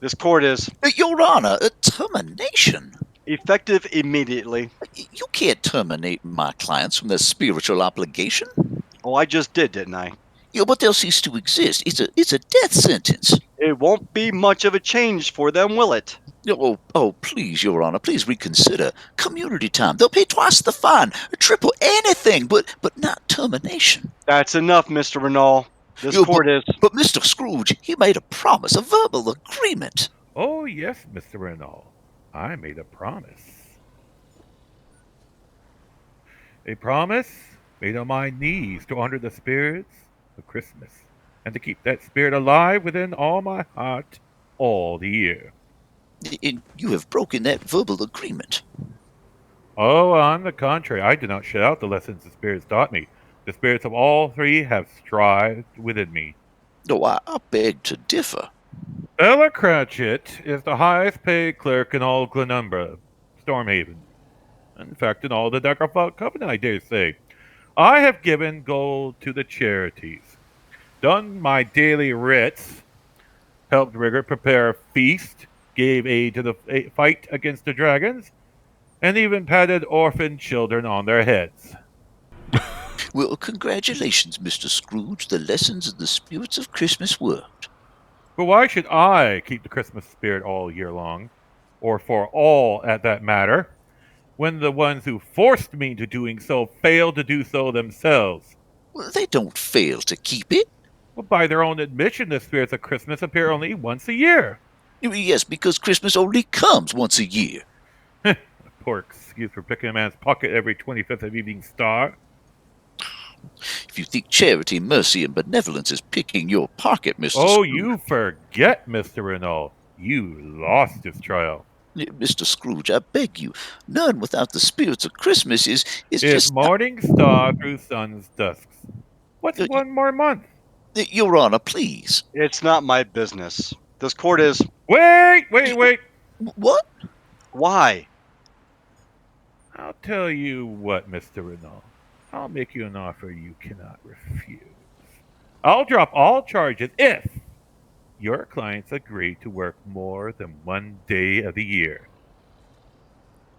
This court is... Your Honor, termination? Effective immediately. You can't terminate my clients from their spiritual obligation. Oh, I just did, didn't I? Yeah, but they'll cease to exist. It's a death sentence. It won't be much of a change for them, will it? Oh, please, Your Honor, please reconsider. Community time. They'll pay twice the fine, triple anything, but not termination. That's enough, Mr. Renault. This court is... But Mr. Scrooge, he made a promise, a verbal agreement. Oh, yes, Mr. Renault. I made a promise. A promise made on my knees to honor the spirits of Christmas, and to keep that spirit alive within all my heart all the year. You have broken that verbal agreement. Oh, on the contrary, I did not shut out the lessons the spirits taught me. The spirits of all three have strived within me. No, I beg to differ. Ella Cratchit is the highest paid clerk in all Glenumbra, Stormhaven. In fact, in all the Daggerfall Covenant, I dare say. I have given gold to the charities, done my daily writs, helped Rigger prepare a feast, gave aid to the fight against the dragons, and even patted orphan children on their heads. Well, congratulations, Mr. Scrooge. The lessons of the spirits of Christmas worked. But why should I keep the Christmas spirit all year long, or for all at that matter, when the ones who forced me into doing so failed to do so themselves? Well, they don't fail to keep it. Well, by their own admission, the spirits of Christmas appear only once a year. Yes, because Christmas only comes once a year. A poor excuse for picking a man's pocket every 25th of evening star. If you think charity, mercy, and benevolence is picking your pocket, Mr. Oh, Scrooge... you forget, Mr. Renault. You lost this trial. Mr. Scrooge, I beg you, none without the spirits of Christmas is It's just... morning star through sun's dusks. What's one more month? Your Honor, please. It's not my business. This court is... Wait! What? Why? I'll tell you what, Mr. Renault. I'll make you an offer you cannot refuse. I'll drop all charges if your clients agree to work more than one day of the year.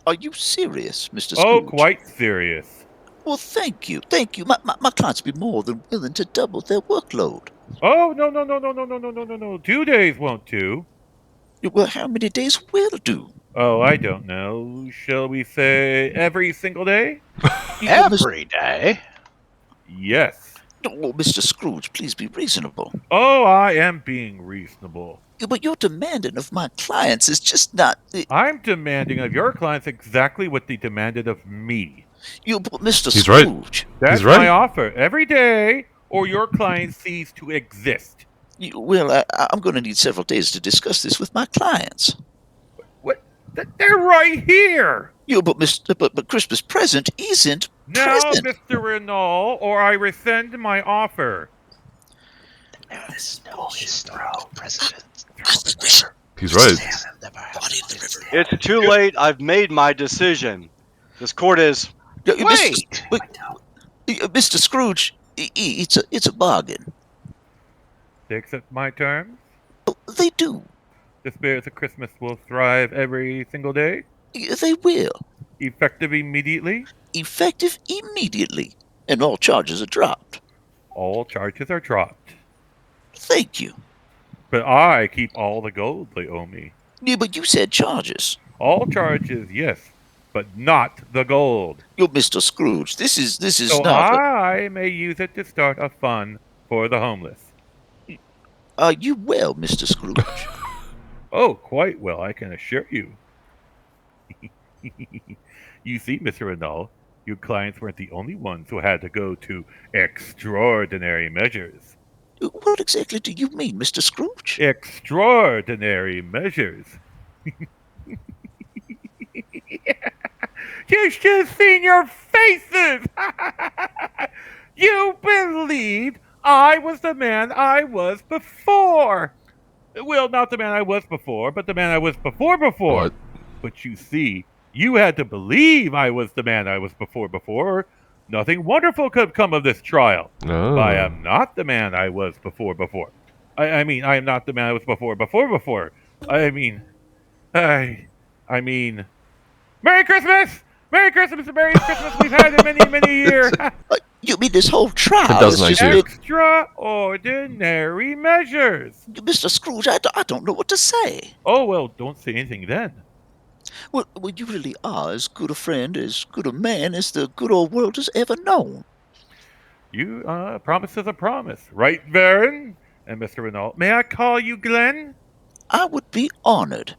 Are you serious, Mr. Scrooge? Oh, quite serious. Well, thank you. My clients will be more than willing to double their workload. Oh, no. 2 days won't do. Well, how many days will do? Oh, I don't know. Shall we say every single day? Every day? Yes. Oh, Mr. Scrooge, please be reasonable. Oh, I am being reasonable. But your demanding of my clients is just not... I'm demanding of your clients exactly what they demanded of me. Mr. He's right. Scrooge. That's He's right. my offer. Every day, or your client cease to exist. I'm going to need several days to discuss this with my clients. What? They're right here. But Christmas present isn't Now, present. Mr. Renault, or I rescind my offer. There is no historical precedent. He's right. It's too late. I've made my decision. This court is... Wait! Mr. Scrooge, it's a bargain. They accept my terms? They do. The spirits of Christmas will thrive every single day? They will. Effective immediately? Effective immediately. And all charges are dropped. All charges are dropped. Thank you. But I keep all the gold they owe me. Yeah, but you said charges. All charges, yes, but not the gold. Mr. Scrooge, this is so not... I may use it to start a fund for the homeless. Are you well, Mr. Scrooge? Oh, quite well, I can assure you. You see, Mr. Renault, your clients weren't the only ones who had to go to extraordinary measures. What exactly do you mean, Mr. Scrooge? Extraordinary measures. You should have seen your faces! You believed I was the man I was before! Well, not the man I was before, but the man I was before. What? But you see, you had to believe I was the man I was before. Nothing wonderful could come of this trial. Oh. I am not the man I was before. I mean, I am not the man I was before. I mean, Merry Christmas! Merry Christmas and Merry Christmas we've had in many, many years. You mean this whole trial doesn't is just like you. Extraordinary measures. Mr. Scrooge, I don't know what to say. Oh, well, don't say anything then. Well, you really are as good a friend, as good a man as the good old world has ever known. You, promise is a promise. Right, Varen? And Mr. Renault, may I call you Glenn? I would be honored.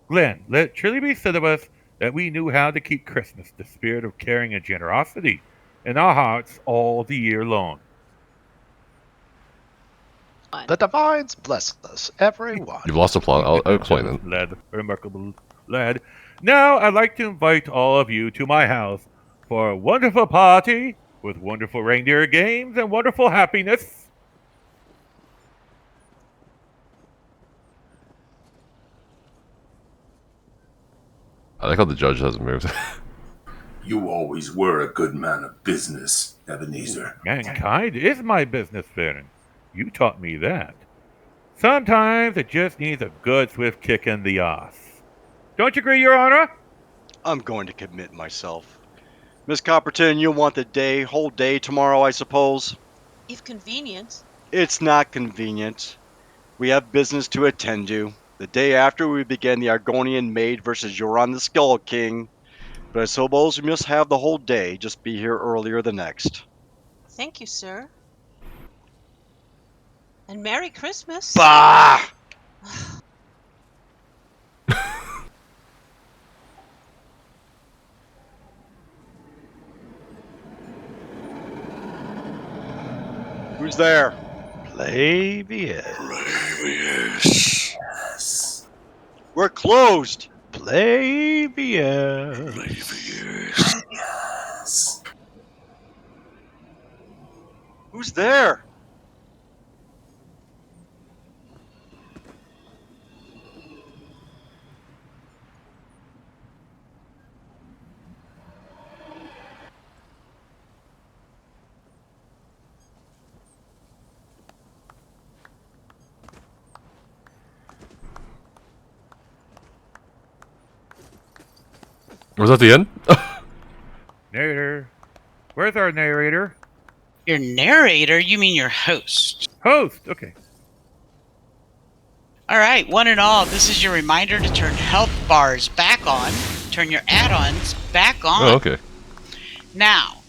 Glenn, let it truly be said of us that we knew how to keep Christmas, the spirit of caring and generosity, in our hearts all the year long. The divines bless us, everyone. You've lost the plot. I'll explain it. Lad, remarkable lad. Now, I'd like to invite all of you to my house for a wonderful party with wonderful reindeer games and wonderful happiness. I like how the judge hasn't moved. You always were a good man of business, Ebenezer. Mankind is my business, Varen. You taught me that. Sometimes it just needs a good swift kick in the ass. Don't you agree, Your Honor? I'm going to commit myself. Miss Copperton, you'll want the whole day tomorrow, I suppose? If convenient. It's not convenient. We have business to attend to. The day after we begin the Argonian Maid versus Euron the Skull King. But I suppose we must have the whole day, just be here earlier the next. Thank you, sir. And Merry Christmas. Bah! Who's there? Plavius. Yes. We're closed. Plavius. Yes. Who's there? Was that the end? Narrator. Where's our narrator? Your narrator? You mean your host? Host, okay. Alright, one and all, this is your reminder to turn health bars back on, turn your add-ons back on. Oh, okay. Now,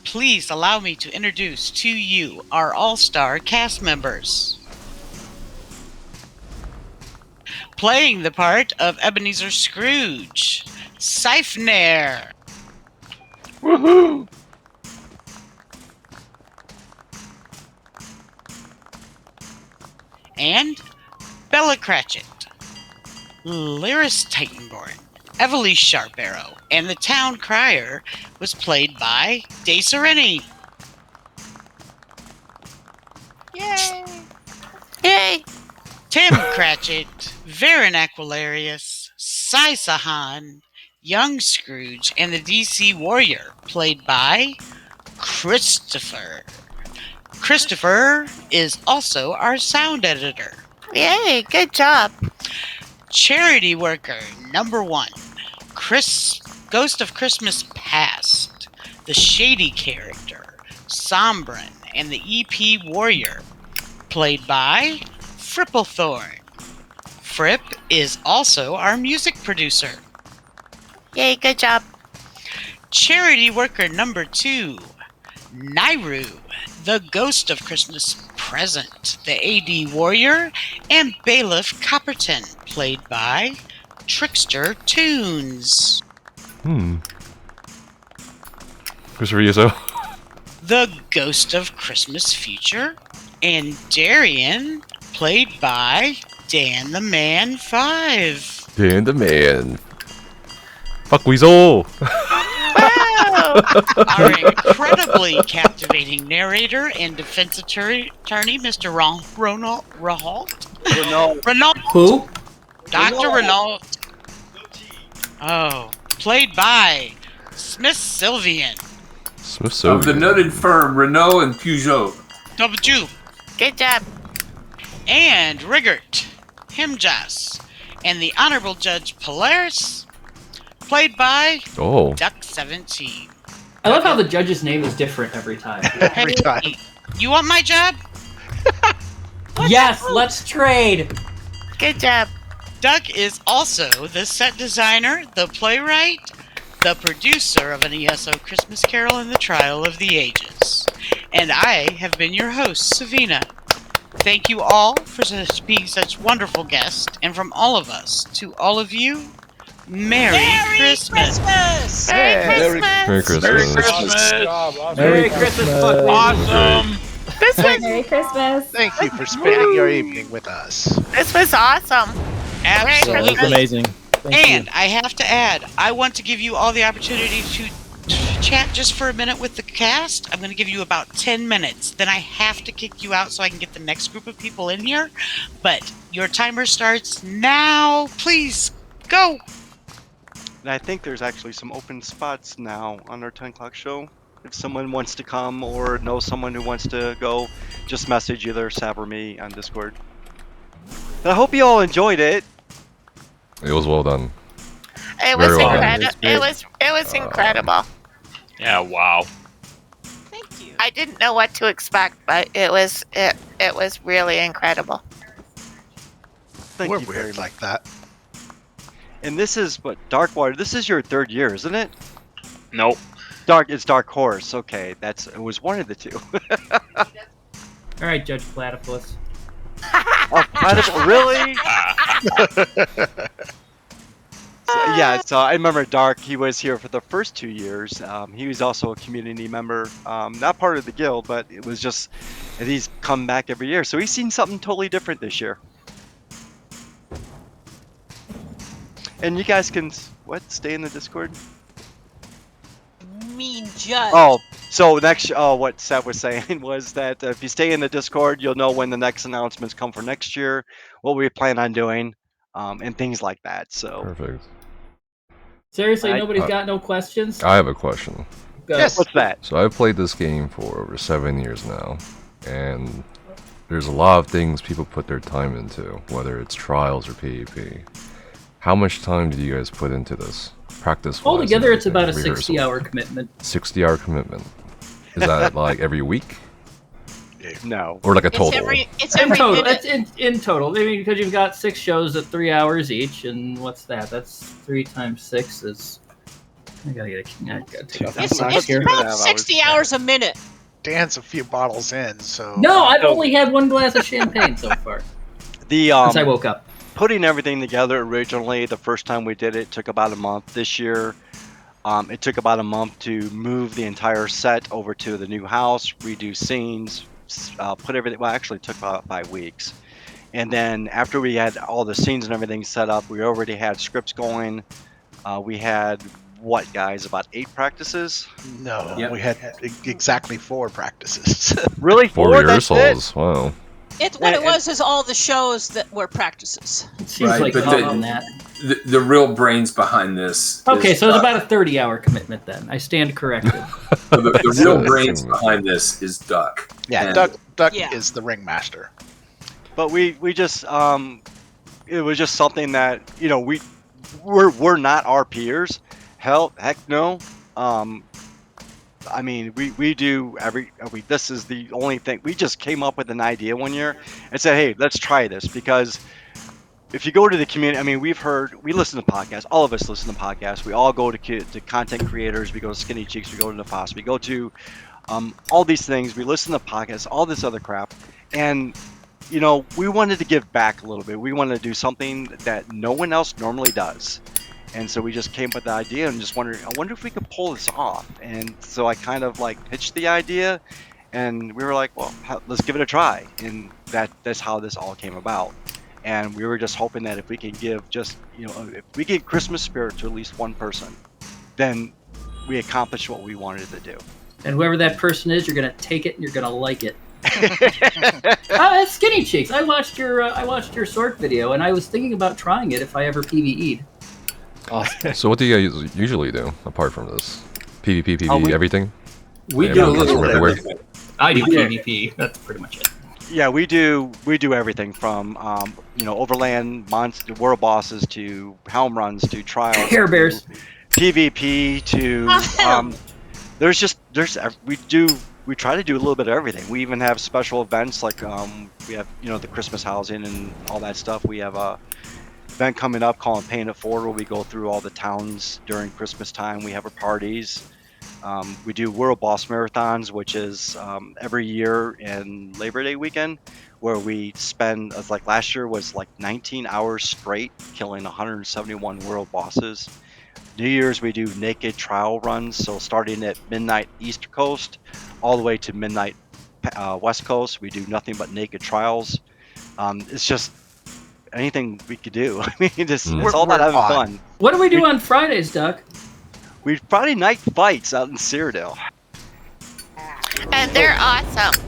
please allow me to introduce to you our all-star cast members. Playing the part of Ebenezer Scrooge, Cyfrinair. Woohoo! And Bella Cratchit, Lyris Titanborn, Eveli Sharparrow, and the town crier was played by DeSyreni. Yay! Yay! Tim Cratchit, Varen Aquilarios, Sahan, Young Scrooge, and the DC Warrior, played by Christopher. Christopher is also our sound editor. Yay! Good job. Charity worker number 1, Ghost of Christmas Past, the Shady character, Sombren, and the EP Warrior, played by Fripplethorn. Fripp is also our music producer. Yay, good job. Charity worker number 2, Nayru, the Ghost of Christmas Present, the AD Warrior, and Bailiff Copperton, played by TricksterToons. Christopher ESO. The Ghost of Christmas Future, and Darian, played by Dan the Man 5. Dan the Man. Fuck Weasel. Our incredibly captivating narrator and defense attorney, Mr. Renault. Renault. Who? Dr. Renault. Oh, played by Smithsylvian. Smithsylvian. Of the noted firm Renault and Peugeot. W. Good job. And Rigert, Himjas, and the Honorable Judge Polaris, played by Duck 17. I love how the judge's name is different every time. Every time. You want my job? Yes, let's trade. Good job. Duck is also the set designer, the playwright, the producer of an ESO Christmas Carol and the Trial of the Ages. And I have been your host, Savina. Thank you all for being such wonderful guests, and from all of us to all of you, Merry Christmas! Merry Christmas! Merry Christmas. Merry Christmas! Merry Christmas! Awesome! This was Merry Christmas! Thank you for spending your evening with us. This was awesome. Absolutely. That was amazing. Thank And you. I have to add, I want to give you all the opportunity to chat just for a minute with the cast. I'm going to give you about 10 minutes. Then I have to kick you out so I can get the next group of people in here. But your timer starts now. Please, go. And I think there's actually some open spots now on our 10 o'clock show. If someone wants to come or knows someone who wants to go, just message either Sav or me on Discord. And I hope you all enjoyed it. It was well done. It was Very well done. incredible. It was incredible. Yeah, wow. Thank you. I didn't know what to expect, but it was really incredible. Thank We're you very weird much. like that. And this is what Darkwater. This is your 3rd year, isn't it? Nope. It's Dark Horse. Okay, it was one of the two. All right, Judge Platypus. Oh, Platypus, really? So I remember Dark. He was here for the first 2 years. He was also a community member, not part of the guild, but it was just and he's come back every year. So he's seen something totally different this year. And you guys can stay in the Discord. Mean judge. Oh, so next, what Seth was saying was that if you stay in the Discord, you'll know when the next announcements come for next year, what we plan on doing, and things like that. So Perfect. Seriously, nobody's got no questions? I have a question. Go. Yes. What's that? So I've played this game for over 7 years now, and there's a lot of things people put their time into, whether it's trials or PvP. How much time did you guys put into this? Practice Altogether, it's about a 60-hour commitment. 60-hour commitment. Is that like every week? No. Or like a It's total? it's In every total, minute. that's in total. I mean, because you've got 6 shows at 3 hours each, and what's that? That's 3 times 6 is. I gotta take off my It's glasses here. about 60 hours a minute. Dan's a few bottles in, so. No, I've only had 1 glass of champagne so far. Since I woke up. Putting everything together originally, the first time we did it took about a month. This year, it took about a month to move the entire set over to the new house, redo scenes, put everything. Well, actually, it took about 5 weeks. And then after we had all the scenes and everything set up, we already had scripts going. We had what, guys? About 8 practices? No, we had exactly 4 practices. Really? 4 rehearsals. Wow. What it was is all the shows that were practices. It seems like but on that. the real brains behind this. Okay, is, so it's about a 30-hour commitment then. I stand corrected. the real brains behind this is Duck. Yeah, And- Duck is the ringmaster. But we just it was just something that we're not our peers. Heck no. I mean, we do this is the only thing. We just came up with an idea one year and said, hey, let's try this, because if you go to the community, I mean, we listen to podcasts. All of us listen to podcasts. We all go to content creators. We go to Skinny Cheeks. We go to Nefas. We go to all these things. We listen to podcasts, all this other crap. And, we wanted to give back a little bit. We wanted to do something that no one else normally does. And so we just came up with the idea and just wondered, I wonder if we could pull this off. And so I kind of pitched the idea, and we were like, well, let's give it a try. And that's how this all came about. And we were just hoping that if we could give if we give Christmas spirit to at least one person, then we accomplished what we wanted to do. And whoever that person is, you're gonna take it and you're gonna like it. That's Skinny Cheeks. I watched your sword video, and I was thinking about trying it if I ever PvE'd. Awesome. So what do you guys usually do apart from this? PvP, PvE, everything? We do a little bit everywhere. everything. I do PvP. That's pretty much it. Yeah, we do everything from overland monster world bosses to helm runs to trials, Care Bears, PvP to we try to do a little bit of everything. We even have special events like we have the Christmas housing and all that stuff. We have a event coming up called Paying It Forward, where we go through all the towns during Christmas time. We have our parties. We do World Boss Marathons, which is every year in Labor Day weekend, where we spend, like last year was 19 hours straight, killing 171 world bosses. New Year's we do naked trial runs, so starting at midnight East Coast, all the way to midnight West Coast. We do nothing but naked trials. It's just anything we could do. I mean, it's all about having fun. What do we do on Fridays, Duck? We Friday night fights out in Cyrodiil. And they're awesome.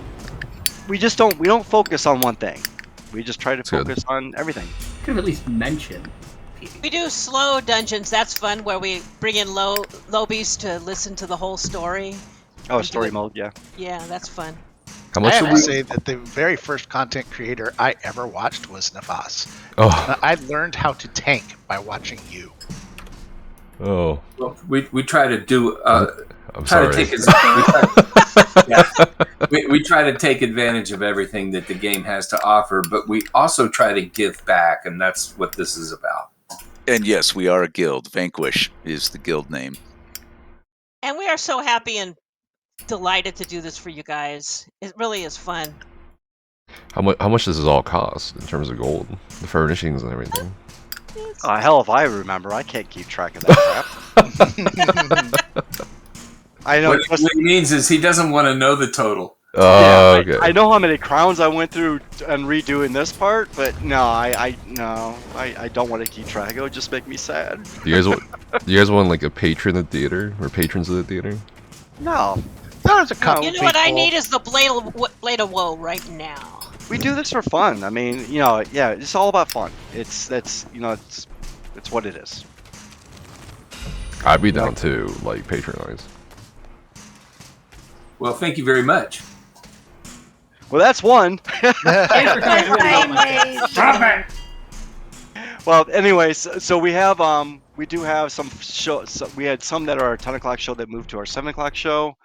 We don't focus on one thing. We just try to That's focus on everything. Could have at least mentioned. We do slow dungeons. That's fun, where we bring in lobies to listen to the whole story. Oh, story mode, yeah. Yeah, that's fun. How I much have to say that the very first content creator I ever watched was Nefas. Oh. I learned how to tank by watching you. Oh. Well, we try to do. I'm sorry. We try to take advantage of everything that the game has to offer, but we also try to give back, and that's what this is about. And yes, we are a guild. Vanquish is the guild name. And we are so happy and delighted to do this for you guys. It really is fun. How much does this all cost in terms of gold, the furnishings and everything? Hell if I remember. I can't keep track of that crap. I know. What he means is he doesn't want to know the total. Okay. I know how many crowns I went through and redoing this part, but no, I don't want to keep track. It would just make me sad. Do you guys want like a patron of the theater or patrons of the theater? No. There's a couple. You know what I need is the blade of woe right now. We do this for fun. I mean, yeah, it's all about fun. It's what it is. I'd be down to patronize. Well, thank you very much. Well, that's one. Well, anyways, so we have we do have some shows. So we had some that are our 10 o'clock show that moved to our 7 o'clock show.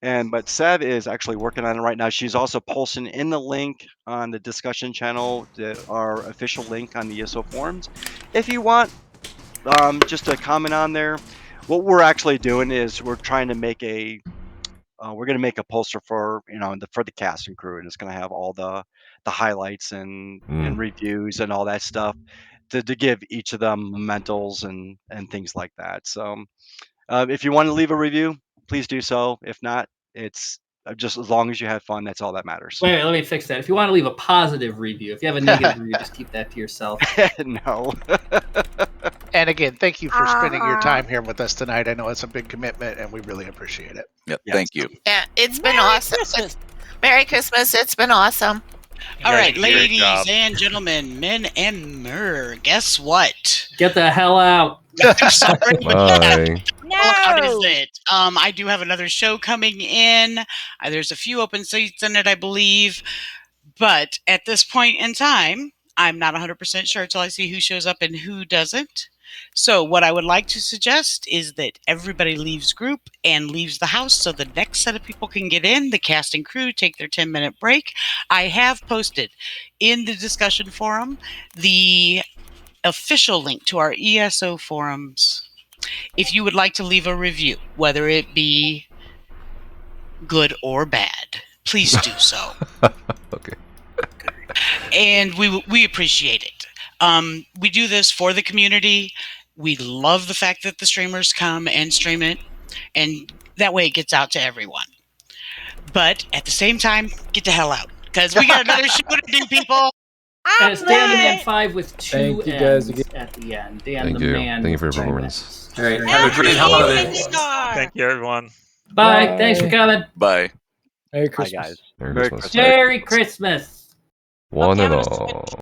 But Sev is actually working on it right now. She's also posting in the link on the discussion channel, our official link on the ESO forums. If you want just a comment on there, what we're actually doing is we're trying to make we're going to make a poster for for the cast and crew, and it's going to have all the highlights and reviews and all that stuff to give each of them mementos and things like that. So if you want to leave a review, please do so. If not, it's just as long as you have fun, that's all that matters. Wait, let me fix that. If you want to leave a positive review, if you have a negative review, just keep that to yourself. No. And again, thank you for spending your time here with us tonight. I know it's a big commitment, and we really appreciate it. Yep, thank you. Yeah, it's been awesome. Merry Christmas. It's been awesome. All right, ladies and gentlemen, men and mer, guess what? Get the hell out. Bye. How is it? I do have another show coming in. There's a few open seats in it, I believe. But at this point in time, I'm not 100% sure until I see who shows up and who doesn't. So what I would like to suggest is that everybody leaves group and leaves the house so the next set of people can get in. The cast and crew take their 10-minute break. I have posted in the discussion forum the official link to our ESO forums. If you would like to leave a review, whether it be good or bad, please do so. Okay. And we appreciate it. We do this for the community. We love the fact that the streamers come and stream it, and that way it gets out to everyone. But at the same time, get the hell out, because we got another show to do, people. And it's Dan the Man 5 with two Thank you guys N's at the end. Dan Thank the you. Man. Thank you for your with two performance. N's. All right, have a great holiday. Thank you, everyone. Bye. Bye. Thanks for coming. Bye. Merry Bye, Christmas. guys. Merry Christmas. Merry Christmas. One and all.